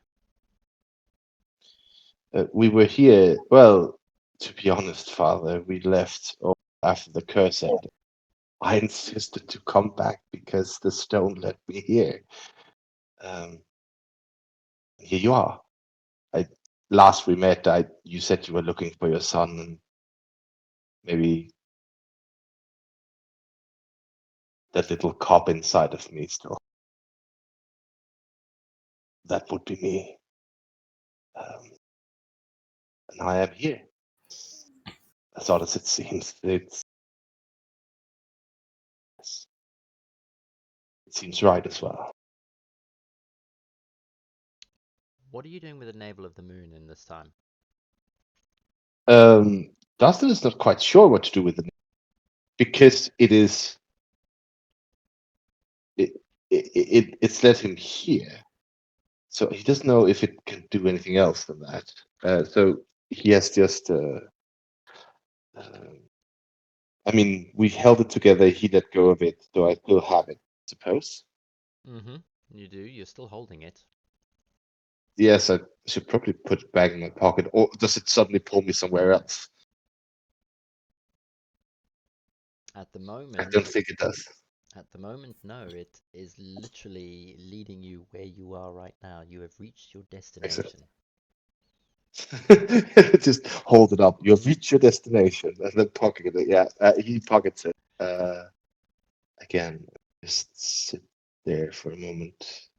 We were here, well, to be honest, Father, we left after the curse ended. I insisted to come back because the stone led me here. Here you are. Last we met, you said you were looking for your son, and maybe that little cop inside of me still. That would be me. And I am here. As odd as it seems, it seems right as well. What are you doing with the navel of the moon in this time? Dustin is not quite sure what to do with it because it's led him here, so he doesn't know if it can do anything else than that. So he has just. I mean, we held it together. He let go of it, so I still have it, I suppose. Mm-hmm. You do. You're still holding it. Yes, I should probably put it back in my pocket, or does it suddenly pull me somewhere else? At the moment, I don't think it does. At the moment, no. It is literally leading you where you are right now. You have reached your destination. Just hold it up. You've reached your destination, and then pocket it. Yeah, he pockets it. Again, just sit there for a moment.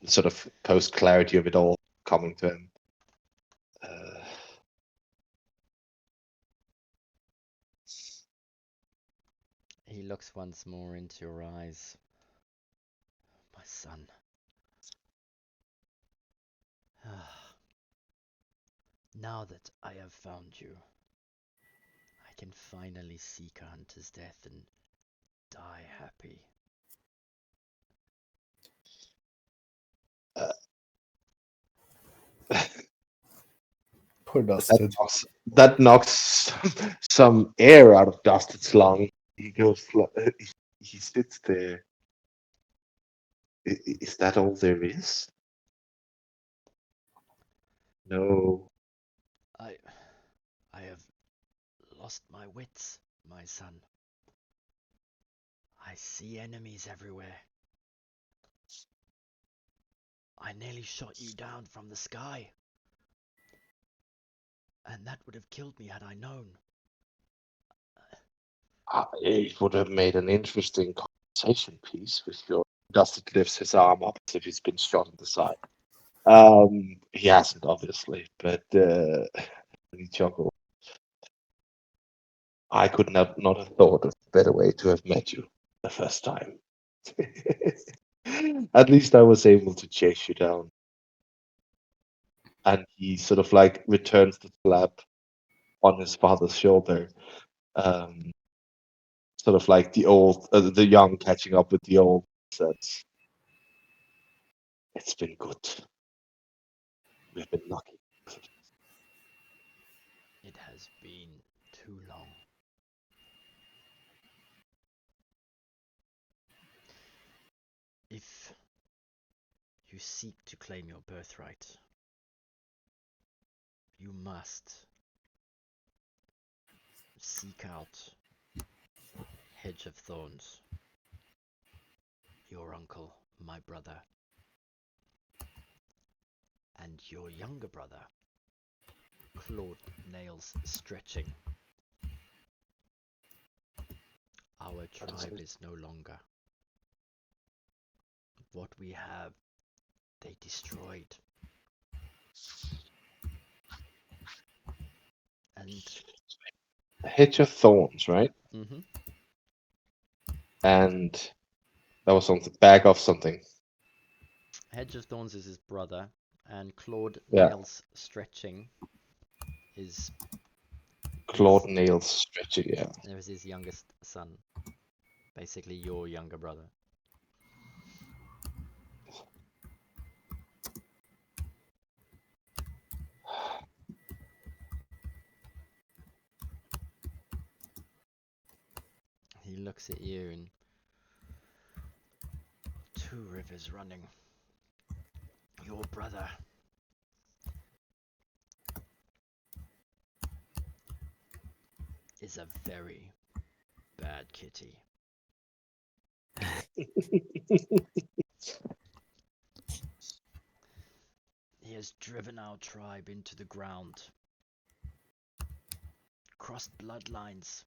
Sort of post clarity of it all coming to him. He looks once more into your eyes. My son. Now that I have found you, I can finally seek a hunter's death and die happy. Poor Dustin. That knocks some air out of Dustin's lung. He goes. He sits there. Is that all there is? No. I have lost my wits, my son. I see enemies everywhere. I nearly shot you down from the sky. And that would have killed me had I known. It would have made an interesting conversation piece with your. Dustin lifts his arm up as if he's been shot in the side. He hasn't, obviously, but he chuckled. I could not have thought of a better way to have met you the first time. At least I was able to chase you down. And he sort of like returns the slap on his father's shoulder. Sort of like the young catching up with the old. Says, it's been good. We've been lucky. It has been too long. If you seek to claim your birthright, you must seek out Hedge of Thorns, your uncle, my brother, And your younger brother, clawed nails stretching. Our tribe is no longer. What we have, they destroyed. And Hedge of Thorns, right? mm-hmm. And that was something. Bag of something. Hedge of Thorns is his brother, and clawed Yeah. nails stretching is Clawed nails stretching. Yeah. there is his youngest son, basically your younger brother. He looks at you and 2 rivers running. Your brother is a very bad kitty. He has driven our tribe into the ground, crossed bloodlines,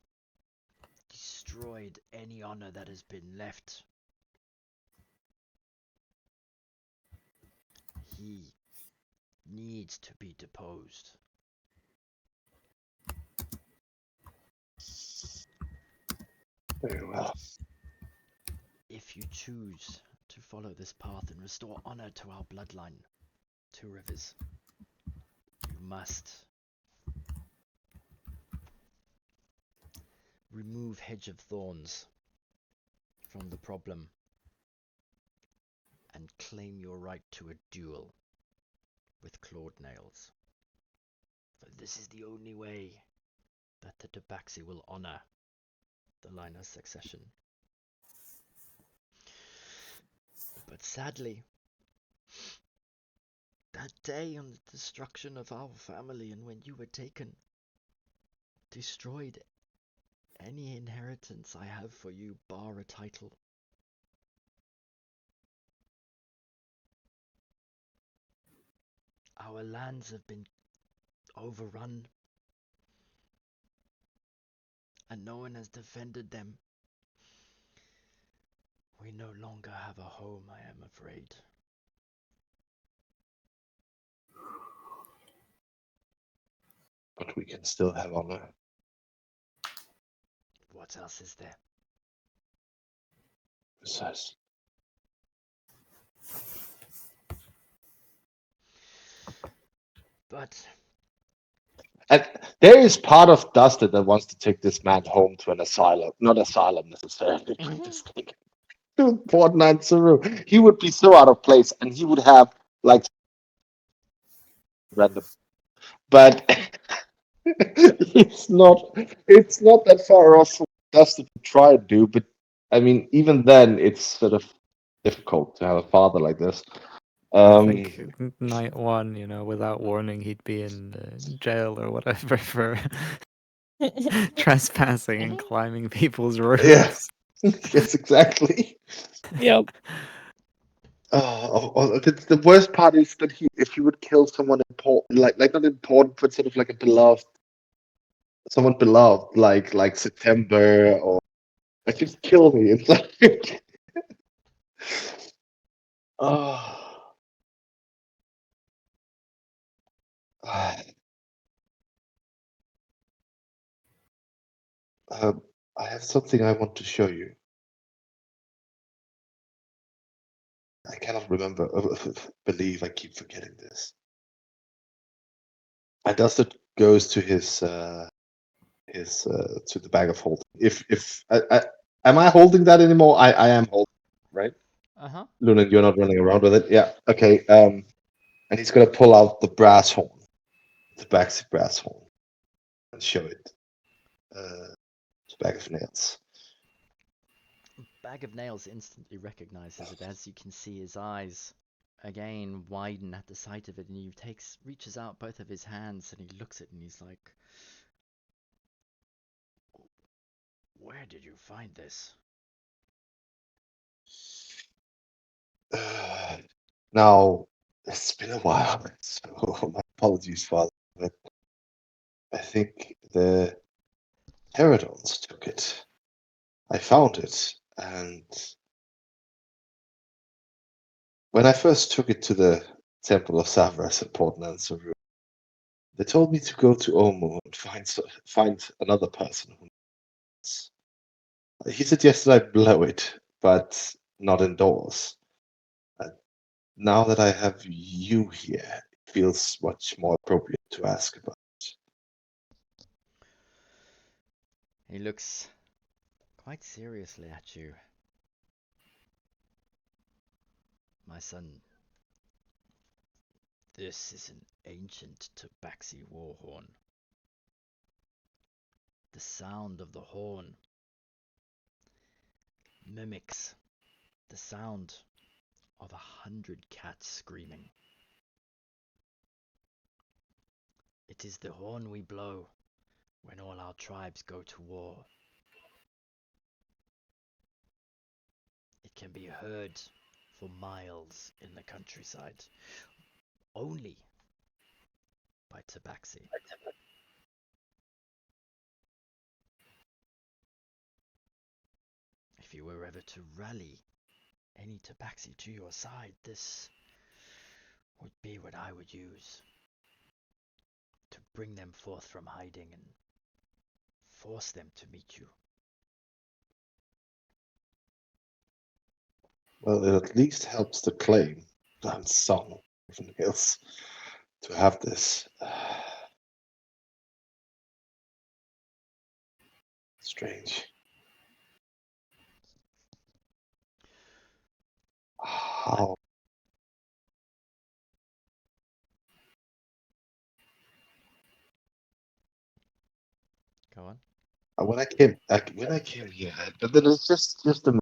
destroyed any honor that has been left. He needs to be deposed. Very well. If you choose to follow this path and restore honor to our bloodline, 2 rivers, you must remove Hedge of Thorns from the problem and claim your right to a duel with clawed nails. For this is the only way that the Tabaxi will honor the line of succession. But sadly, that day on the destruction of our family and when you were taken, destroyed any inheritance I have for you bar a title. Our lands have been overrun and no one has defended them. We no longer have a home, I am afraid. But we can still have honor. What else is there? Precisely. But And there is part of Dustin that wants to take this man home to an asylum. Not asylum necessarily. Just take him to Port Nyanzaru. He would be so out of place, and he would have like random. But it's not that far off for Dustin to try and do. But I mean, even then, it's sort of difficult to have a father like this. I think night 1, without warning, he'd be in jail or whatever for trespassing and climbing people's roofs. Yeah. Yes, exactly. Yep. The worst part is that if he would kill someone important, like not important, but sort of like a beloved, someone beloved, like September, or like just kill me. It's like, I have something I want to show you. I cannot remember. Believe I keep forgetting this. And Dustin goes to his to the bag of holding. If am I holding that anymore? I am holding, right? Lunan, you're not running around with it. Yeah. Okay. And he's gonna pull out the brass horn, the Baxi brass horn, and show it. It's a bag of nails. Bag of Nails instantly recognizes it as you can see his eyes again widen at the sight of it, and he reaches out both of his hands and he looks at it and he's like, "Where did you find this?" Now, It's been a while, so my apologies, Father, but I think the Pterodons took it. I found it, and when I first took it to the Temple of Savras at Port Nyanzaru, they told me to go to Omu and find another person who knows. He suggested I blow it, but not indoors. Now that I have you here, it feels much more appropriate to ask about. He looks quite seriously at you. My son, this is an ancient Tabaxi war horn. The sound of the horn mimics the sound of 100 cats screaming. It is the horn we blow when all our tribes go to war. It can be heard for miles in the countryside, only by Tabaxi. If you were ever to rally any Tabaxi to your side, this would be what I would use to bring them forth from hiding and force them to meet you. Well, it at least helps the claim that son of Hills to have this. Strange. How? Go on. When I came here, but then it's just a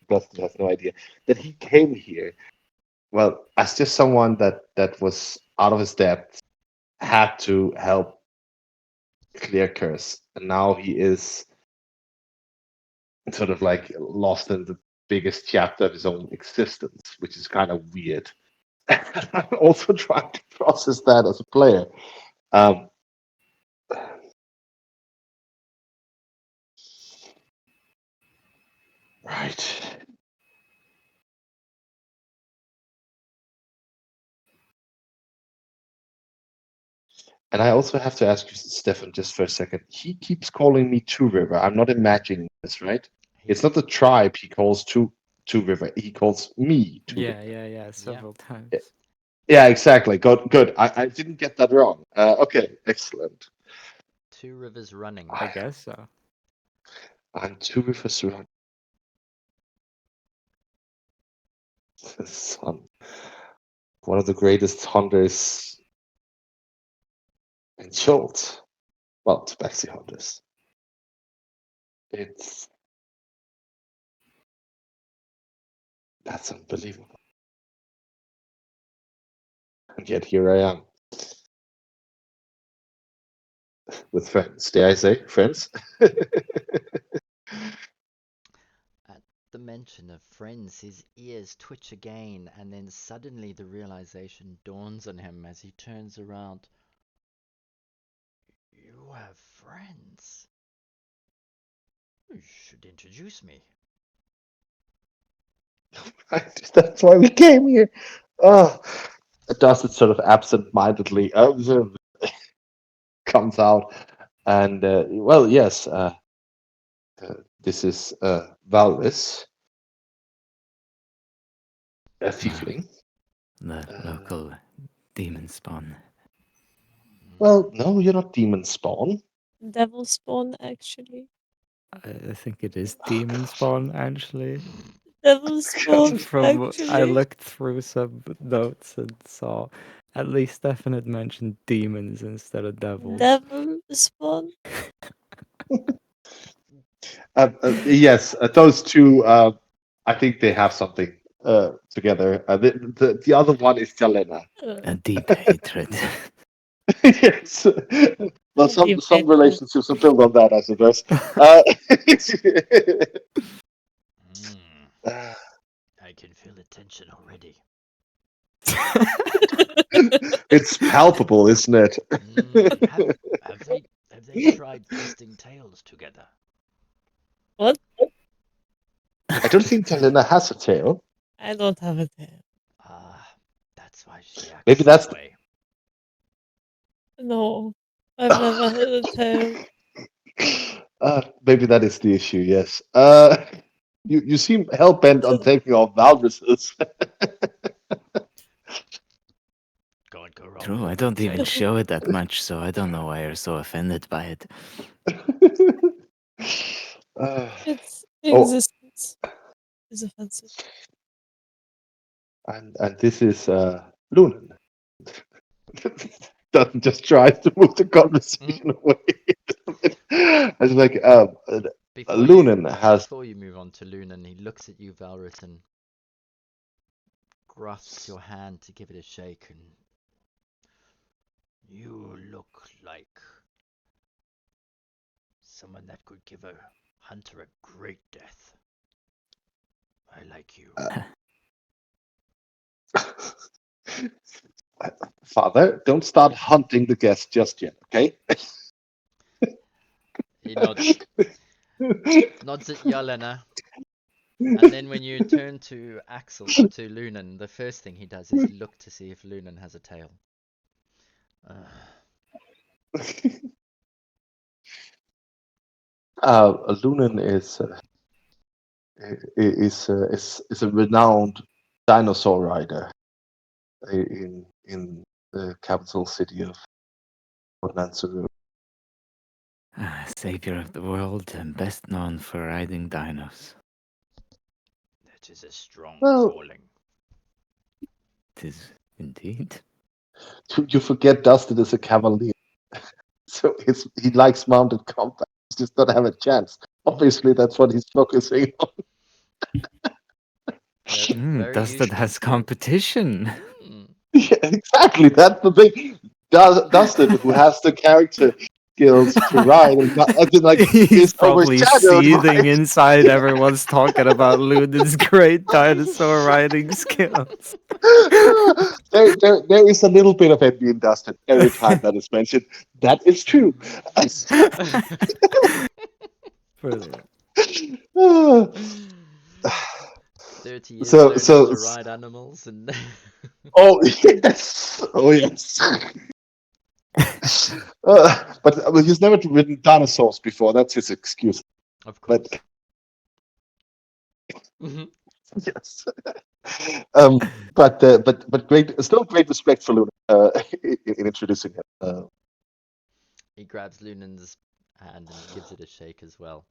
Dustin has no idea that he came here. Well, as just someone that was out of his depth, had to help clear curse, and now he is sort of like lost in the biggest chapter of his own existence, which is kind of weird. I'm also trying to process that as a player. Right. And I also have to ask you, Stefan, just for a second. He keeps calling me Two River. I'm not imagining this, right? It's not the tribe he calls Two River. He calls me Two River. Yeah, several times. Yeah, exactly. Good. I didn't get that wrong. Okay, excellent. Two Rivers running. I guess so. I'm Two Rivers running. Son. One of the greatest hunters in Schultz. Well, Tabaxi hunters. That's unbelievable. And yet here I am. With friends. Dare I say friends? At the mention of friends, his ears twitch again, and then suddenly the realization dawns on him as he turns around. You have friends. You should introduce me. That's why we came here. Oh, it does it sort of absent-mindedly. Comes out, and well, yes. This is Valvis, a tiefling. The local demon spawn. Well, no, you're not demon spawn. Devil spawn, actually. I think it is demon spawn, actually. Devil spawn, From actually. I looked through some notes and saw at least Stefan had mentioned demons instead of devils. Devil spawn. Yes, those two. I think they have something together. The other one is Jalena. A deep hatred. Yes. Well, some relationships are built on that, I suppose. I can feel the tension already. It's palpable, isn't it? Have they tried feasting tails together? What? I don't think Talina has a tail. I don't have a tail. Ah, that's why she acts Maybe that that's way. No, I've never had a tail. Maybe that is the issue. Yes. You seem hell bent on taking off walruses. Can't go wrong. True, I don't even show it that much, so I don't know why you're so offended by it. Its Oh, existence is offensive. and this is Lunan. Doesn't just try to move the conversation away. I was like, Lunan has. Before you move on to Lunan, he looks at you, Valrus, and grasps your hand to give it a shake, and you look like someone that could give a hunter a great death. I like you. Father, don't start hunting the guest just yet, okay? He nods at Yelena. And then when you turn to Axel, to Lunan, the first thing he does is look to see if Lunan has a tail. Lunan is a renowned dinosaur rider in the capital city of Port Nyanzaru. Savior of the world and best known for riding dinos. That is a strong Well, calling. It is indeed. You forget Dustin is a cavalier, so he likes mounted combat. He just not have a chance. Obviously, that's what he's focusing on. Dustin has competition. Yeah, exactly. That's the thing. Dustin, who has the character skills to ride, and like He's is probably overshadowed seething by. inside. Everyone's talking about Lunan's great dinosaur riding skills. There is a little bit of envy in Dustin every time that is mentioned. That is true. Brilliant. 30 years learning to ride animals and oh yes. But he's never ridden dinosaurs before. That's his excuse. Of course. Yes. But still great respect for Luna in introducing him. He grabs Lunan's hand and gives it a shake as well.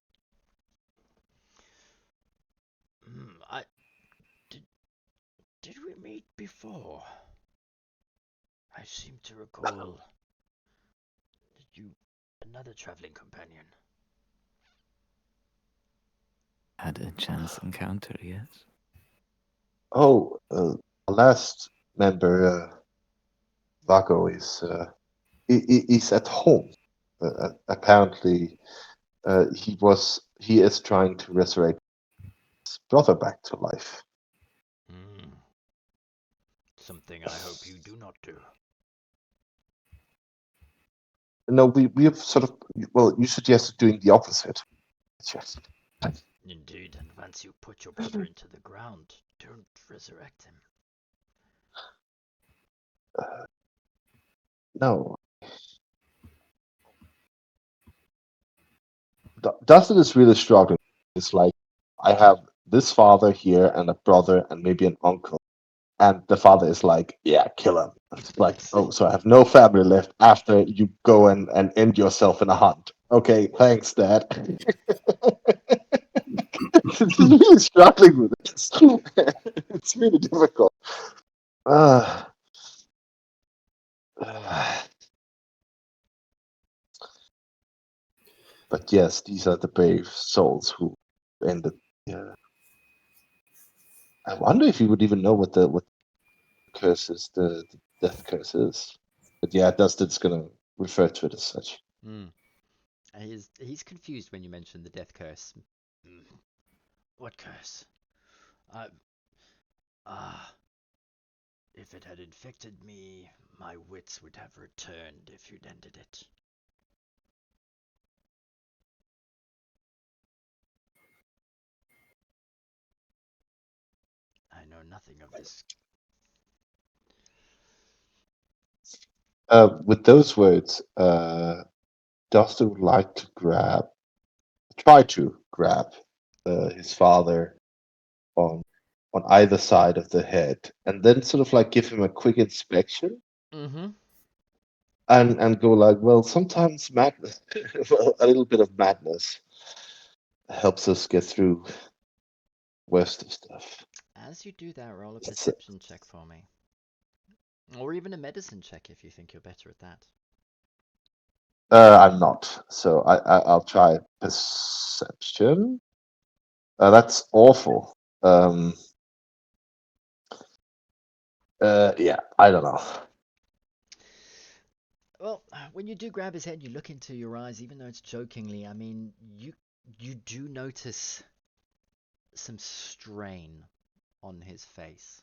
Did we meet before? I seem to recall you another traveling companion. Had a chance encounter, yes. Oh, our last member, Vago, is at home. Apparently, he is trying to resurrect his brother back to life. Something I hope you do not do. No, we have sort of. Well, you suggested doing the opposite. Yes. Indeed, and once you put your brother into the ground, don't resurrect him. No. Dustin is really struggling. It's like, I have this father here and a brother and maybe an uncle. And the father is like, yeah, kill him. It's like, oh, so I have no family left after you go and end yourself in a hunt. Okay, thanks, Dad. It's really struggling with this. It's really difficult. But yes, these are the brave souls who ended. Yeah. I wonder if you would even know what the curse is, the death curse is. But yeah, Dustin's gonna refer to it as such. He's confused when you mention the death curse. What curse? If it had infected me, my wits would have returned if you'd ended it. I know nothing of this. With those words, Duster would like to try to grab his father on either side of the head, and then sort of like give him a quick inspection, Mm-hmm. and go like, well, sometimes madness, well, a little bit of madness helps us get through worst of stuff. As you do that, roll a perception check for me. Or even a medicine check if you think you're better at that. I'm not, so I'll try perception. That's awful. Yeah, I don't know. Well, when you do grab his head, you look into your eyes, even though it's jokingly. I mean, you do notice some strain on his face.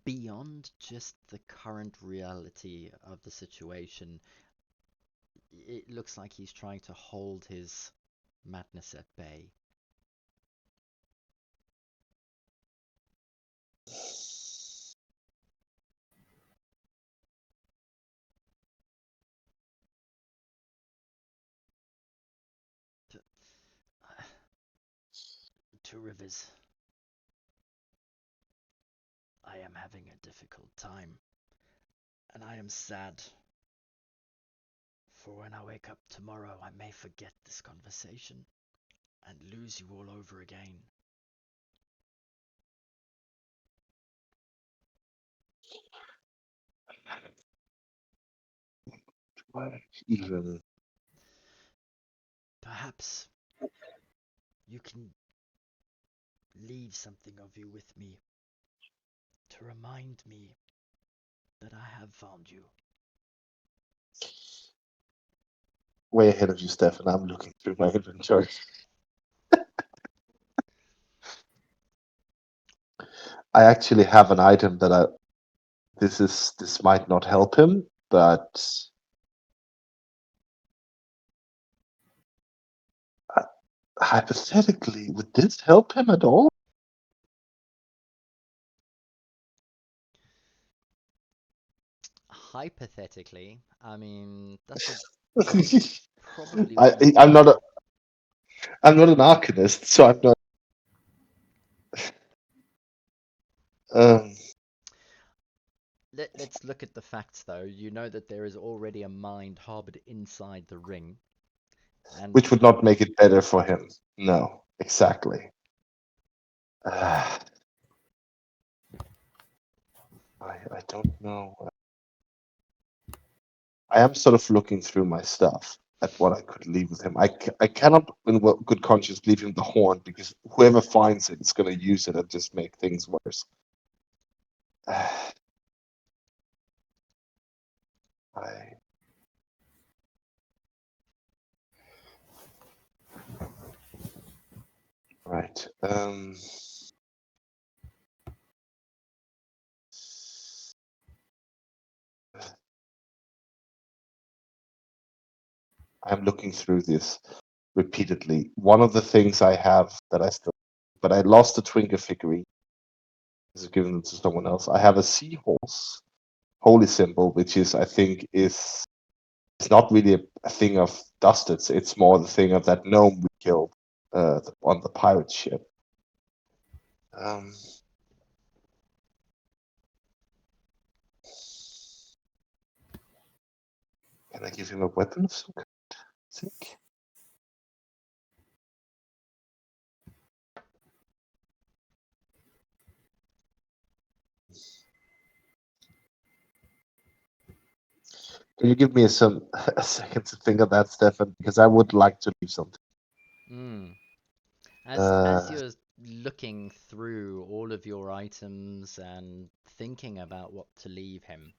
Beyond just the current reality of the situation, it looks like he's trying to hold his madness at bay. Two Rivers, I am having a difficult time, and I am sad. For when I wake up tomorrow, I may forget this conversation and lose you all over again. Even Perhaps you can leave something of you with me to remind me that I have found you. way ahead of you, Stefan. I'm looking through my inventory. I actually have an item that this might not help him, but hypothetically, would this help him at all? Hypothetically, I mean, that's probably I, what you I'm not I'm not an arcanist, so I'm not. Um, Let's look at the facts, though. You know that there is already a mind harbored inside the ring, and which would not make it better for him. No, exactly. I don't know. I am sort of looking through my stuff at what I could leave with him. I cannot, in good conscience, leave him the horn because whoever finds it is going to use it and just make things worse. Right. I'm looking through this repeatedly. One of the things I have that I still, but I lost the Twinkle figurine. Is given it to someone else. I have a seahorse holy symbol, which is I think is it's not really a thing of Dusted. It's more the thing of that gnome we killed on the pirate ship. Can I give him a weapon of some kind? I think. Can you give me a second to think of that, Stefan? Because I would like to leave something. As you're looking through all of your items and thinking about what to leave him,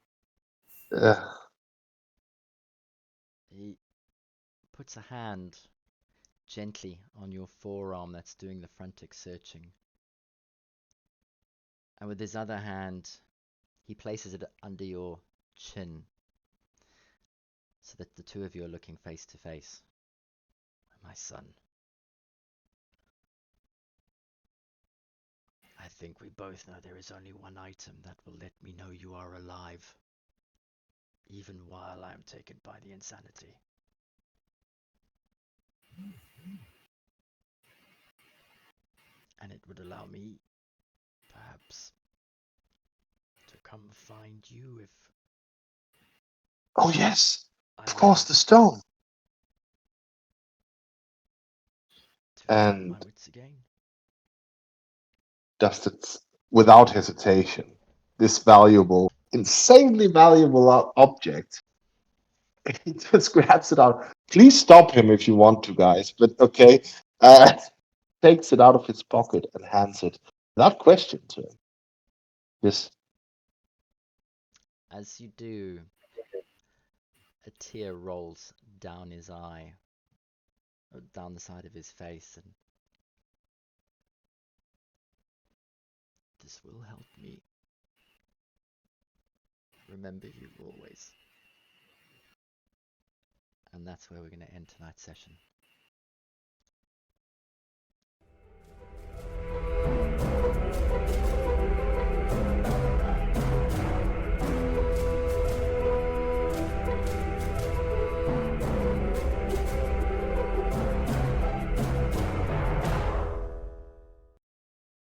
he puts a hand gently on your forearm that's doing the frantic searching. And with his other hand, he places it under your chin so that the two of you are looking face to face. My son, I think we both know there is only one item that will let me know you are alive, even while I am taken by the insanity. And it would allow me, perhaps, to come find you if... Oh yes, of course, the stone. To find And my wits again. just it without hesitation. This valuable, insanely valuable object. He just grabs it out. Please stop him if you want to, guys. But okay, takes it out of his pocket and hands it without question to him. Yes. As you do, a tear rolls down his eye, or down the side of his face, and this will help me remember you always. And that's where we're going to end tonight's session.